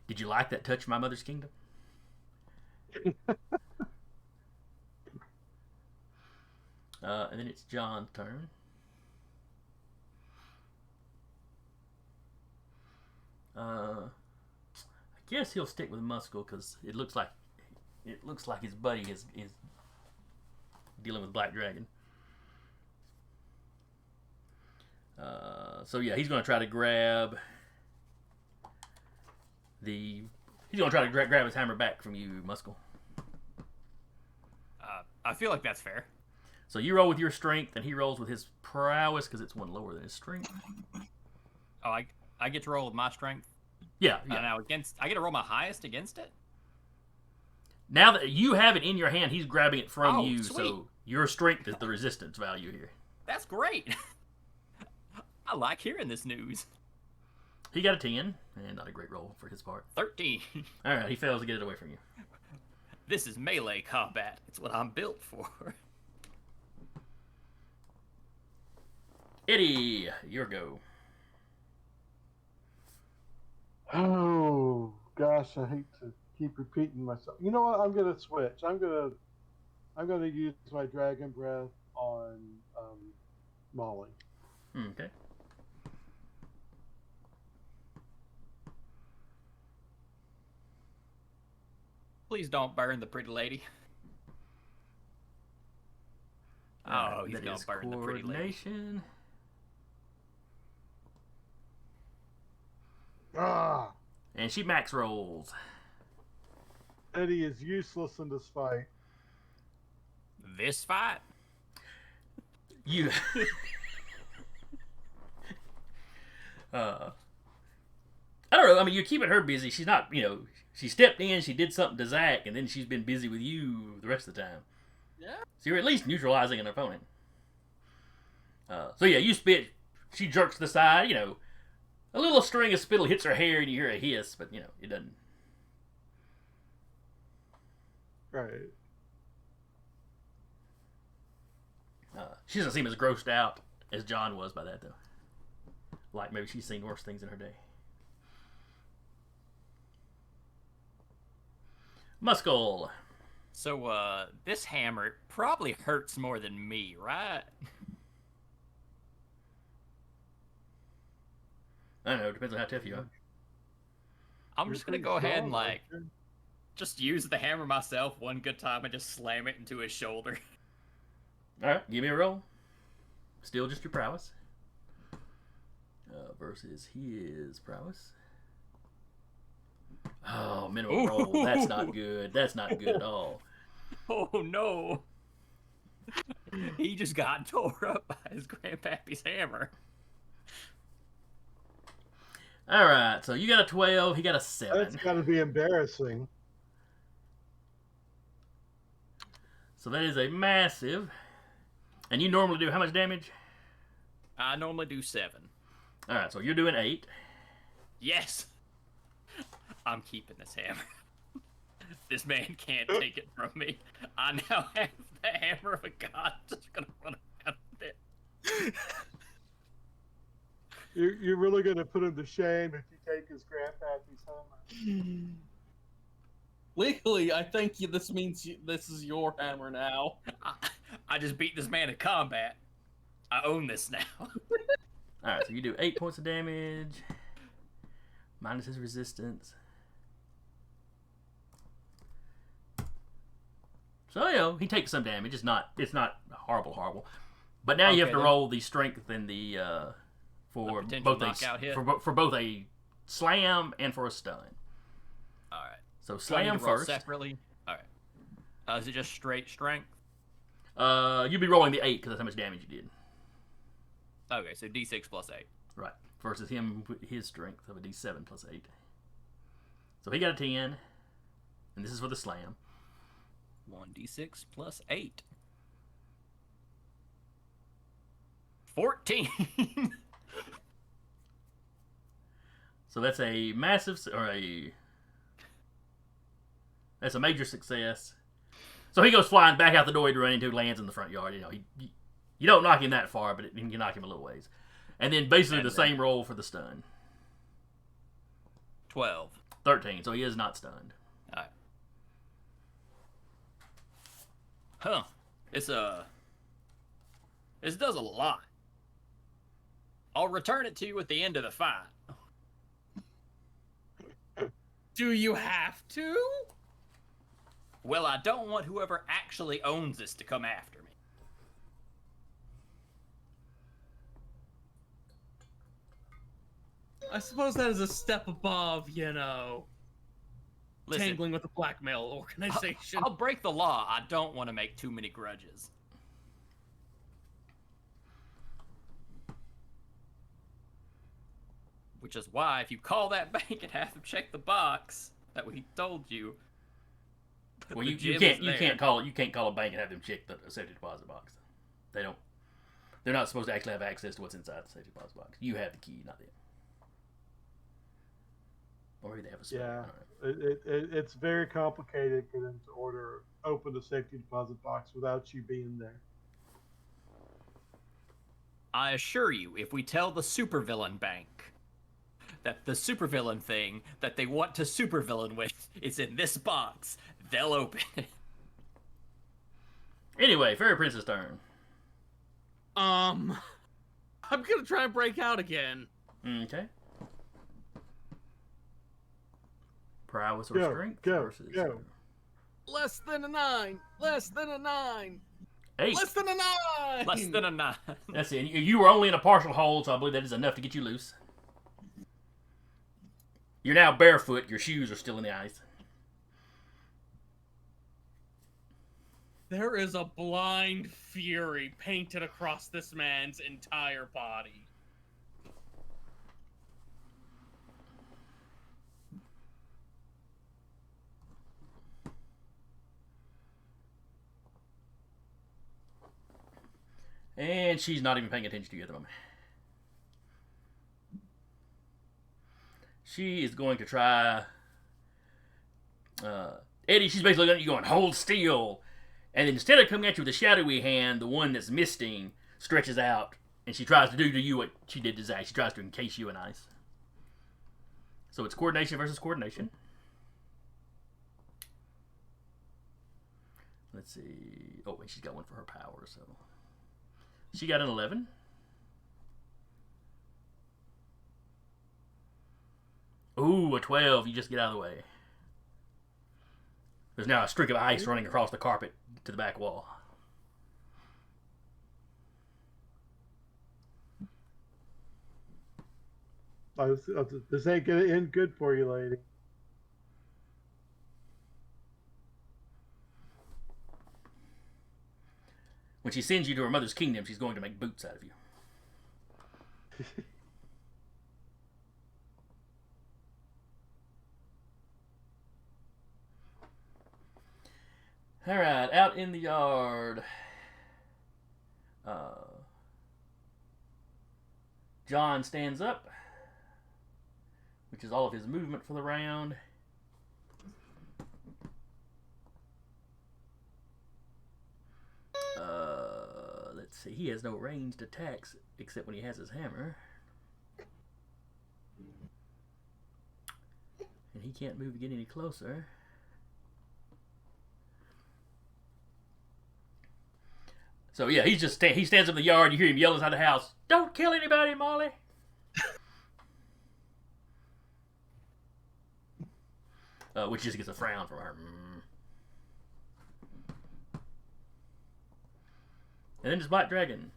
Speaker 2: Did you like that touch my mother's kingdom? And then it's John's turn. I guess he'll stick with Muscle because it looks like his buddy is dealing with Black Dragon. So yeah, he's going to try to grab grab his hammer back from you, Muscle.
Speaker 5: I feel like that's fair.
Speaker 2: So you roll with your strength, and he rolls with his prowess because it's one lower than his strength.
Speaker 5: Oh, I get to roll with my strength.
Speaker 2: Yeah.
Speaker 5: Now I get to roll my highest against it.
Speaker 2: Now that you have it in your hand, he's grabbing it from
Speaker 5: Oh,
Speaker 2: you.
Speaker 5: sweet.
Speaker 2: So your strength is the resistance value here.
Speaker 5: That's great. I like hearing this news.
Speaker 2: He got a 10, and not a great roll for his part.
Speaker 5: 13.
Speaker 2: All right, he fails to get it away from you.
Speaker 5: This is melee combat. It's what I'm built for.
Speaker 2: Eddie, your go.
Speaker 4: Oh gosh, I hate to keep repeating myself. You know what? I'm gonna switch. I'm gonna use my dragon breath on Molly.
Speaker 2: Okay.
Speaker 5: Please don't burn the pretty lady. Oh, he's
Speaker 2: That
Speaker 5: gonna
Speaker 2: is
Speaker 5: burn the pretty lady.
Speaker 2: coordination.
Speaker 4: Ah,
Speaker 2: And she max rolls.
Speaker 4: Eddie is useless in this fight.
Speaker 5: This fight?
Speaker 2: You. I don't know. I mean, you're keeping her busy. She's not, she stepped in, she did something to Zach, and then she's been busy with you the rest of the time.
Speaker 3: Yeah.
Speaker 2: So you're at least neutralizing an opponent. So yeah, you spit. she jerks to the side. A little string of spittle hits her hair, and you hear a hiss, but it doesn't.
Speaker 4: Right.
Speaker 2: She doesn't seem as grossed out as John was by that, though. Like maybe she's seen worse things in her day. Muscle.
Speaker 5: So, this hammer probably hurts more than me, right?
Speaker 2: I don't know. Depends on how tough you are.
Speaker 5: I'm
Speaker 4: You're
Speaker 5: just gonna
Speaker 4: pretty
Speaker 5: go ahead and,
Speaker 4: strong, aren't you?
Speaker 5: just use the hammer myself one good time and just slam it into his shoulder.
Speaker 2: All right, give me a roll. Still just your prowess. Versus his prowess. Oh, minimum roll. That's not good. That's not good at all.
Speaker 5: Oh, no. He just got tore up by his grandpappy's hammer.
Speaker 2: All right, so you got a 12. He got a 7.
Speaker 4: That's got to be embarrassing.
Speaker 2: So that is a massive. And you normally do how much damage?
Speaker 5: I normally do 7.
Speaker 2: All right, so you're doing 8.
Speaker 5: Yes! I'm keeping this hammer. This man can't take it from me. I now have the hammer of a god. Just gonna run around with it.
Speaker 4: You're really going to put him to shame if you take his grandpappy's hammer.
Speaker 1: Legally, I think this means this is your hammer now.
Speaker 5: I just beat this man in combat. I own this now.
Speaker 2: All right, so you do 8 points of damage. Minus his resistance. So, he takes some damage. It's not horrible. But now you have
Speaker 5: Okay,
Speaker 2: to
Speaker 5: then.
Speaker 2: roll the strength and the for
Speaker 5: potential
Speaker 2: both
Speaker 5: knockout hit?
Speaker 2: for both a slam and for a stun.
Speaker 5: All right.
Speaker 2: So
Speaker 5: Do I need
Speaker 2: slam
Speaker 5: to roll
Speaker 2: first.
Speaker 5: separately. All right. Is it just straight strength?
Speaker 2: You'd be rolling the 8 because that's how much damage you did.
Speaker 5: Okay, so D6 plus 8.
Speaker 2: Right. Versus his strength of a D7 plus 8. So he got a 10, and this is for the slam.
Speaker 5: 1d6 plus 8. 14.
Speaker 2: So that's a massive, that's a major success. So he goes flying back out the door he'd run into, lands in the front yard. You don't knock him that far, but you can knock him a little ways. And then basically the same roll for the stun.
Speaker 5: 12.
Speaker 2: 13, so he is not stunned.
Speaker 5: All right. Huh. This does a lot. I'll return it to you at the end of the fight.
Speaker 3: Do you have to?
Speaker 5: Well, I don't want whoever actually owns this to come after me.
Speaker 3: I suppose that is a step above,
Speaker 5: Listen,
Speaker 3: tangling with a blackmail organization.
Speaker 5: I'll break the law. I don't want to make too many grudges. Which is why, if you call that bank and have them check the box that we told you,
Speaker 2: Well,
Speaker 5: the
Speaker 2: you
Speaker 5: gym
Speaker 2: can't
Speaker 5: is there.
Speaker 2: you can't call a bank and have them check the safety deposit box. They're not supposed to actually have access to what's inside the safety deposit box. You have the key, not them. Or maybe they have a spell.
Speaker 4: Yeah,
Speaker 2: I don't know.
Speaker 4: it's very complicated for them to open the safety deposit box without you being there.
Speaker 5: I assure you, if we tell the supervillain bank that the supervillain thing that they want to supervillain with is in this box, they'll open it.
Speaker 2: Anyway, Fairy Prince's turn.
Speaker 3: I'm gonna try and break out again.
Speaker 2: Okay. Prowess or
Speaker 4: Go,
Speaker 2: strength
Speaker 4: go,
Speaker 2: versus
Speaker 4: go.
Speaker 3: Less than a 9. Less than a 9.
Speaker 2: 8.
Speaker 3: Less than a 9.
Speaker 5: Less than a 9.
Speaker 2: That's it. You were only in a partial hold, so I believe that is enough to get you loose. You're now barefoot. Your shoes are still in the ice.
Speaker 3: There is a blind fury painted across this man's entire body.
Speaker 2: And she's not even paying attention to you at the moment. she is going to try. Eddie, she's basically looking at you going, hold still. And then instead of coming at you with a shadowy hand, the one that's misting stretches out. And she tries to do to you what she did to Zach. She tries to encase you in ice. So it's coordination versus coordination. Let's see. Oh, and she's got one for her power, so. She got an 11. Ooh, a 12. You just get out of the way. There's now a streak of ice running across the carpet to the back wall.
Speaker 4: This ain't gonna end good for you, lady.
Speaker 2: When she sends you to her mother's kingdom, she's going to make boots out of you. All right, out in the yard. John stands up, which is all of his movement for the round. Let's see. He has no ranged attacks except when he has his hammer. And he can't move to get any closer. So yeah, he stands up in the yard. You hear him yell inside the house, "Don't kill anybody, Molly!" Which just gets a frown from her. And then there's Black Dragon.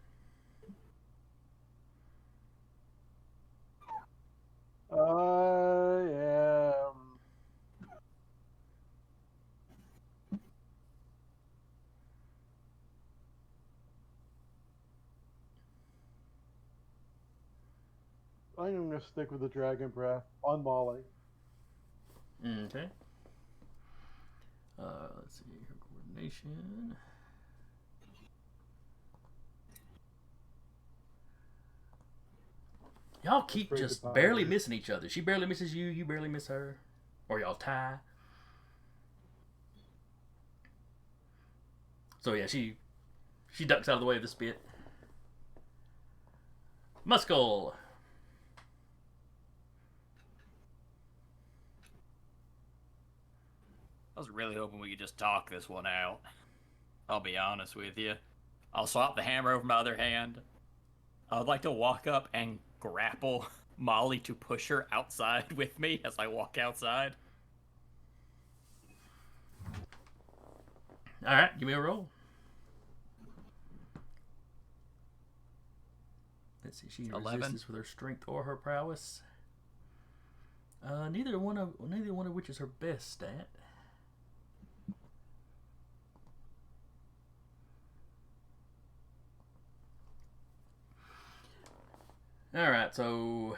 Speaker 4: I'm gonna stick with the dragon breath on Molly.
Speaker 2: Okay. Let's see her coordination. Y'all keep just barely missing each other. She barely misses you. You barely miss her. Or y'all tie. So yeah, she ducks out of the way of the spit. Muscle.
Speaker 5: I was really hoping we could just talk this one out. I'll be honest with you. I'll swap the hammer over my other hand. I would like to walk up and grapple Molly to push her outside with me as I walk outside.
Speaker 2: Alright, give me a roll. Let's see, she
Speaker 5: 11.
Speaker 2: resists with her strength or her prowess. Neither one of which is her best stat. Alright, so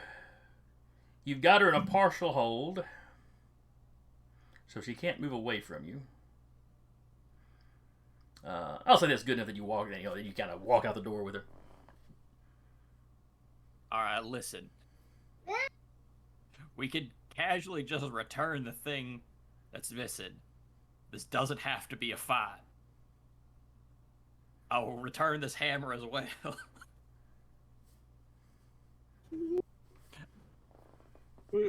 Speaker 2: you've got her in a partial hold, so she can't move away from you. I'll say that's good enough that you walk, you kind of walk out the door with her.
Speaker 5: Alright, listen. We could casually just return the thing that's missing. This doesn't have to be a fight. I will return this hammer as well.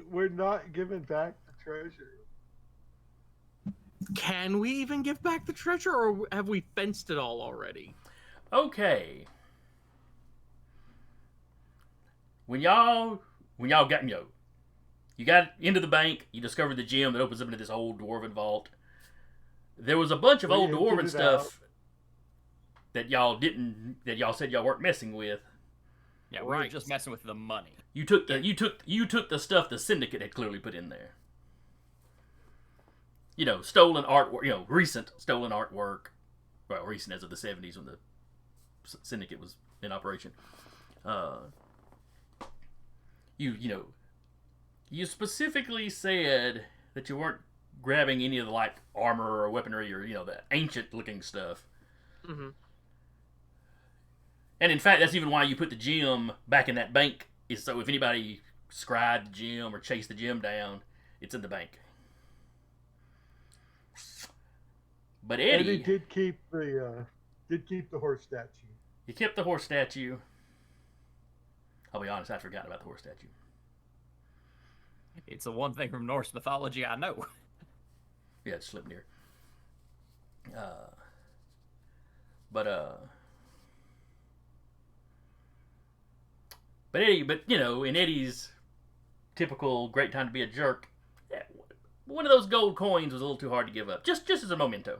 Speaker 4: We're not giving back the treasure.
Speaker 3: Can we even give back the treasure, or have we fenced it all already?
Speaker 2: Okay. When y'all got, you got into the bank, you discovered the gem that opens up into this old dwarven vault. There was a bunch of old dwarven stuff that y'all said y'all weren't messing with.
Speaker 5: Yeah, we were just messing with the money.
Speaker 2: You took the stuff the syndicate had clearly put in there. Stolen artwork, recent stolen artwork. Well, recent as of the 70s when the syndicate was in operation. You specifically said that you weren't grabbing any of the armor or weaponry or the ancient looking stuff.
Speaker 3: Mm-hmm.
Speaker 2: And in fact, that's even why you put the gem back in that bank, is so if anybody scry the gem or chase the gem down, it's in the bank. But Eddie
Speaker 4: did keep the horse statue.
Speaker 2: he kept the horse statue. I'll be honest, I forgot about the horse statue.
Speaker 5: It's the one thing from Norse mythology I know.
Speaker 2: Yeah, it slipped near. But you know, in Eddie's typical great time to be a jerk, one of those gold coins was a little too hard to give up. Just as a memento.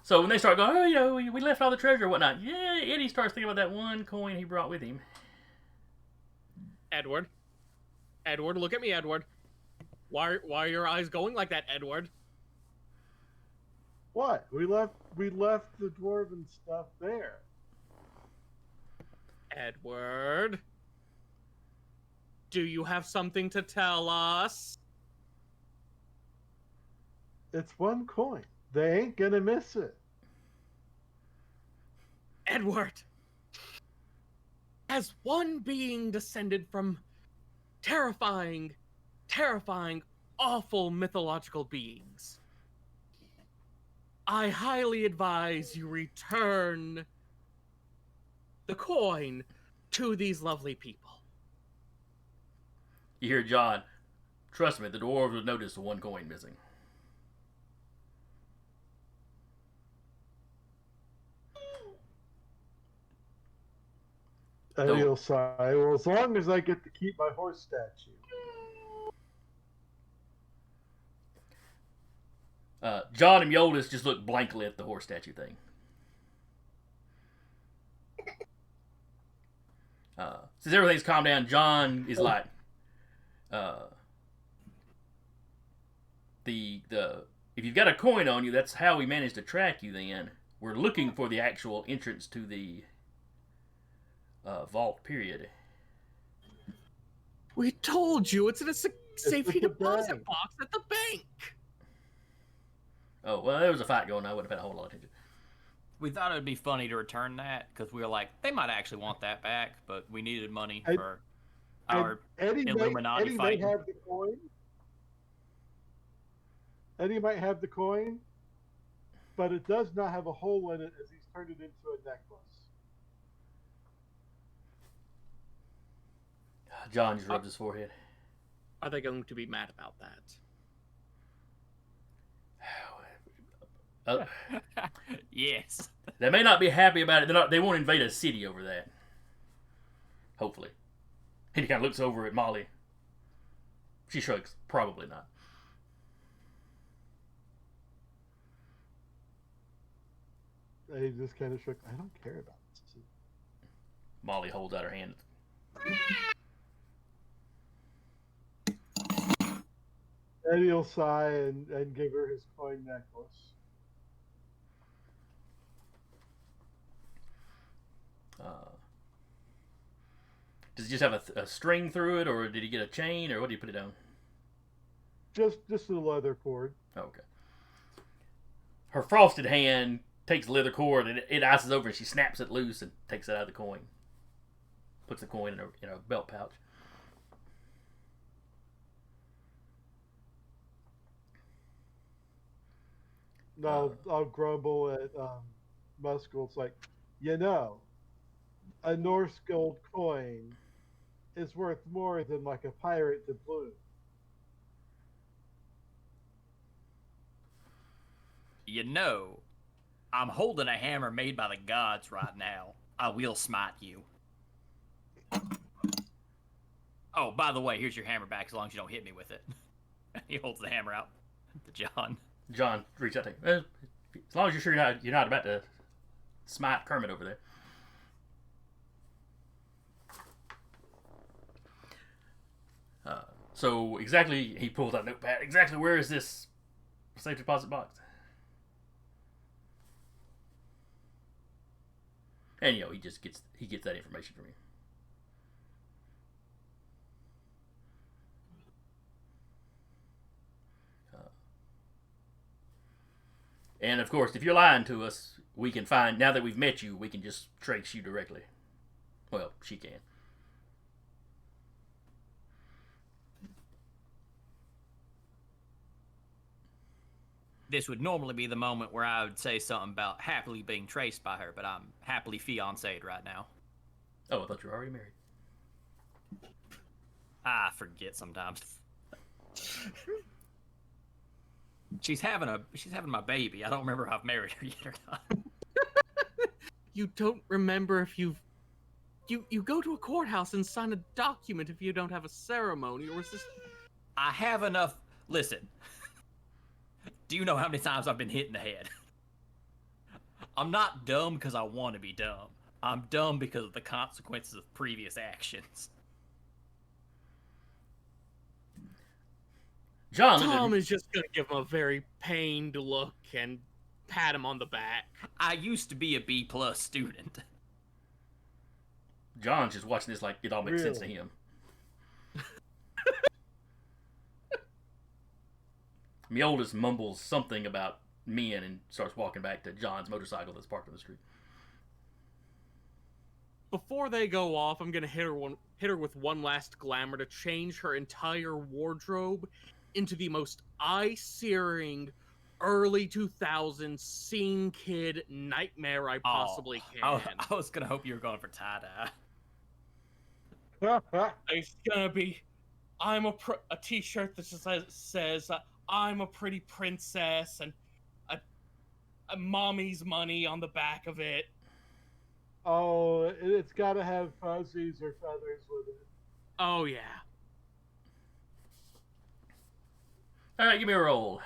Speaker 2: So when they start going, oh, you know, we left all the treasure and whatnot. Yeah, Eddie starts thinking about that one coin he brought with him.
Speaker 3: Edward, look at me, Edward. Why are your eyes going like that, Edward?
Speaker 4: What? We left the dwarven stuff there.
Speaker 3: Edward, do you have something to tell us?
Speaker 4: It's one coin. They ain't gonna miss it.
Speaker 3: Edward, as one being descended from terrifying, awful mythological beings, I highly advise you return the coin to these lovely people.
Speaker 2: You hear John, trust me, the dwarves would notice the one coin missing.
Speaker 4: And he'll sigh, well, as long as I get to keep my horse statue.
Speaker 2: John and Yoldis just look blankly at the horse statue thing. Since everything's calmed down, John is like, if you've got a coin on you, that's how we managed to track you. Then we're looking for the actual entrance to the vault. Period.
Speaker 3: We told you it's in a safety
Speaker 4: at the
Speaker 3: deposit
Speaker 4: bank.
Speaker 3: box at the bank.
Speaker 2: Oh well, there was a fight going on. I wouldn't have paid a whole lot of attention.
Speaker 5: We thought it would be funny to return that because we were like, they might actually want that back, but we needed money for our Illuminati
Speaker 4: Eddie
Speaker 5: fight.
Speaker 4: might have the coin. Eddie might have the coin, but it does not have a hole in it as he's turned it into a necklace.
Speaker 2: John just rubs his forehead.
Speaker 3: Are they going to be mad about that?
Speaker 5: Yes.
Speaker 2: They may not be happy about it. They won't invade a city over that. Hopefully. And he kind of looks over at Molly. She shrugs. Probably not.
Speaker 4: And he just kind of shook. I don't care about this.
Speaker 2: Molly holds out her hand.
Speaker 4: Eddie will sigh and give her his coin necklace.
Speaker 2: Does he just have a string through it, or did he get a chain, or what did he put it on?
Speaker 4: Just a leather cord.
Speaker 2: Oh, okay. Her frosted hand takes the leather cord and it ices over, and she snaps it loose and takes it out of the coin. Puts the coin in a belt pouch.
Speaker 4: No, I'll grumble at Muscle. It's like, a Norse gold coin is worth more than like a pirate doubloon.
Speaker 5: I'm holding a hammer made by the gods right now. I will smite you. Oh, by the way, here's your hammer back as long as you don't hit me with it. He holds the hammer out to John.
Speaker 2: John reaches out to him. As long as you're sure you're not about to smite Kermit over there. So exactly, he pulls out a notepad. Exactly where is this safe deposit box? And he just gets that information from you. And of course, if you're lying to us, we can find, now that we've met you, we can just trace you directly. Well, she can.
Speaker 5: This would normally be the moment where I would say something about happily being traced by her, but I'm happily fiancéed right now.
Speaker 2: Oh, I thought you were already married.
Speaker 5: I forget sometimes. She's having my baby. I don't remember if I've married her yet or not.
Speaker 3: You don't remember if you go to a courthouse and sign a document if you don't have a ceremony, or is this?
Speaker 5: I have enough. Listen. Do you know how many times I've been hit in the head? I'm not dumb because I want to be dumb. I'm dumb because of the consequences of previous actions.
Speaker 3: Tom is just gonna give him a very pained look and pat him on the back.
Speaker 5: I used to be a B+ student.
Speaker 2: John's just watching this like it all makes sense to him. My oldest mumbles something about men and starts walking back to John's motorcycle that's parked on the street.
Speaker 3: Before they go off, I'm gonna hit her with one last glamour to change her entire wardrobe into the most eye-searing early 2000s scene kid nightmare I possibly can.
Speaker 5: I was gonna hope you were going for tie-dye.
Speaker 3: It's gonna be, a t-shirt that just says I'm a pretty princess, and a mommy's money on the back of it.
Speaker 4: Oh, it's got to have fuzzies or feathers with it.
Speaker 3: Oh yeah.
Speaker 2: All right, give me a roll.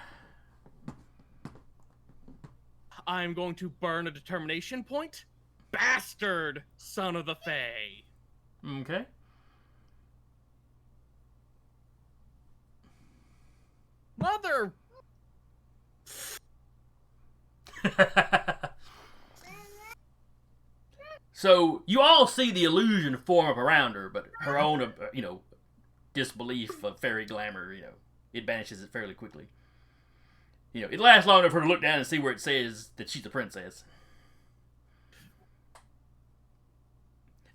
Speaker 3: I'm going to burn a determination point. Bastard, son of the Fae.
Speaker 2: Okay.
Speaker 3: Mother.
Speaker 2: So you all see the illusion form up around her, but her own, disbelief of fairy glamour, it banishes it fairly quickly. It lasts long enough for her to look down and see where it says that she's a princess.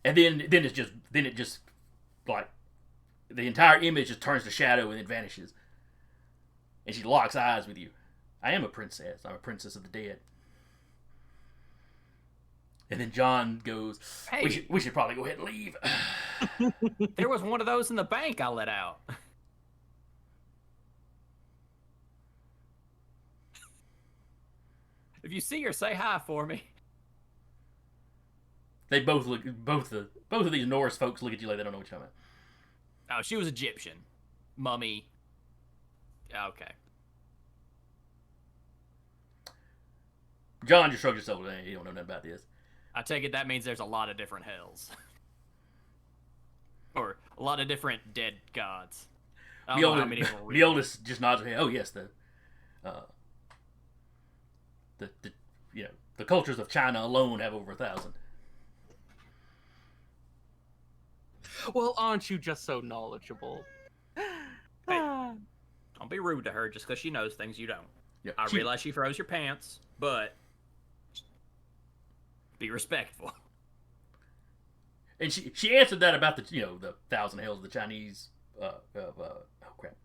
Speaker 2: And then it just like the entire image just turns to shadow and it vanishes. And she locks eyes with you. I am a princess. I'm a princess of the dead. And then John goes,
Speaker 5: Hey.
Speaker 2: we should probably go ahead and leave.
Speaker 5: There was one of those in the bank I let out. If you see her, say hi for me.
Speaker 2: They both of these Norse folks look at you like they don't know what you're talking about.
Speaker 5: Oh, she was Egyptian. Mummy. Okay.
Speaker 2: John just shrugged his shoulders. Hey, you don't know nothing about this.
Speaker 5: I take it that means there's a lot of different hells. Or a lot of different dead gods. I don't know how many of them are real.
Speaker 2: The oldest just nods her head. Oh yes, the cultures of China alone have over 1,000.
Speaker 3: Well, aren't you just so knowledgeable?
Speaker 5: Hey, don't be rude to her just because she knows things you don't.
Speaker 2: Yeah,
Speaker 5: I realize she throws your pants, but be respectful.
Speaker 2: And she answered that about the 1,000 hells of the Chinese. Oh crap,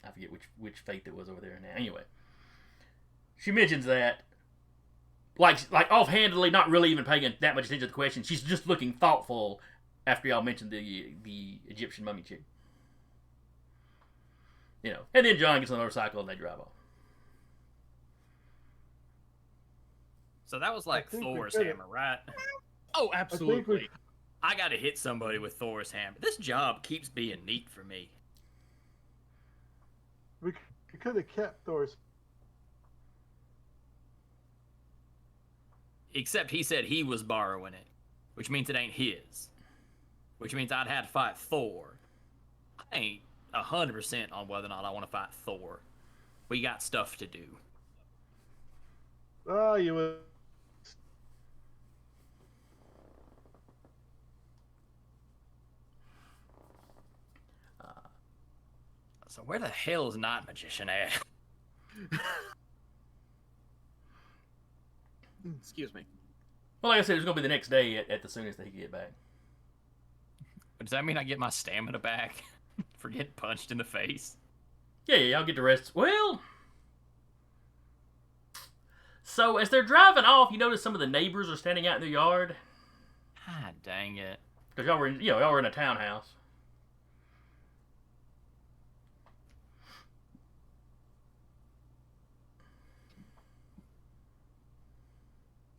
Speaker 2: I forget which faith it was over there now. Anyway, she mentions that like offhandedly, not really even paying that much attention to the question. She's just looking thoughtful after y'all mentioned the Egyptian mummy chick. And then John gets on the motorcycle and they drive off.
Speaker 5: So that was like Thor's hammer, right?
Speaker 3: Oh, absolutely.
Speaker 5: I gotta hit somebody with Thor's hammer. This job keeps being neat for me.
Speaker 4: We could have kept Thor's.
Speaker 5: Except he said he was borrowing it, which means it ain't his. Which means I'd have to fight Thor. I ain't 100% on whether or not I want to fight Thor. We got stuff to do.
Speaker 4: Oh, you would.
Speaker 5: So where the hell is Night Magician at?
Speaker 3: Excuse me.
Speaker 2: Well, like I said, it's going to be the next day at the soonest that he can get back.
Speaker 5: Does that mean I get my stamina back for getting punched in the face?
Speaker 2: Yeah, y'all get to rest. Well, so as they're driving off, you notice some of the neighbors are standing out in their yard.
Speaker 5: Ah, dang it.
Speaker 2: Because y'all were, y'all were in a townhouse.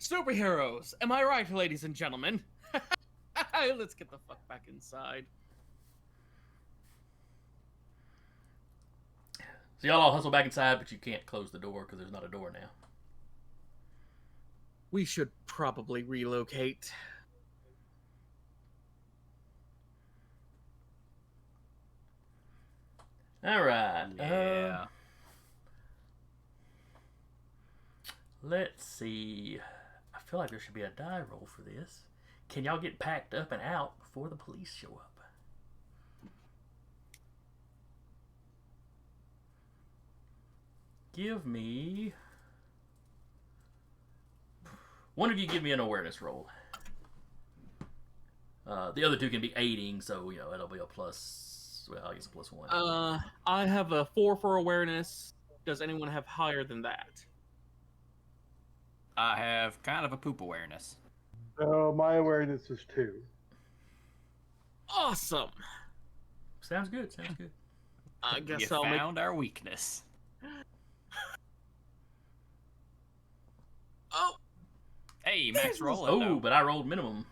Speaker 3: Superheroes, am I right, ladies and gentlemen? Let's get the fuck back inside.
Speaker 2: So y'all all hustle back inside, but you can't close the door because there's not a door now.
Speaker 3: We should probably relocate.
Speaker 2: All right.
Speaker 5: Yeah.
Speaker 2: Let's see. I feel like there should be a die roll for this. Can y'all get packed up and out before the police show up? Give me... One of you give me an awareness roll. The other two can be aiding, so, you know, it'll be a plus... Well, I guess a +1.
Speaker 3: I have a 4 for awareness. Does anyone have higher than that?
Speaker 5: I have kind of a poop awareness.
Speaker 4: Oh, my awareness is 2.
Speaker 3: Awesome.
Speaker 2: Sounds good, sounds good.
Speaker 3: I guess
Speaker 5: You
Speaker 3: I'll make...
Speaker 5: found our weakness.
Speaker 3: Oh!
Speaker 5: Hey, max roll it,
Speaker 2: Oh,
Speaker 5: though.
Speaker 2: but I rolled minimum.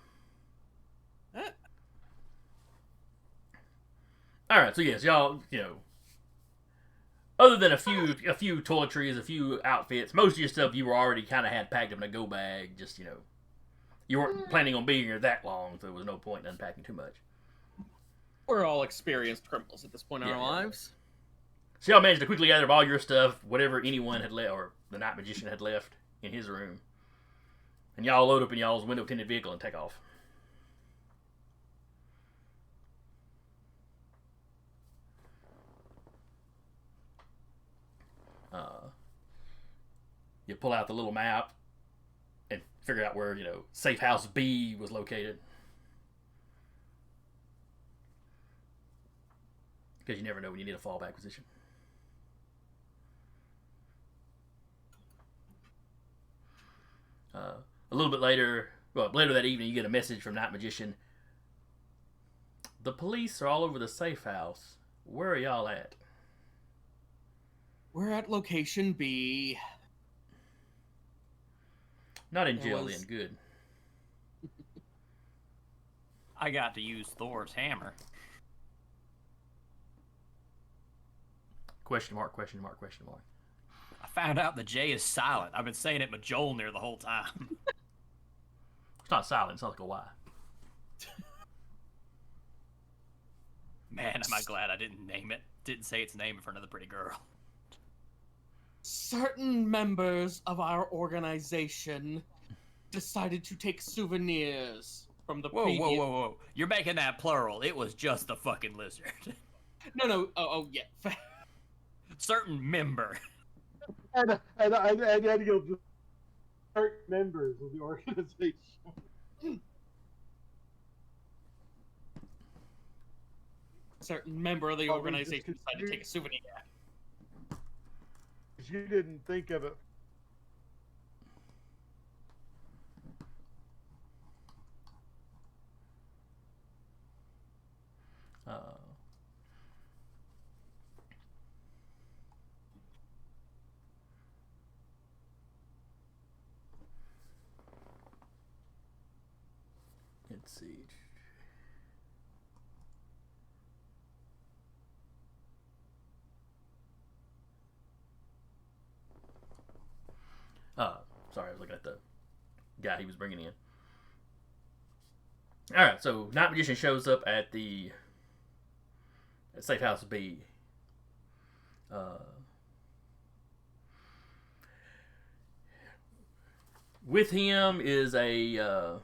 Speaker 2: Alright, so yes, y'all, you know, other than a few toiletries, a few outfits, most of your stuff you were already kind of had packed up in a go bag, just, you know, you weren't planning on being here that long, so there was no point in unpacking too much.
Speaker 3: We're all experienced criminals at this point in
Speaker 2: Yeah,
Speaker 3: our
Speaker 2: yeah.
Speaker 3: lives.
Speaker 2: So y'all managed to quickly gather up all your stuff, whatever anyone had left, or the night magician had left in his room, and y'all load up in y'all's window-tinted vehicle and take off. You pull out the little map and figure out where, you know, safe house B was located. Because you never know when you need a fallback position. A little bit later, well, later that evening, you get a message from Night Magician. The police are all over the safe house. Where are y'all at?
Speaker 3: We're at location B.
Speaker 2: Not in
Speaker 3: There
Speaker 2: jail
Speaker 3: was-
Speaker 2: then, good.
Speaker 5: I got to use Thor's hammer.
Speaker 2: Question mark, question mark, question mark.
Speaker 5: I found out the J is silent. I've been saying it Mjolnir the whole time.
Speaker 2: It's not silent, it's not like a Y.
Speaker 5: Man, am I glad I didn't name it. Didn't say its name in front of the pretty girl.
Speaker 3: Certain members of our organization decided to take souvenirs from the
Speaker 5: Whoa,
Speaker 3: previous...
Speaker 5: whoa, whoa, whoa. You're making that plural. It was just the fucking lizard.
Speaker 3: No. Oh, yeah.
Speaker 5: Certain member.
Speaker 4: And you'll just start members of the organization.
Speaker 3: Certain member of the
Speaker 4: Oh, we
Speaker 3: organization
Speaker 4: just
Speaker 3: decided to take a souvenir.
Speaker 4: You didn't think of it.
Speaker 2: Let's see. Sorry, I was looking at the guy he was bringing in. Alright, so Night Magician shows up at the Safe House B. With him is a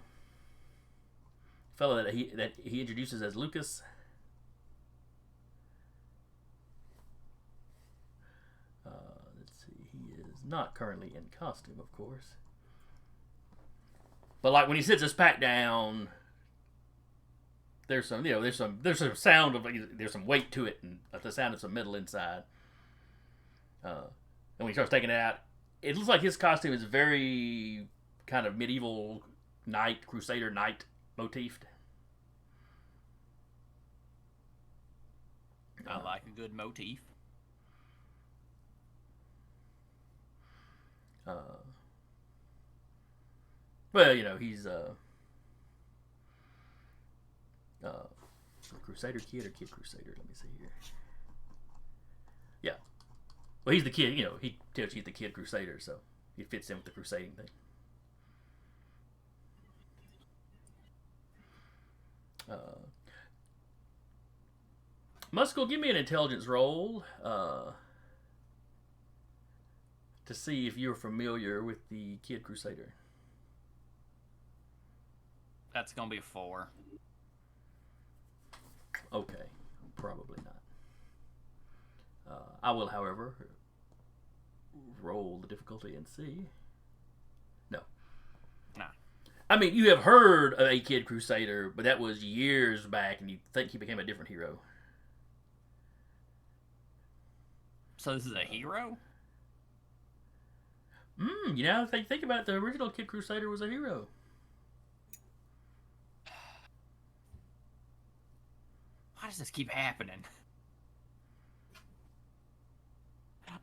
Speaker 2: fellow that he introduces as Lucas. Let's see, he is not currently in costume, of course. But like when he sits his pack down, there's some, there's some sound of, there's some weight to it, and the sound of some metal inside. And when he starts taking it out, it looks like his costume is very kind of medieval Crusader knight motifed.
Speaker 5: I like a good motif.
Speaker 2: Well, he's Crusader Kid or Kid Crusader. Let me see here. Yeah. Well, he's the kid. He tells you he's the Kid Crusader, so he fits in with the crusading thing. Muscle, give me an intelligence roll to see if you're familiar with the Kid Crusader.
Speaker 5: That's gonna be a 4.
Speaker 2: Okay, probably not. I will, however, roll the difficulty and see. No.
Speaker 5: Nah.
Speaker 2: I mean, you have heard of a Kid Crusader, but that was years back, and you think he became a different hero.
Speaker 5: So this is a hero?
Speaker 2: If you think about it, the original Kid Crusader was a hero.
Speaker 5: Why does this keep happening?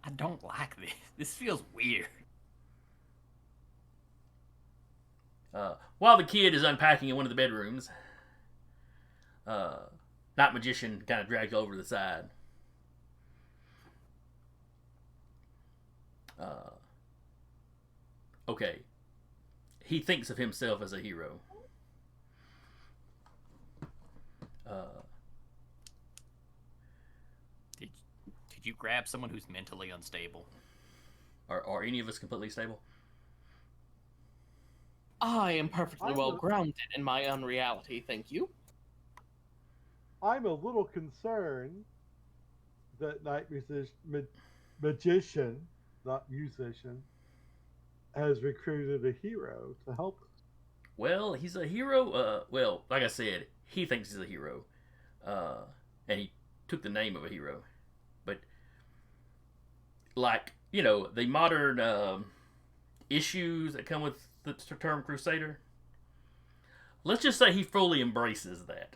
Speaker 5: I don't like this. This feels weird.
Speaker 2: While the kid is unpacking in one of the bedrooms, Night Magician kind of drags over to the side. Okay. He thinks of himself as a hero.
Speaker 5: Did you grab someone who's mentally unstable?
Speaker 2: Are any of us completely stable?
Speaker 1: I am perfectly well grounded in my unreality, thank you.
Speaker 4: I'm a little concerned that magician, not musician, has recruited a hero to help us.
Speaker 2: Well, he's a hero. Well, like I said, he thinks he's a hero, and he took the name of a hero. But like the modern issues that come with the term Crusader, let's just say he fully embraces that.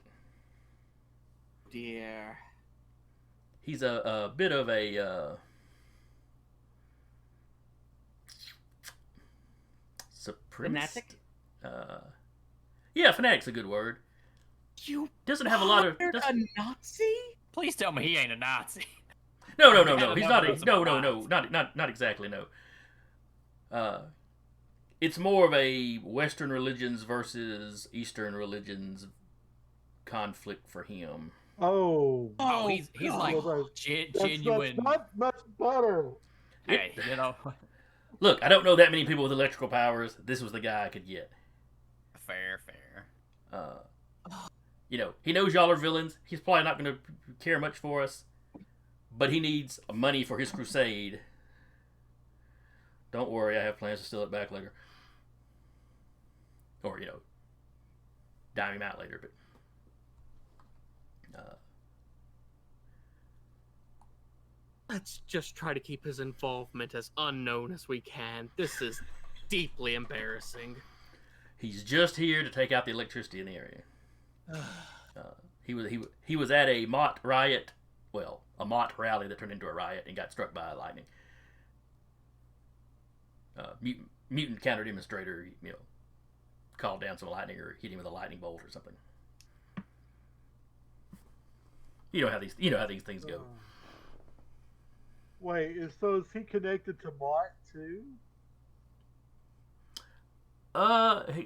Speaker 1: Dear.
Speaker 2: He's a bit of a supremacist.
Speaker 1: Fanatic?
Speaker 2: Yeah, fanatic's a good word.
Speaker 1: You
Speaker 2: doesn't have a lot of.
Speaker 1: hired a Nazi?
Speaker 5: Please tell me he ain't a Nazi.
Speaker 2: No.
Speaker 5: Kinda
Speaker 2: He's not.
Speaker 5: knows
Speaker 2: No.
Speaker 5: about
Speaker 2: Not exactly. No. It's more of a Western religions versus Eastern religions conflict for him.
Speaker 4: Oh,
Speaker 5: He's like
Speaker 4: God.
Speaker 5: genuine.
Speaker 4: That's not much better.
Speaker 5: Hey,
Speaker 2: Look, I don't know that many people with electrical powers. This was the guy I could get.
Speaker 5: fair.
Speaker 2: He knows y'all are villains. He's probably not going to care much for us, but he needs money for his crusade. Don't worry, I have plans to steal it back later. Or, dime him out later, but...
Speaker 3: Let's just try to keep his involvement as unknown as we can. This is deeply embarrassing.
Speaker 2: He's just here to take out the electricity in the area. He was at a Mott riot, a Mott rally that turned into a riot and got struck by lightning. Mutant counter demonstrator, called down some lightning or hit him with a lightning bolt or something. You know how these things go.
Speaker 4: Wait, is he connected to Mart too?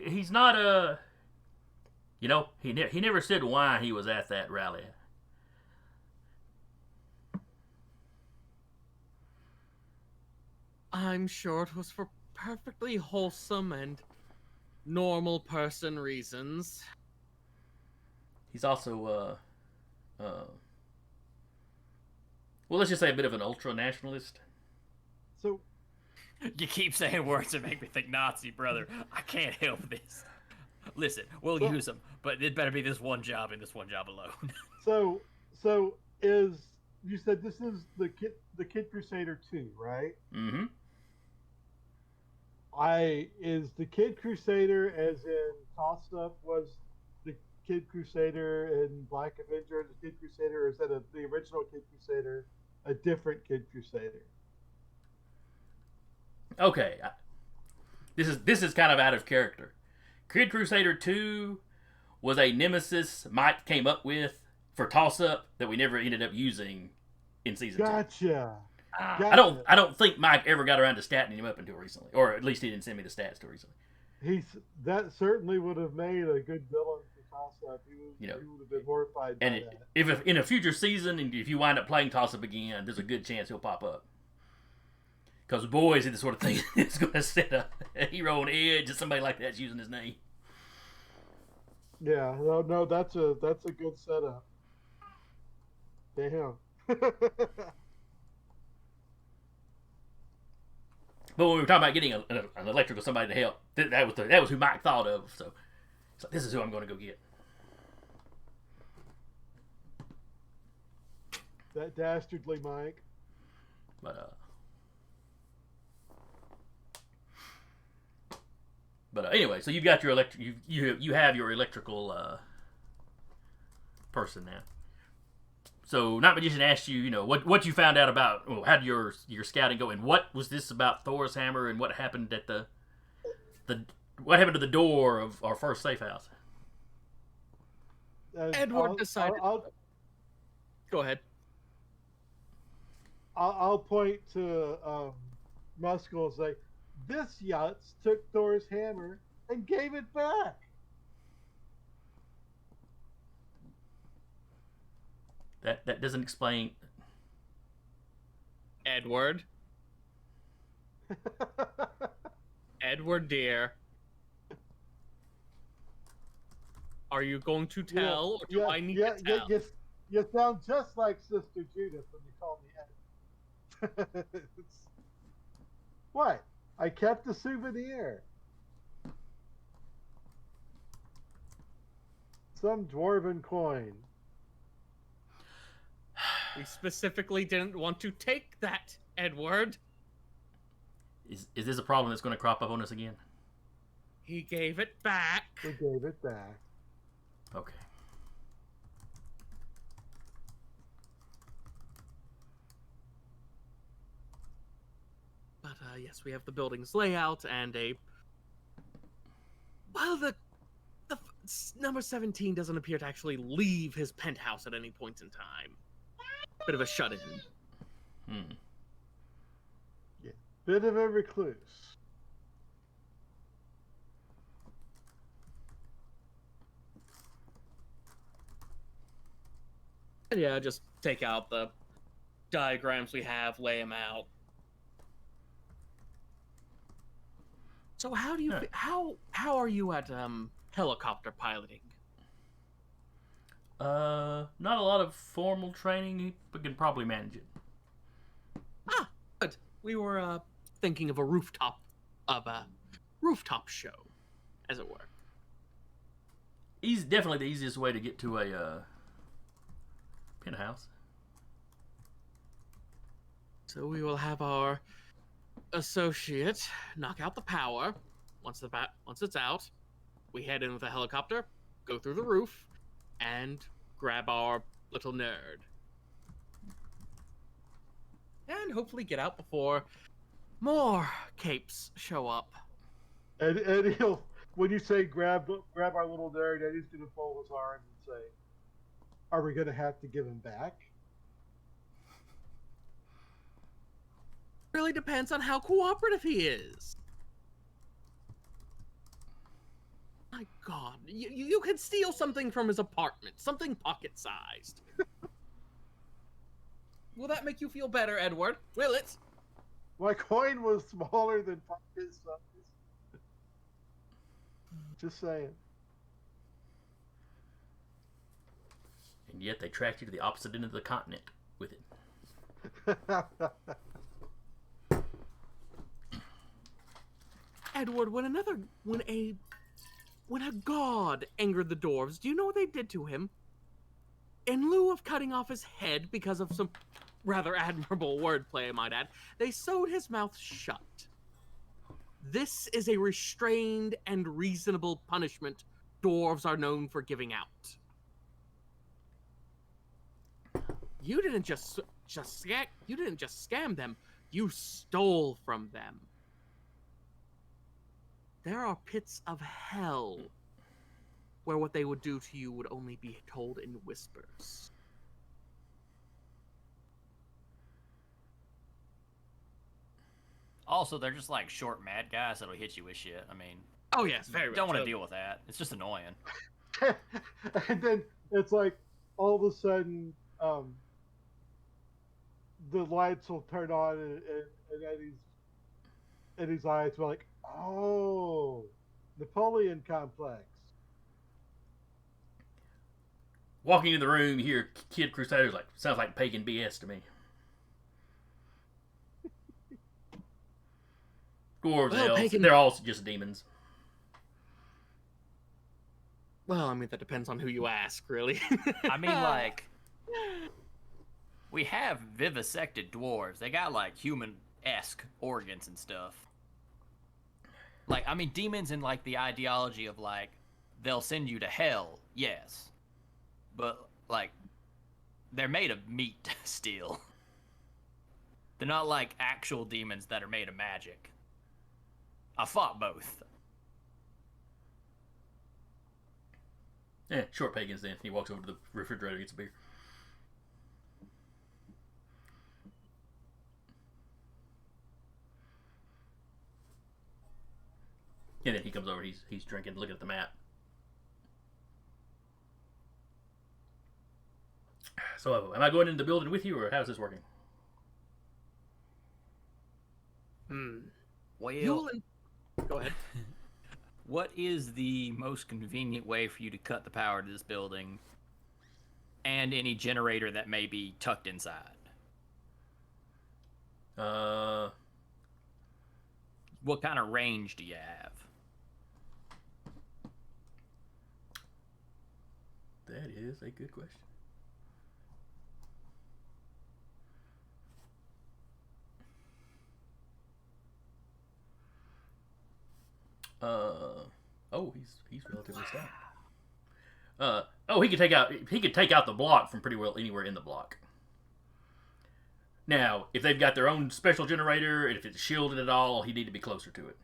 Speaker 2: He's not he never said why he was at that rally.
Speaker 3: I'm sure it was for perfectly wholesome and normal person reasons.
Speaker 2: He's also well, let's just say a bit of an ultra nationalist.
Speaker 4: So,
Speaker 5: You keep saying words that make me think Nazi, brother. I can't help this. Listen, we'll use them, but it better be this one job and this one job alone.
Speaker 4: So is you said this is the Kid Crusader 2, right?
Speaker 2: Mm-hmm.
Speaker 4: Is the Kid Crusader as in Toss Up was the Kid Crusader in Black Avenger the Kid Crusader, or is that the original Kid Crusader a different Kid Crusader?
Speaker 2: Okay, this is kind of out of character. Kid Crusader 2 was a nemesis Mike came up with for Toss Up that we never ended up using in season 2.
Speaker 4: Gotcha.
Speaker 2: I don't think Mike ever got around to statting him up until recently, or at least he didn't send me the stats till recently.
Speaker 4: That certainly would have made a good villain for Toss Up. He would have been horrified by that.
Speaker 2: If in a future season, and if you wind up playing Toss Up again, there's a good chance he'll pop up. Because boys is the sort of thing that's going to set a hero on edge if somebody like that's using his name.
Speaker 4: Yeah, no, that's a good setup. Damn.
Speaker 2: But when we were talking about getting an electrical somebody to help, that was who Mike thought of. So it's like, this is who I'm going to go get.
Speaker 4: That dastardly Mike.
Speaker 2: But anyway, so you've got your you have your electrical person now. So Night Magician asked you, what you found out about, how did your scouting go, and what was this about Thor's hammer, and what happened at what happened to the door of our first safe house?
Speaker 3: Edward decided. Go ahead.
Speaker 4: I'll point to Muscle and say, this Yutz took Thor's hammer and gave it back.
Speaker 2: That doesn't explain.
Speaker 3: Edward. Edward, dear. Are you going to tell, or do I need to tell?
Speaker 4: You sound just like Sister Judith when you call me Ed. What? I kept a souvenir. Some dwarven coin.
Speaker 3: We specifically didn't want to take that, Edward.
Speaker 2: Is this a problem that's going to crop up on us again?
Speaker 3: He gave it back.
Speaker 4: We gave it back.
Speaker 2: Okay.
Speaker 3: But yes, we have the building's layout and the number 17 doesn't appear to actually leave his penthouse at any point in time. Bit of a shut-in.
Speaker 4: Yeah, bit of a recluse.
Speaker 3: And yeah, just take out the diagrams we have, lay them out. So how do you how are you at helicopter piloting?
Speaker 2: Not a lot of formal training, but can probably manage it.
Speaker 3: Ah, good. We were thinking of a rooftop show, as it were.
Speaker 2: Definitely the easiest way to get to a penthouse.
Speaker 3: So we will have our associate knock out the power. Once it's out, we head in with a helicopter, go through the roof, and grab our little nerd. And hopefully get out before more capes show up.
Speaker 4: And he'll, when you say grab our little nerd, Eddie's going to fold his arms and say, are we going to have to give him back?
Speaker 3: Really depends on how cooperative he is. My God, you could steal something from his apartment, something pocket-sized. Will that make you feel better, Edward? Will it?
Speaker 4: My coin was smaller than pocket size. Just saying.
Speaker 2: And yet they tracked you to the opposite end of the continent with it.
Speaker 3: Edward, when a god angered the dwarves, do you know what they did to him? In lieu of cutting off his head because of some rather admirable wordplay, I might add, they sewed his mouth shut. This is a restrained and reasonable punishment dwarves are known for giving out. You didn't just scam them, you stole from them. There are pits of hell where what they would do to you would only be told in whispers.
Speaker 5: Also, they're just like short, mad guys that'll hit you with shit. I mean,
Speaker 3: Oh yes, very
Speaker 5: you
Speaker 3: much.
Speaker 5: don't want to deal with that. It's just annoying.
Speaker 4: And then it's like all of a sudden the lights will turn on and Eddie's eyes will like, oh, Napoleon complex.
Speaker 2: Walking in the room, you hear Kid Crusaders like, sounds like pagan BS to me. Dwarves,
Speaker 3: Well,
Speaker 2: elves,
Speaker 3: pagan-
Speaker 2: they're all just demons.
Speaker 3: Well, I mean, that depends on who you ask, really.
Speaker 5: I mean, like, we have vivisected dwarves. They got, like, human-esque organs and stuff. Like, I mean, demons in, like, the ideology of, like, they'll send you to hell, yes. But, like, they're made of meat still. They're not, like, actual demons that are made of magic. I fought both.
Speaker 2: Yeah, short pagans then. He walks over to the refrigerator, gets a beer. And then he comes over, he's drinking, looking at the map. So, am I going into the building with you, or how's this working?
Speaker 5: Well,
Speaker 3: Go ahead.
Speaker 5: what is the most convenient way for you to cut the power to this building and any generator that may be tucked inside? What kind of range do you have?
Speaker 2: That is a good question. He's relatively stout. He could take out the block from pretty well anywhere in the block. Now, if they've got their own special generator, and if it's shielded at all, he'd need to be closer to it.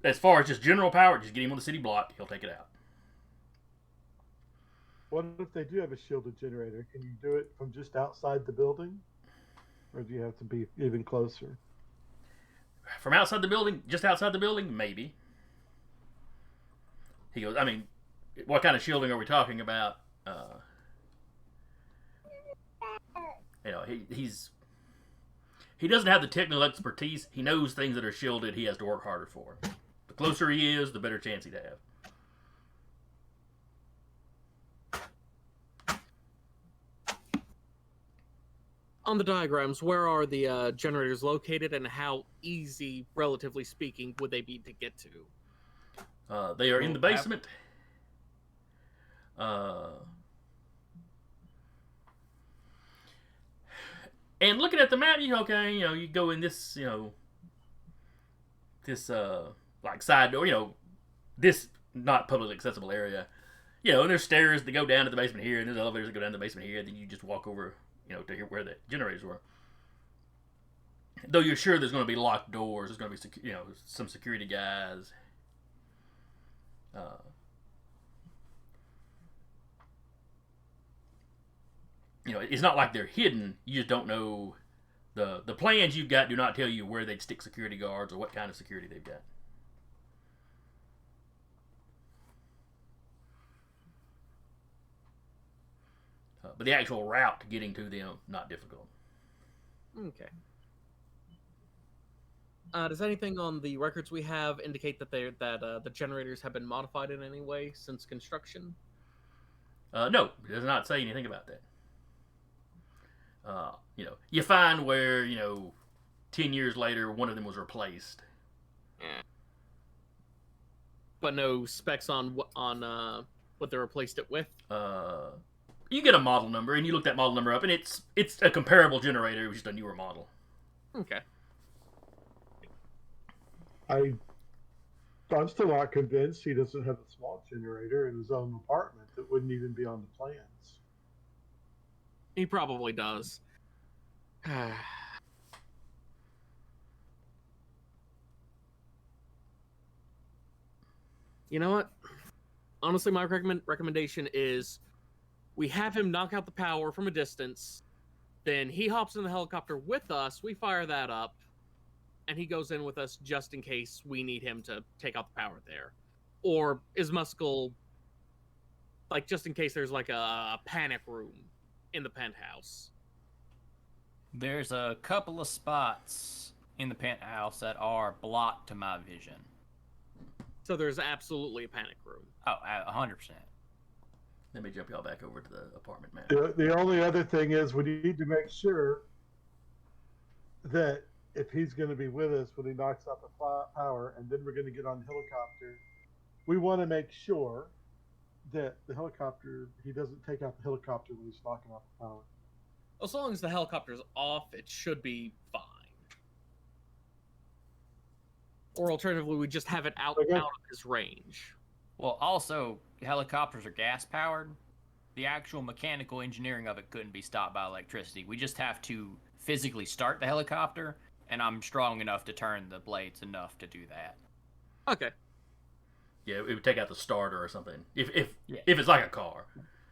Speaker 2: As far as just general power, just get him on the city block, he'll take it out.
Speaker 4: What if they do have a shielded generator? Can you do it from just outside the building? Or do you have to be even closer?
Speaker 2: From outside the building, just outside the building, maybe. He goes, I mean, what kind of shielding are we talking about? He doesn't have the technical expertise. He knows things that are shielded he has to work harder for. The closer he is, the better chance he'd have.
Speaker 3: On the diagrams, where are the generators located, and how easy, relatively speaking, would they be to get to?
Speaker 2: They are in the basement. And looking at the map, you go in this, this like side door, this not publicly accessible area, and there's stairs that go down to the basement here, and there's elevators that go down to the basement here. Then you just walk over, to here where the generators were. Though you're sure there's going to be locked doors, there's going to be, some security guys. It's not like they're hidden. You just don't know. The plans you've got do not tell you where they'd stick security guards or what kind of security they've got. But the actual route to getting to them, not difficult.
Speaker 3: Okay. Does anything on the records we have indicate that the generators have been modified in any way since construction?
Speaker 2: No, it does not say anything about that. You find where 10 years later one of them was replaced,
Speaker 3: Yeah. But no specs on what they replaced it with.
Speaker 2: You get a model number, and you look that model number up, and it's a comparable generator, it was just a newer model.
Speaker 3: Okay.
Speaker 4: I'm still not convinced he doesn't have a small generator in his own apartment that wouldn't even be on the plans.
Speaker 3: He probably does. You know what? Honestly, my recommendation is we have him knock out the power from a distance. Then he hops in the helicopter with us. We fire that up. And he goes in with us just in case we need him to take out the power there. Or is Muscle, like, just in case there's, like, a panic room in the penthouse.
Speaker 5: There's a couple of spots in the penthouse that are blocked to my vision.
Speaker 3: So there's absolutely a panic room.
Speaker 5: Oh, 100%.
Speaker 2: Let me jump y'all back over to the apartment, man.
Speaker 4: The only other thing is we need to make sure that if he's going to be with us when he knocks out the power, and then we're going to get on the helicopter, we want to make sure that the helicopter, he doesn't take out the helicopter when he's knocking out the power.
Speaker 3: As long as the helicopter's off, it should be fine. Or alternatively, we just have it out of his range.
Speaker 5: Well, also, helicopters are gas-powered. The actual mechanical engineering of it couldn't be stopped by electricity. We just have to physically start the helicopter, and I'm strong enough to turn the blades enough to do that.
Speaker 3: Okay.
Speaker 2: Yeah, it would take out the starter or something. If it's like a car.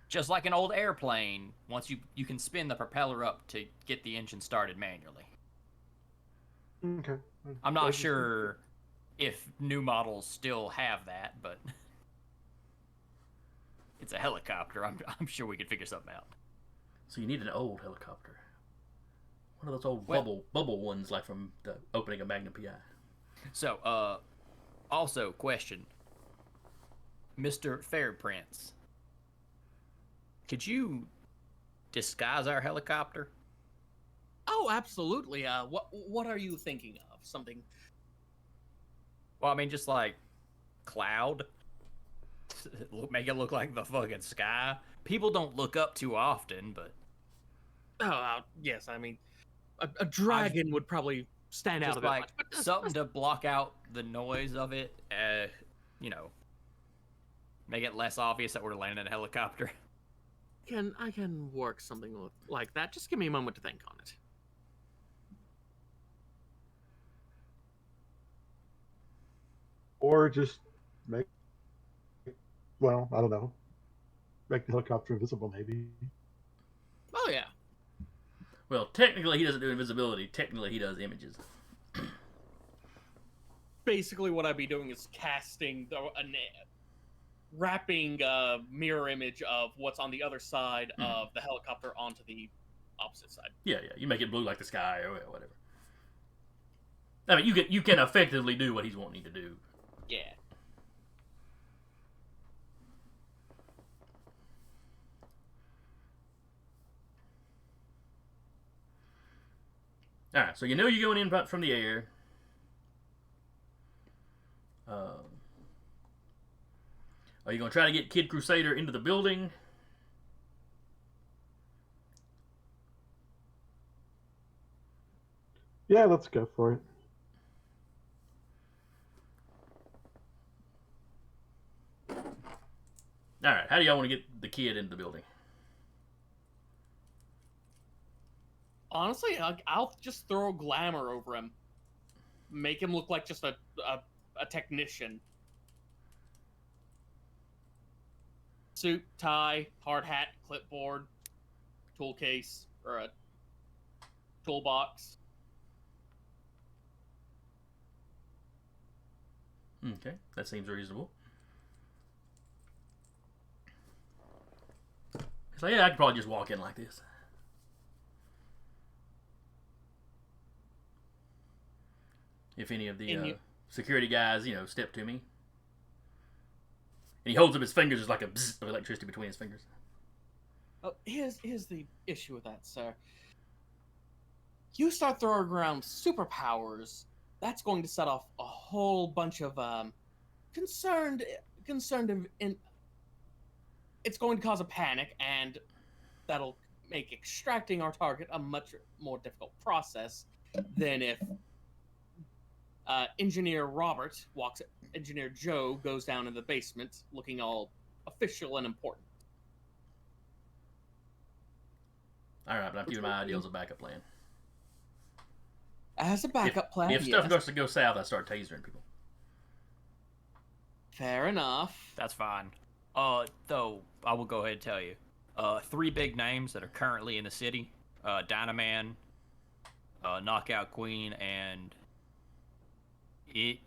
Speaker 5: Just like an old airplane, once you can spin the propeller up to get the engine started manually.
Speaker 4: Okay.
Speaker 5: I'm not sure if new models still have that, but it's a helicopter. I'm sure we could figure something out.
Speaker 2: So you need an old helicopter. One of those old bubble ones, like from the opening of Magnum PI.
Speaker 5: So, also, question. Mr. Fairprince, could you disguise our helicopter?
Speaker 3: Oh, absolutely. What are you thinking of? Something...
Speaker 5: Well, I mean, just like cloud. Make it look like the fucking sky. People don't look up too often, but...
Speaker 3: Oh, yes, I mean, a dragon would probably stand out a bit.
Speaker 5: Like something to block out the noise of it, you know, make it less obvious that we're landing in a helicopter.
Speaker 3: I can work something like that. Just give me a moment to think on it.
Speaker 4: Or just make, well, I don't know, make the helicopter invisible, maybe.
Speaker 3: Oh, yeah.
Speaker 2: Well, technically he doesn't do invisibility. Technically he does images.
Speaker 3: Basically what I'd be doing is casting wrapping a mirror image of what's on the other side of the helicopter onto the opposite side.
Speaker 2: Yeah. You make it blue like the sky or whatever. I mean, you can effectively do what he's wanting to do.
Speaker 3: Yeah.
Speaker 2: Alright, so you know you're going in from the air. Are you going to try to get Kid Crusader into the building?
Speaker 4: Yeah, let's go for it.
Speaker 2: Alright, how do y'all want to get the kid into the building?
Speaker 3: Honestly, I'll just throw glamour over him. Make him look like just a technician. Suit, tie, hard hat, clipboard, tool case, or a toolbox.
Speaker 2: Okay, that seems reasonable. So yeah, I could probably just walk in like this. If any of the security guys, step to me. And he holds up his fingers, there's like a bzzz of electricity between his fingers.
Speaker 3: Oh, here's the issue with that, sir. You start throwing around superpowers,
Speaker 1: that's going to set off a whole bunch of concerned in it's going to cause a panic, and that'll make extracting our target a much more difficult process than if Engineer Joe goes down in the basement looking all official and important.
Speaker 2: All right, but I'm keeping my idea as a backup plan.
Speaker 1: As a backup plan,
Speaker 2: If stuff starts to go south, I start tasering people.
Speaker 1: Fair enough.
Speaker 5: That's fine. Though, I will go ahead and tell you. 3 big names that are currently in the city. Dynaman, Knockout Queen, and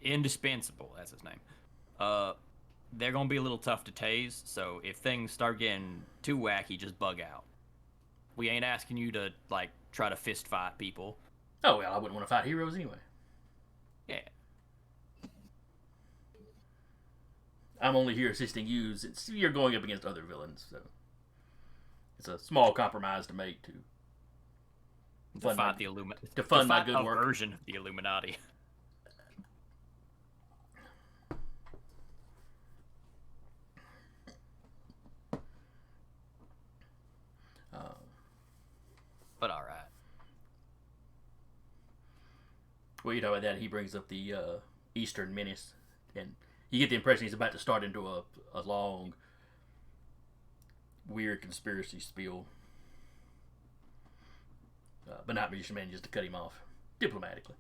Speaker 5: Indispensable, that's his name. They're going to be a little tough to tase, so if things start getting too wacky, just bug out. We ain't asking you to, like, try to fist fight people.
Speaker 2: Oh, well, I wouldn't want to fight heroes anyway.
Speaker 5: Yeah.
Speaker 2: I'm only here assisting you since you're going up against other villains, so it's a small compromise to make to
Speaker 5: fight the Illuminati.
Speaker 2: To fund my good
Speaker 5: a
Speaker 2: work.
Speaker 5: version of the Illuminati. But all right.
Speaker 2: Well, you know about that, he brings up the Eastern Menace, and you get the impression he's about to start into a long, weird conspiracy spiel. But not Magician manages to cut him off diplomatically.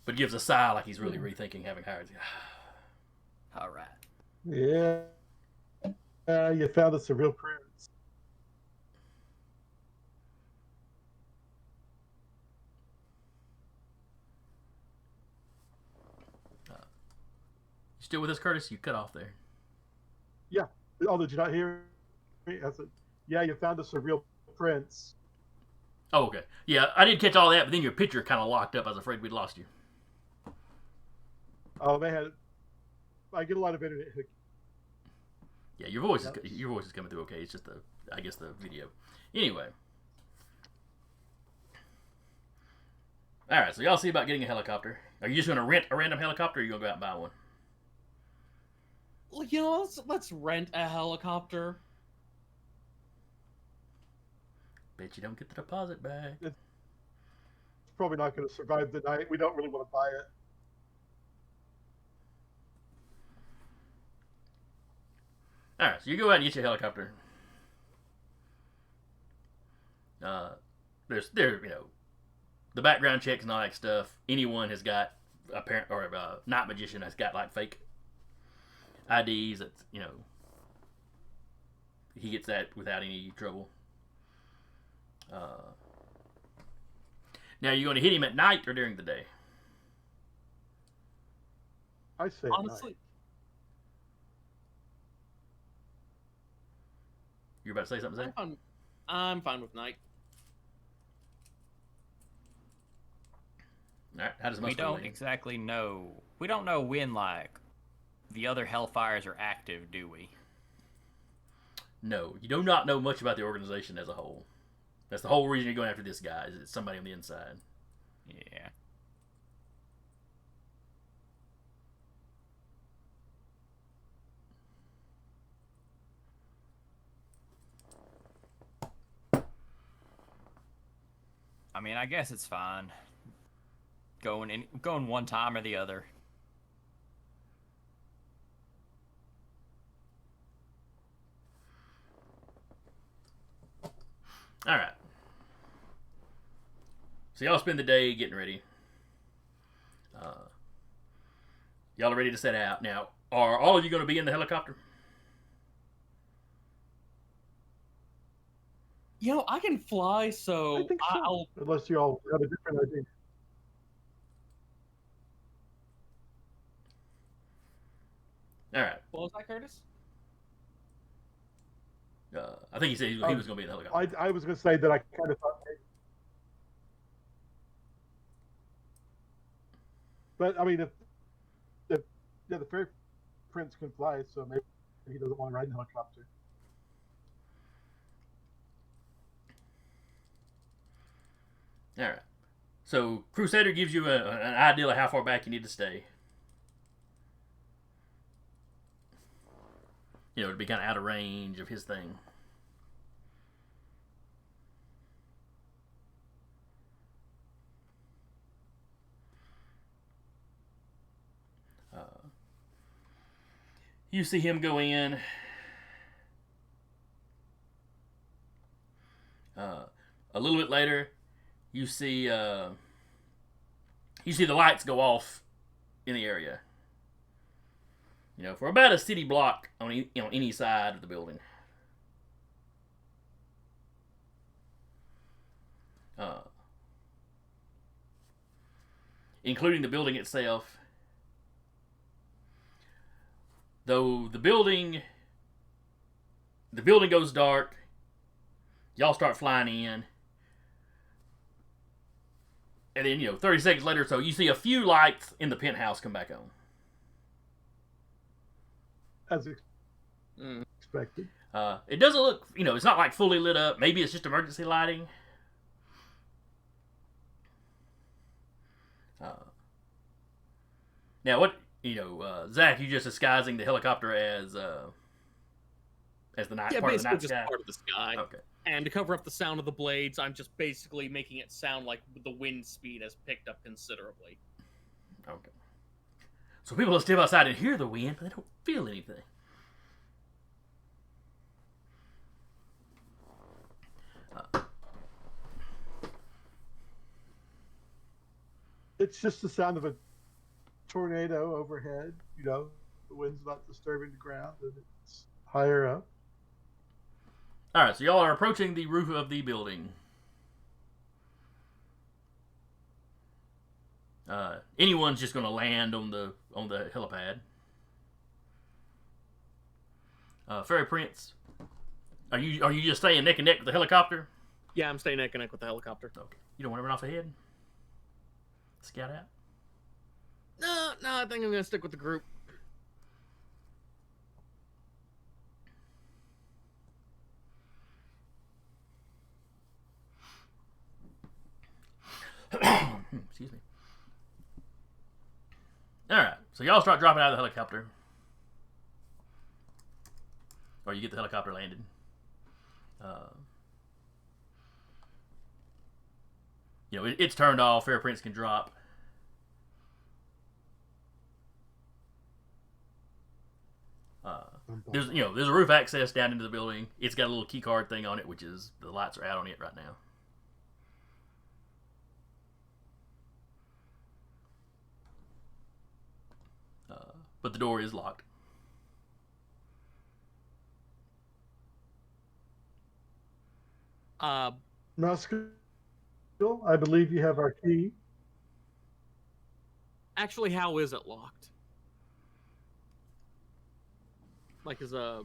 Speaker 2: But gives a sigh like he's really rethinking having hired the
Speaker 5: All right.
Speaker 4: Yeah. You found us a real prince.
Speaker 2: You still with us, Curtis? You cut off there.
Speaker 4: Yeah. Oh, did you not hear me? I said, yeah, you found us a real prince.
Speaker 2: Oh, okay. Yeah, I did catch all that, but then your picture kind of locked up. I was afraid we'd lost you.
Speaker 4: Oh, I get a lot of internet hiccups.
Speaker 2: Yeah, your voice is coming through okay. It's just I guess the video. Anyway. All right, so y'all see about getting a helicopter. Are you just going to rent a random helicopter, or are you going to go out and buy one?
Speaker 1: Well, you know, let's rent a helicopter.
Speaker 2: Bet you don't get the deposit back.
Speaker 4: It's probably not going to survive the night. We don't really want to buy it.
Speaker 2: All right, so you go out and get your helicopter. The background checks and all that stuff. Anyone has got not magician has got like fake IDs. That's he gets that without any trouble. Now you're going to hit him at night or during the day?
Speaker 4: I say
Speaker 1: Honestly,
Speaker 4: night.
Speaker 2: You're about to say something, Zach?
Speaker 1: I'm fine with night.
Speaker 2: All right. How does
Speaker 5: We don't exactly know. We don't know when, like, the other Hellfires are active, do we?
Speaker 2: No, you do not know much about the organization as a whole. That's the whole reason you're going after this guy. Is it's somebody on the inside.
Speaker 5: Yeah. I mean, I guess it's fine. Going one time or the other.
Speaker 2: All right. So y'all spend the day getting ready. Y'all are ready to set out. Now, are all of you going to be in the helicopter?
Speaker 1: You know, I can fly, so
Speaker 4: I think so.
Speaker 1: I'll.
Speaker 4: Unless you all have a different idea.
Speaker 2: All right.
Speaker 1: What was that, Curtis?
Speaker 2: I think he said he was going to be in the helicopter.
Speaker 4: I was going to say that I kind of thought maybe. But, I mean, if the fairy prince can fly, so maybe he doesn't want to ride in a helicopter.
Speaker 2: All right. So Crusader gives you an idea of how far back you need to stay. You know, to be kind of out of range of his thing. You see him go in. A little bit later, you see the lights go off in the area. You know, for about a city block on any side of the building. Including the building itself. Though the building goes dark, y'all start flying in. And then, 30 seconds later or so, you see a few lights in the penthouse come back on.
Speaker 4: As expected.
Speaker 2: It doesn't look, it's not like fully lit up. Maybe it's just emergency lighting. Now, what, Zach, you just disguising the helicopter as the night,
Speaker 3: Yeah,
Speaker 2: part of the
Speaker 3: basically
Speaker 2: night
Speaker 3: just
Speaker 2: sky?
Speaker 3: part of the sky.
Speaker 2: Okay.
Speaker 3: And to cover up the sound of the blades, I'm just basically making it sound like the wind speed has picked up considerably.
Speaker 2: Okay. So people will step outside and hear the wind, but they don't feel anything.
Speaker 4: It's just the sound of a tornado overhead. The wind's not disturbing the ground, and it's higher up.
Speaker 2: All right, so y'all are approaching the roof of the building. Anyone's just going to land on the helipad. Fairy Prince, are you just staying neck and neck with the helicopter?
Speaker 3: Yeah, I'm staying neck and neck with the helicopter.
Speaker 2: Okay. You don't want to run off ahead? Scout out?
Speaker 3: No, I think I'm gonna stick with the group.
Speaker 2: Excuse me. Alright, so y'all start dropping out of the helicopter. Or you get the helicopter landed. It's turned off. Fair Prince can drop. There's a roof access down into the building. It's got a little key card thing on it, which is the lights are out on it right now. But the door is locked.
Speaker 4: Muskel, I believe you have our key.
Speaker 3: Actually, how is it locked? Like, is a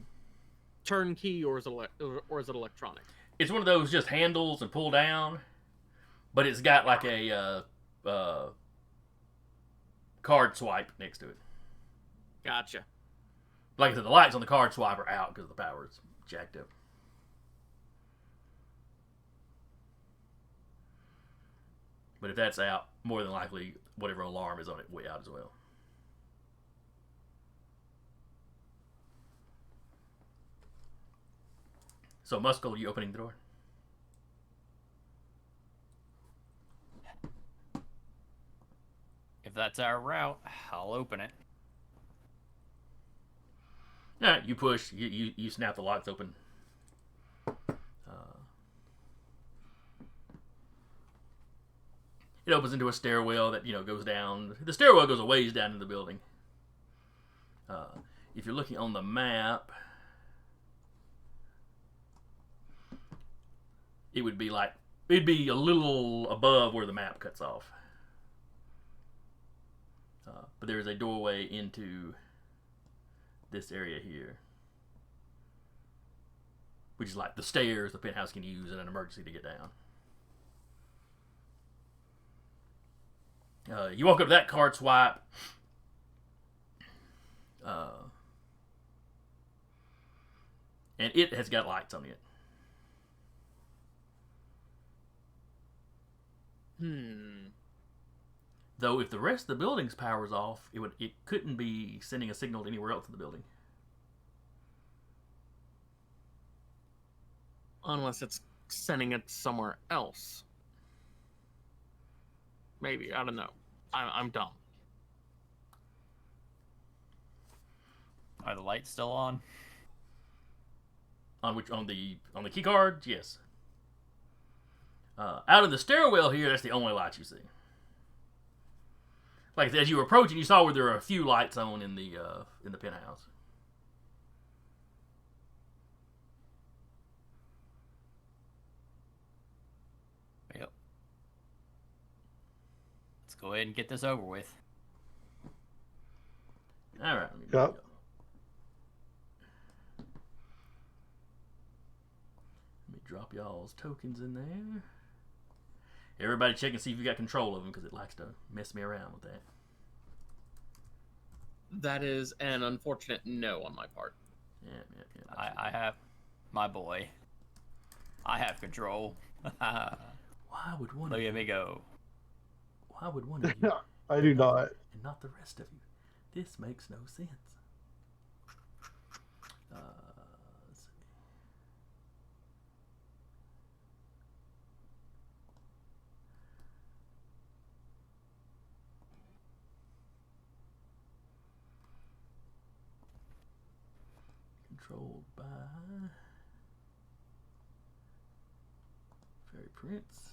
Speaker 3: turnkey or is it electronic?
Speaker 2: It's one of those just handles and pull down, but it's got like a card swipe next to it.
Speaker 3: Gotcha.
Speaker 2: Like I said, the lights on the card swipe are out because the power's jacked up. But if that's out, more than likely, whatever alarm is on it, way out as well. So, Muscle, are you opening the door?
Speaker 5: If that's our route, I'll open it.
Speaker 2: All right, you push. You snap the locks open. It opens into a stairwell that goes down. The stairwell goes a ways down in the building. If you're looking on the map, it'd be a little above where the map cuts off. But there's a doorway into this area here, which is like the stairs the penthouse can use in an emergency to get down. You walk up to that card swipe. And it has got lights on it. Though if the rest of the building's power's off, it couldn't be sending a signal anywhere else in the building.
Speaker 3: Unless it's sending it somewhere else. Maybe, I don't know. I'm dumb.
Speaker 5: Are the lights still on?
Speaker 2: On the key card, yes. Out of the stairwell here, that's the only light you see. Like as you were approaching, you saw where there were a few lights on in the penthouse.
Speaker 5: Yep. Let's go ahead and get this over with.
Speaker 2: All right.
Speaker 4: Yep.
Speaker 2: Let me drop y'all's tokens in there. Everybody check and see if you got control of them, because it likes to mess me around with that.
Speaker 3: That is an unfortunate no on my part.
Speaker 2: Yeah.
Speaker 5: I have my boy. I have control.
Speaker 2: Why would one
Speaker 5: Look
Speaker 2: of
Speaker 5: at me go.
Speaker 2: Why would one of you
Speaker 4: I do not.
Speaker 2: and not the rest of you? This makes no sense. Let's see. Controlled by Fairy Prince.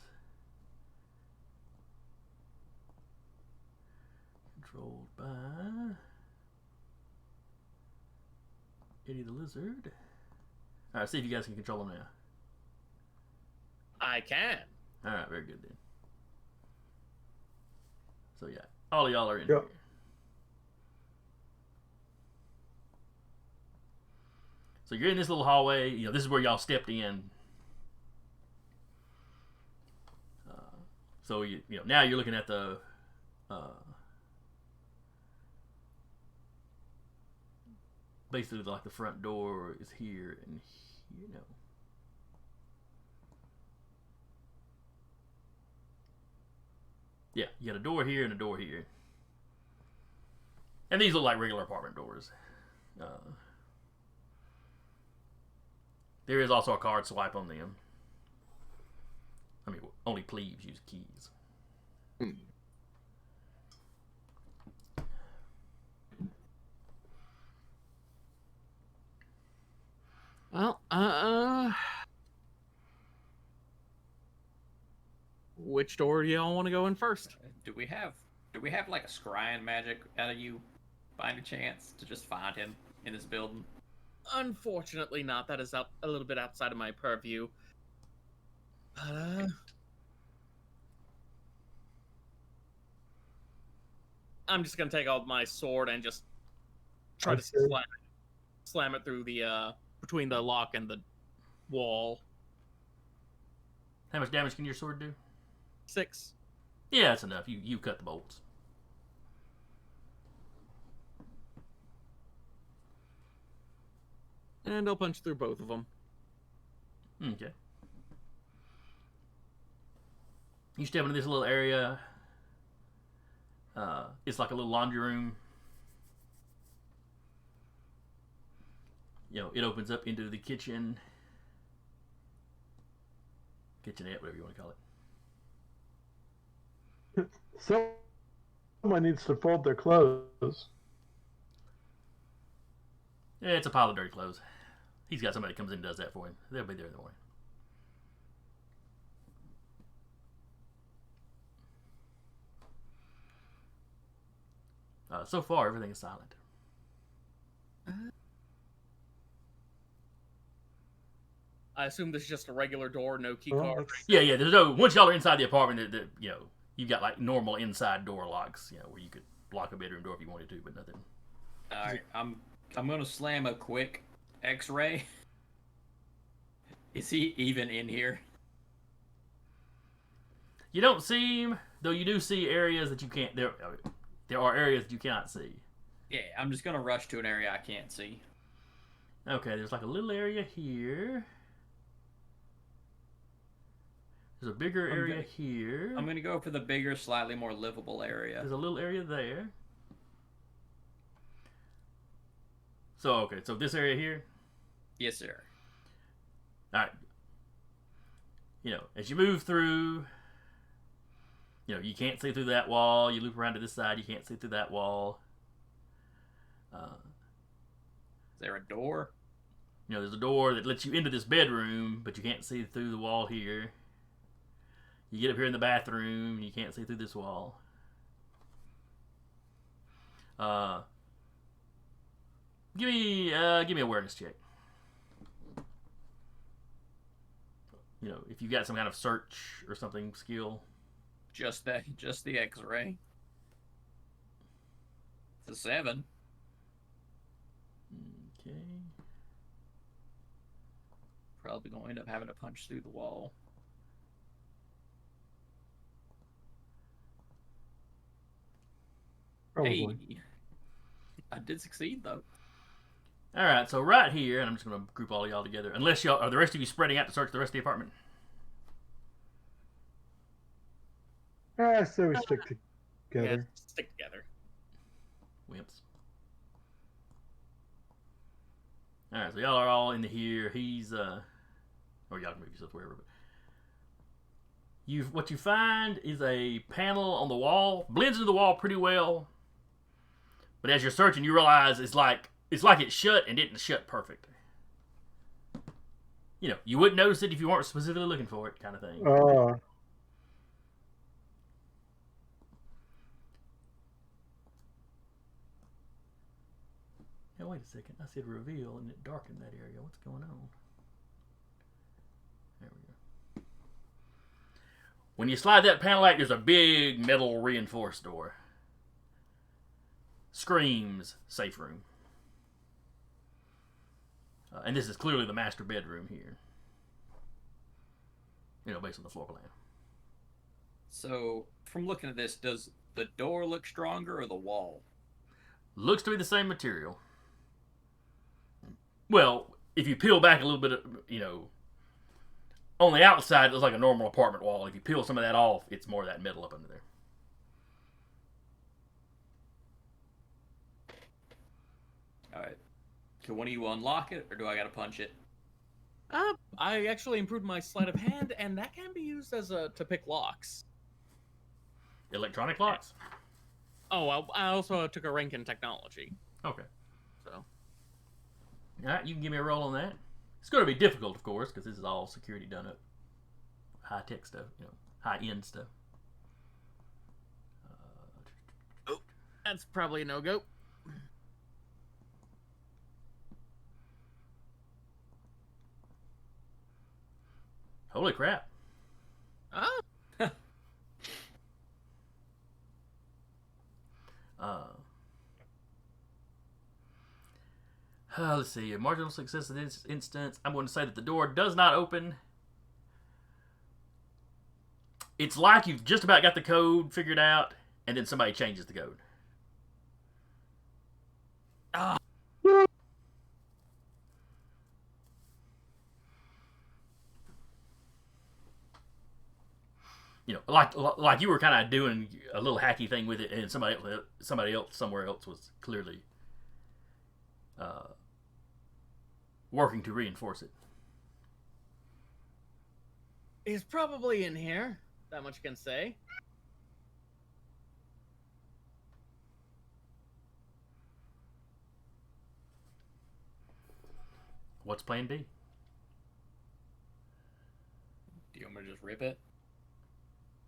Speaker 2: Controlled by Eddie the Lizard. Alright, see if you guys can control him now.
Speaker 3: I can.
Speaker 2: Alright, very good then. So yeah, all of y'all are in
Speaker 4: Yep.
Speaker 2: here. So you're in this little hallway. You know, this is where y'all stepped in. So you know now you're looking at the basically like the front door is here and you know. Yeah, you got a door here and a door here. And these look like regular apartment doors. There is also a card swipe on them. I mean, only plebes use keys.
Speaker 3: Well, which door do y'all want to go in first?
Speaker 5: Do we have like a scrying magic out of you by any chance to just find him in this building?
Speaker 3: Unfortunately not. That is a little bit outside of my purview. I'm just gonna take out my sword and just try to
Speaker 4: Okay.
Speaker 3: slam it through the between the lock and the wall.
Speaker 2: How much damage can your sword do?
Speaker 3: 6.
Speaker 2: Yeah, that's enough. You cut the bolts.
Speaker 3: And I'll punch through both of them.
Speaker 2: Okay. You step into this little area. It's like a little laundry room. You know, it opens up into the kitchen. Kitchenette, whatever you want to call it.
Speaker 4: Someone needs to fold their clothes.
Speaker 2: Yeah, it's a pile of dirty clothes. He's got somebody that comes in and does that for him. They'll be there in the morning. So far, everything is silent.
Speaker 3: I assume this is just a regular door, no key
Speaker 4: Well,
Speaker 3: card.
Speaker 4: that's-
Speaker 2: Yeah. There's no. Once y'all are inside the apartment, you know, you've got like normal inside door locks. You know, where you could lock a bedroom door if you wanted to, but nothing.
Speaker 5: All right, I'm gonna slam a quick X-ray. Is he even in here?
Speaker 2: You don't see him, though. You do see areas that you can't. There are areas that you cannot see.
Speaker 5: Yeah, I'm just gonna rush to an area I can't see.
Speaker 2: Okay, there's like a little area here. There's a bigger area here.
Speaker 5: I'm gonna go for the bigger, slightly more livable area.
Speaker 2: There's a little area there. So, okay, so this area here?
Speaker 5: Yes, sir.
Speaker 2: Alright. You know, as you move through, you know, you can't see through that wall. You loop around to this side, you can't see through that wall.
Speaker 5: Is there a door?
Speaker 2: You know, there's a door that lets you into this bedroom, but you can't see through the wall here. You get up here in the bathroom, you can't see through this wall. Give me an awareness check. You know, if you got some kind of search or something skill.
Speaker 5: Just the X-ray. It's a 7.
Speaker 2: Okay.
Speaker 5: Probably gonna end up having to punch through the wall.
Speaker 4: Probably.
Speaker 5: Hey, I did succeed though.
Speaker 2: All right, so right here, and I'm just going to group all of y'all together. Unless y'all, are the rest of you spreading out to search the rest of the apartment?
Speaker 4: So we stick
Speaker 3: Yeah,
Speaker 4: together.
Speaker 3: stick together.
Speaker 2: Wimps. All right, so y'all are all into here. He's, or y'all can move yourself wherever. But what you find is a panel on the wall. Blends into the wall pretty well. But as you're searching, you realize it's like it shut and didn't shut perfect. You know, you wouldn't notice it if you weren't specifically looking for it, kind of thing. Now, wait a second. I said reveal, and it darkened that area. What's going on? There we go. When you slide that panel out, there's a big metal reinforced door. Screams safe room. And this is clearly the master bedroom here. You know, based on the floor plan.
Speaker 5: So, from looking at this, does the door look stronger or the wall?
Speaker 2: Looks to be the same material. Well, if you peel back a little bit, you know, on the outside, it looks like a normal apartment wall. If you peel some of that off, it's more of that metal up under there.
Speaker 5: Alright. Can one of you unlock it, or do I gotta punch it?
Speaker 3: I actually improved my sleight of hand, and that can be used as to pick locks.
Speaker 2: Electronic locks?
Speaker 3: Oh, I also took a rank in technology.
Speaker 2: Okay.
Speaker 3: So.
Speaker 2: Alright, you can give me a roll on that. It's going to be difficult, of course, because this is all security done up. High-tech stuff, you know, high-end stuff.
Speaker 3: Oh, that's probably a no-go.
Speaker 2: Holy crap.
Speaker 3: Oh.
Speaker 2: Let's see. A marginal success in this instance. I'm going to say that the door does not open. It's like you've just about got the code figured out, and then somebody changes the code.
Speaker 3: Ah.
Speaker 2: You know, like you were kind of doing a little hacky thing with it, and somebody else somewhere else was clearly working to reinforce it.
Speaker 3: He's probably in here. That much I can say.
Speaker 2: What's plan B?
Speaker 5: Do you want me to just rip it?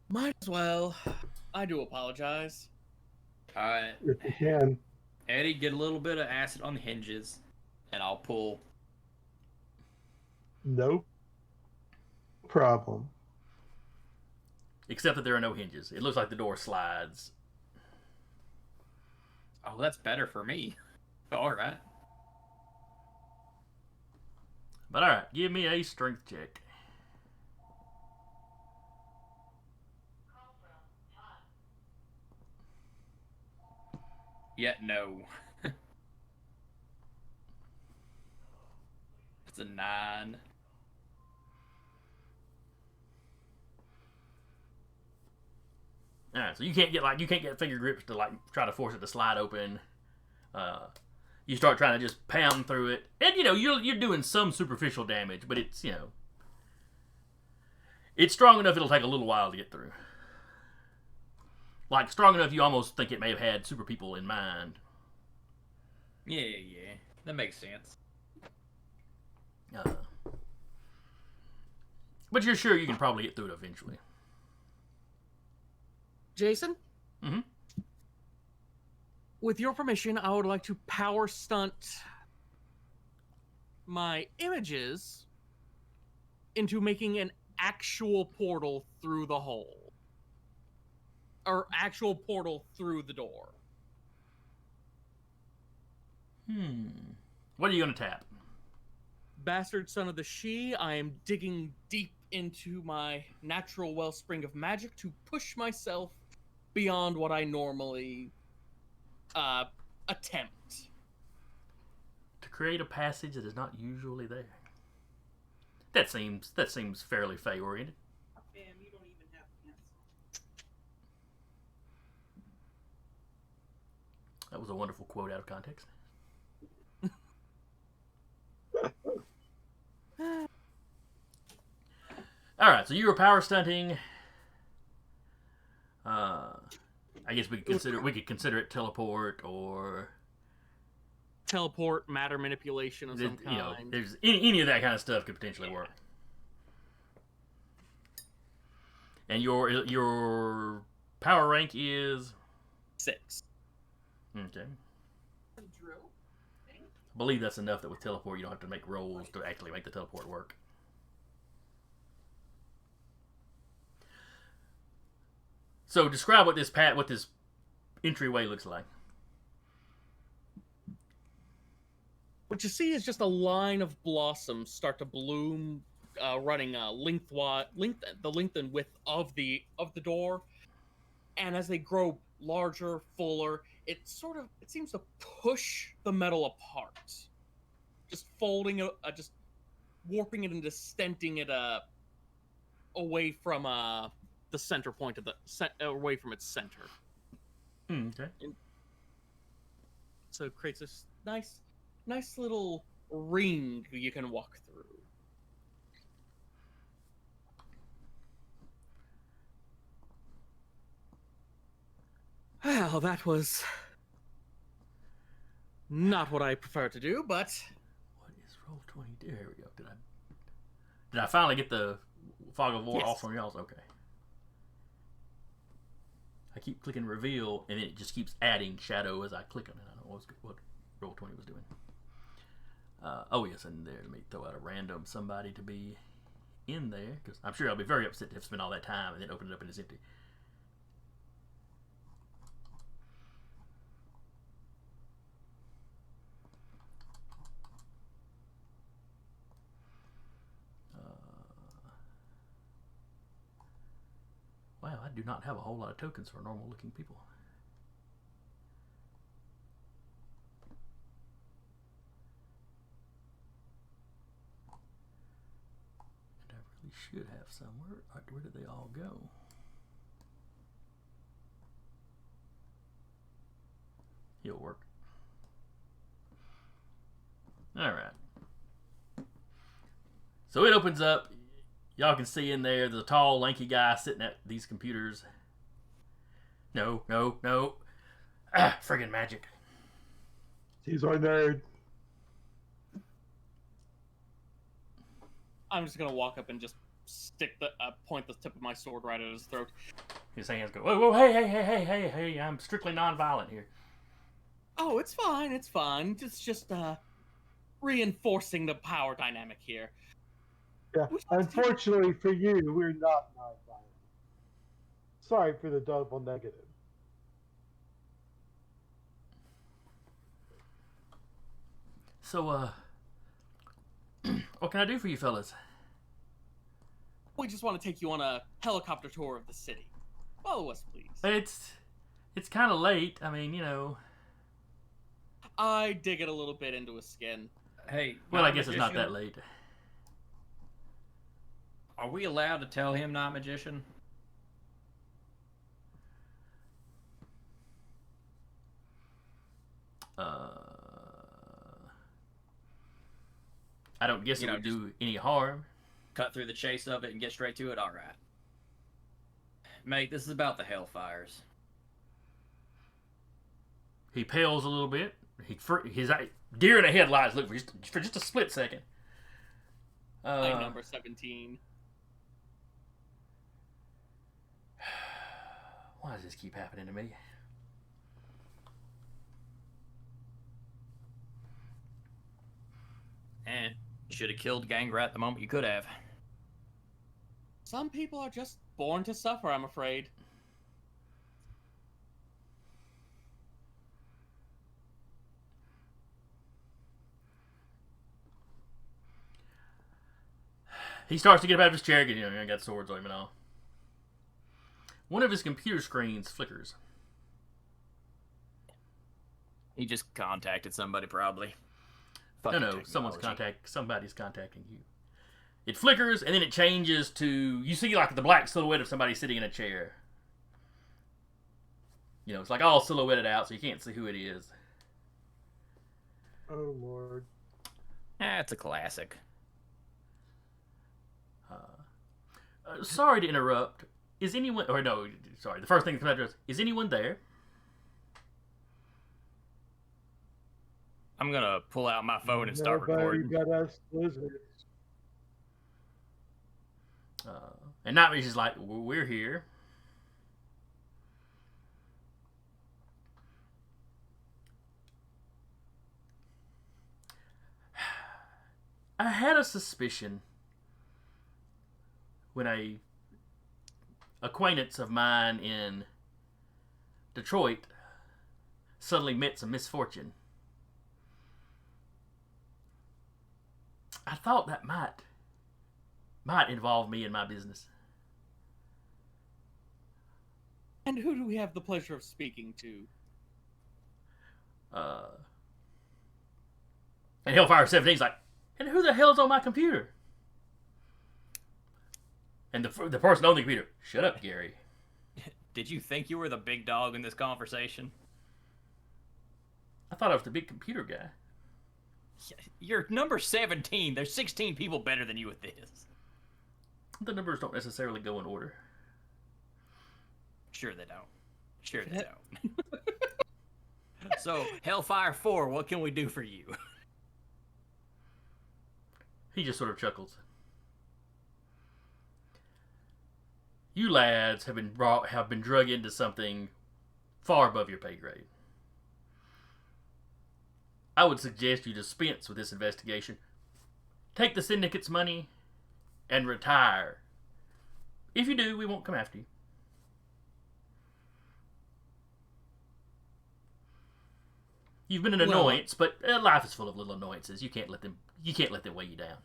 Speaker 3: Might as well. I do apologize.
Speaker 5: Alright.
Speaker 4: If you can.
Speaker 5: Eddie, get a little bit of acid on the hinges, and I'll pull.
Speaker 4: Nope. Problem.
Speaker 2: Except that there are no hinges. It looks like the door slides.
Speaker 5: Oh, that's better for me. Alright.
Speaker 2: But alright, give me a strength check.
Speaker 5: Yet no. It's a 9.
Speaker 2: All right, so you can't get finger grips to like try to force it to slide open. You start trying to just pound through it, and you're doing some superficial damage, but it's it's strong enough it'll take a little while to get through. Like strong enough you almost think it may have had super people in mind.
Speaker 5: Yeah, that makes sense.
Speaker 2: But you're sure you can probably get through it eventually.
Speaker 3: Jason?
Speaker 2: Mm-hmm.
Speaker 3: With your permission, I would like to power stunt my images into making an actual portal through the hole. Or actual portal through the door.
Speaker 2: What are you going to tap?
Speaker 3: Bastard son of the she, I am digging deep into my natural wellspring of magic to push myself beyond what I normally attempt.
Speaker 2: To create a passage that is not usually there. That seems fairly Fey oriented.
Speaker 6: Fam, you don't even have pants
Speaker 2: That was a wonderful quote out of context. All right, so you were power stunting. I guess we could consider it teleport or
Speaker 3: Teleport, matter manipulation of some kind.
Speaker 2: There's any of that kind of stuff could potentially work. And your power rank is
Speaker 3: 6.
Speaker 2: okay.
Speaker 6: on. Drill.
Speaker 2: I believe that's enough that with teleport you don't have to make rolls to actually make the teleport work. So describe what this entryway looks like.
Speaker 3: What you see is just a line of blossoms start to bloom, running the length and width of the door, and as they grow larger, fuller, it seems to push the metal apart, just folding it, just warping it and stenting it away from the center point of away from its center.
Speaker 2: Okay.
Speaker 3: So it creates this nice little ring you can walk through. Well, that was not what I prefer to do, but
Speaker 2: What is roll 20? Here we go. Did I finally get the fog of war
Speaker 3: Yes.
Speaker 2: off from y'all's? Okay. I keep clicking reveal, and it just keeps adding shadow as I click on it. I don't know what roll 20 was doing. Oh yes, and there, let me throw out a random somebody to be in there, because I'm sure I'll be very upset to have spent all that time and then open it up and it's empty. Wow, I do not have a whole lot of tokens for normal looking people. And I really should have somewhere. Where did they all go? He'll work. Alright. So it opens up. Y'all can see in there, there's a tall, lanky guy sitting at these computers. No. Ah, friggin' magic.
Speaker 4: He's our nerd.
Speaker 3: I'm just gonna walk up and just point the tip of my sword right at his throat.
Speaker 2: His hands go, whoa, hey, I'm strictly non-violent here.
Speaker 3: Oh, it's fine. It's just reinforcing the power dynamic here.
Speaker 4: Yeah. Unfortunately for you, we're not non-violent. Sorry for the double negative.
Speaker 2: So, what can I do for you fellas?
Speaker 3: We just want to take you on a helicopter tour of the city. Follow us, please.
Speaker 2: It's kind of late. I mean,
Speaker 3: I dig it a little bit into his skin.
Speaker 5: Hey,
Speaker 2: well, I
Speaker 5: Night
Speaker 2: guess it's not
Speaker 5: Magician,
Speaker 2: that late.
Speaker 5: Are we allowed to tell him Night Magician?
Speaker 2: I don't guess
Speaker 5: You
Speaker 2: it
Speaker 5: know,
Speaker 2: would do any harm.
Speaker 5: Cut through the chase of it and get straight to it. All right, mate. This is about the Hellfires.
Speaker 2: He pales a little bit. His deer in the headlights look for just a split second.
Speaker 3: Item number 17.
Speaker 2: Why does this keep happening to me?
Speaker 5: You should have killed Gangrat the moment you could have.
Speaker 3: Some people are just born to suffer, I'm afraid.
Speaker 2: He starts to get out of his chair again. You know, I got swords on him and all. One of his computer screens flickers.
Speaker 5: He just contacted somebody, probably.
Speaker 2: No,
Speaker 5: Fucking
Speaker 2: no,
Speaker 5: technology.
Speaker 2: somebody's contacting you. It flickers and then it changes to, you see like the black silhouette of somebody sitting in a chair. You know, it's like all silhouetted out so you can't see who it is.
Speaker 4: Oh Lord.
Speaker 5: It's a classic.
Speaker 2: Sorry to interrupt. Is anyone, or no, sorry, the first thing that comes out is anyone there?
Speaker 5: I'm gonna pull out my phone and start
Speaker 4: Nobody
Speaker 5: recording.
Speaker 4: but us lizards.
Speaker 2: And Nightmare's just like, we're here. I had a suspicion when a acquaintance of mine in Detroit suddenly met some misfortune. I thought that might involve me in my business.
Speaker 3: And who do we have the pleasure of speaking to?
Speaker 2: And Hellfire 17's like, and who the hell's on my computer? And the person on the computer, shut up, Gary.
Speaker 5: Did you think you were the big dog in this conversation?
Speaker 2: I thought I was the big computer guy.
Speaker 5: You're number 17. There's 16 people better than you at this.
Speaker 2: The numbers don't necessarily go in order.
Speaker 5: Sure they don't. Sure they don't. So, Hellfire 4, what can we do for you?
Speaker 2: He just sort of chuckles. You lads have been drug into something far above your pay grade. I would suggest you dispense with this investigation. Take the syndicate's money and retire. If you do, we won't come after you. You've been an annoyance, but life is full of little annoyances. You can't let them weigh you down.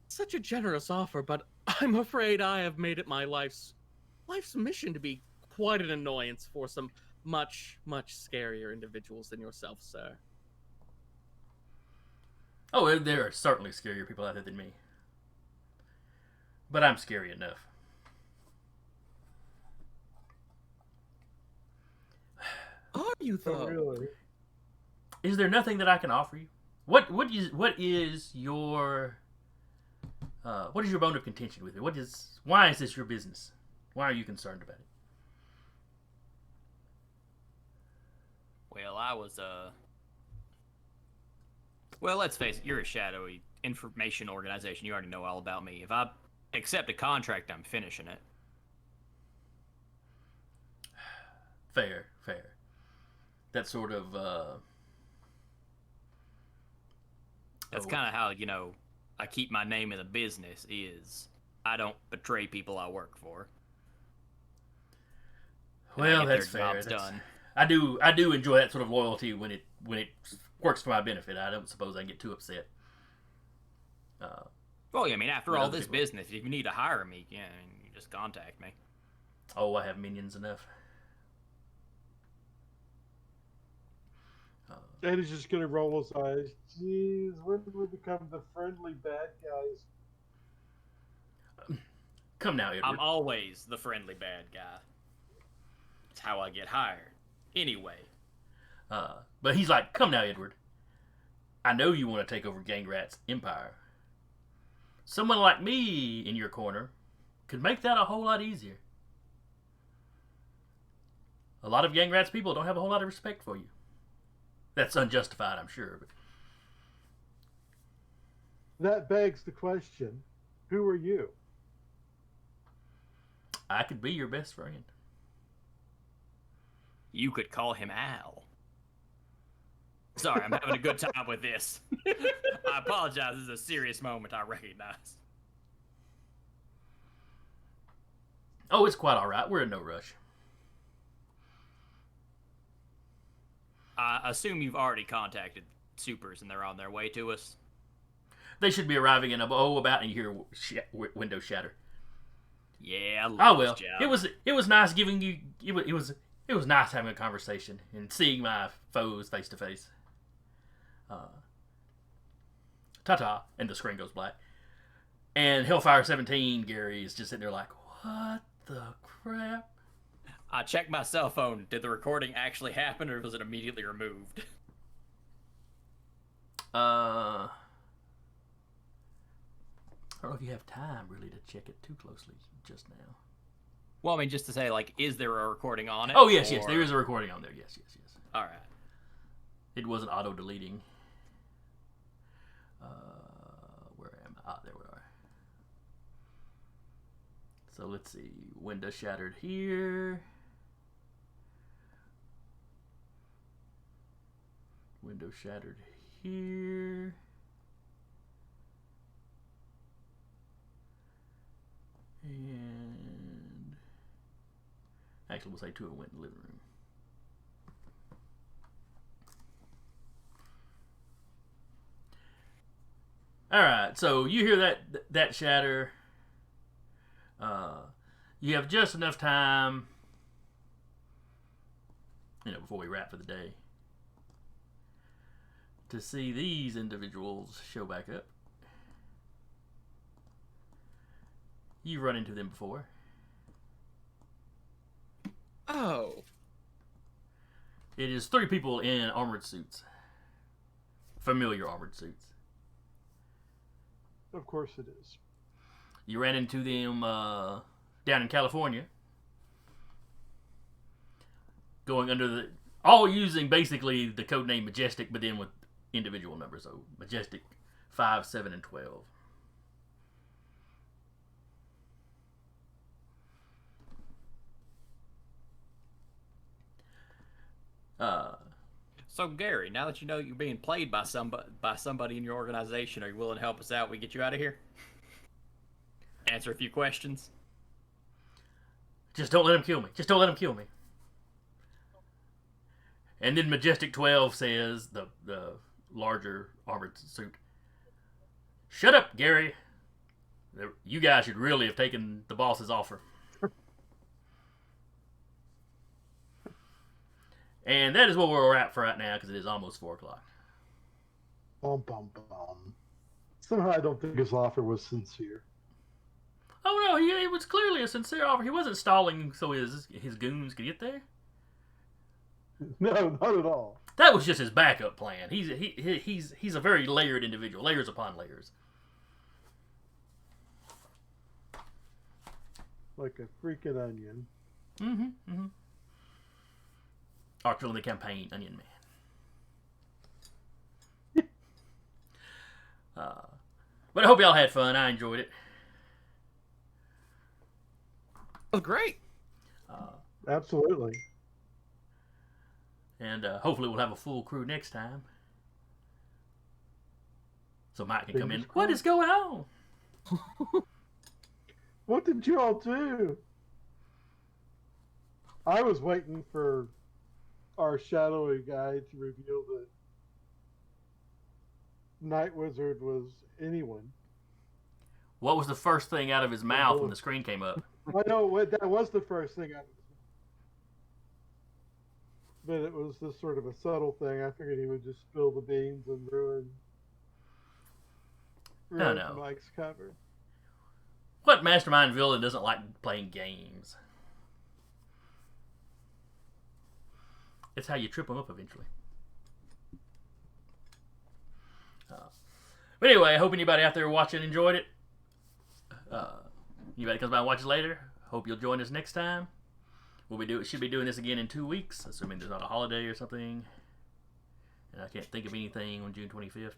Speaker 3: Such a generous offer, but I'm afraid I have made it my life's mission to be quite an annoyance for some much, much scarier individuals than yourself, sir.
Speaker 2: Oh, there are certainly scarier people out there than me. But I'm scary enough.
Speaker 3: Are you, though?
Speaker 4: Oh, really?
Speaker 2: Is there nothing that I can offer you? What is your bone of contention with it? Why is this your business? Why are you concerned about it?
Speaker 5: Well, I was, Well, let's face it, you're a shadowy information organization. You already know all about me. If I accept a contract, I'm finishing it.
Speaker 2: Fair. That sort of,
Speaker 5: That's kind of how, I keep my name in the business, is I don't betray people I work for.
Speaker 2: Well,
Speaker 5: I get their
Speaker 2: that's fair.
Speaker 5: jobs done.
Speaker 2: I do enjoy that sort of loyalty when it works for my benefit. I don't suppose I can get too upset.
Speaker 5: Well, I mean, after
Speaker 2: What
Speaker 5: all
Speaker 2: other
Speaker 5: this
Speaker 2: people-
Speaker 5: business, if you need to hire me, you just contact me.
Speaker 2: Oh, I have minions enough.
Speaker 4: And he's just gonna roll his eyes. Jeez, when did we become the friendly bad guys?
Speaker 2: Come now, Edward.
Speaker 5: I'm always the friendly bad guy. That's how I get hired. Anyway.
Speaker 2: But he's like, come now, Edward. I know you want to take over Gangrat's empire. Someone like me in your corner could make that a whole lot easier. A lot of Gangrat's people don't have a whole lot of respect for you. That's unjustified, I'm sure. But
Speaker 4: That begs the question, who are you?
Speaker 2: I could be your best friend.
Speaker 5: You could call him Al. Sorry, I'm having a good time with this. I apologize. This is a serious moment, I recognize.
Speaker 2: Oh, it's quite all right. We're in no rush.
Speaker 5: I assume you've already contacted supers and they're on their way to us.
Speaker 2: They should be arriving in about, and you hear window shatter.
Speaker 5: Yeah, I love
Speaker 2: Oh well,
Speaker 5: this job.
Speaker 2: it was nice giving you. It was nice having a conversation and seeing my foes face to face. Ta-ta, and the screen goes black. And Hellfire 17, Gary, is just sitting there like, what the crap?
Speaker 5: I checked my cell phone. Did the recording actually happen, or was it immediately removed?
Speaker 2: I don't know if you have time really to check it too closely just now.
Speaker 5: Well, I mean, just to say, like, is there a recording on it?
Speaker 2: Oh yes,
Speaker 5: or...
Speaker 2: yes, there is a recording on there. Yes.
Speaker 5: All right.
Speaker 2: It wasn't auto-deleting. Where am I? Ah, there we are. So let's see. Window shattered here. Window shattered here. And actually, we'll say two of them went in the living room. All right, so you hear that shatter. You have just enough time, before we wrap for the day, to see these individuals show back up. You've run into them before.
Speaker 3: Oh.
Speaker 2: It is 3 people in armored suits. Familiar armored suits.
Speaker 4: Of course it is.
Speaker 2: You ran into them down in California. Going under all using basically the code name Majestic, but then with individual numbers. So Majestic 5, 7, and 12.
Speaker 5: So, Gary, now that you know you're being played by somebody in your organization, are you willing to help us out? We get you out of here? Answer a few questions.
Speaker 2: Just don't let him kill me. Just don't let him kill me. And then Majestic 12 says, the larger armored suit, shut up, Gary. You guys should really have taken the boss's offer. And that is what we're at for right now, because it is almost 4 o'clock.
Speaker 4: Bum, bum, bum. Somehow I don't think his offer was sincere.
Speaker 2: Oh no, it was clearly a sincere offer. He wasn't stalling so his goons could get there.
Speaker 4: No, not at all.
Speaker 2: That was just his backup plan. He's a very layered individual, layers upon layers.
Speaker 4: Like a freaking onion.
Speaker 2: Mm-hmm. Archer on the campaign, Onion Man. But I hope y'all had fun. I enjoyed it.
Speaker 3: Oh, great.
Speaker 4: Absolutely.
Speaker 2: And hopefully we'll have a full crew next time. So Mike can come in. What is going on?
Speaker 4: What did you all do? I was waiting for our shadowy guy to reveal that Night Wizard was anyone.
Speaker 2: What was the first thing out of his mouth when the screen came up?
Speaker 4: I know that was the first thing but it was this sort of a subtle thing. I figured he would just spill the beans and ruin
Speaker 2: No.
Speaker 4: Mike's cover.
Speaker 2: What mastermind villain doesn't like playing games? It's how you trip them up eventually. But anyway, I hope anybody out there watching enjoyed it. Anybody comes by and watches later, hope you'll join us next time. Should be doing this again in 2 weeks, assuming there's not a holiday or something. And I can't think of anything on June 25th.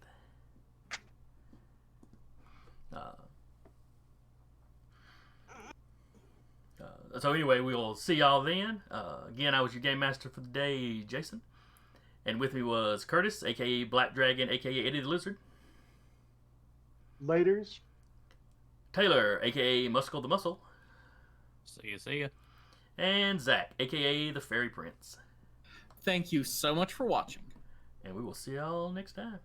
Speaker 2: So anyway, we'll see y'all then. Again, I was your game master for the day, Jason. And with me was Curtis, a.k.a. Black Dragon, a.k.a. Eddie the Lizard.
Speaker 4: Laters.
Speaker 2: Taylor, a.k.a. Muscle the Muscle.
Speaker 5: See ya.
Speaker 2: And Zach, a.k.a. the Fairy Prince.
Speaker 1: Thank you so much for watching.
Speaker 2: And we will see y'all next time.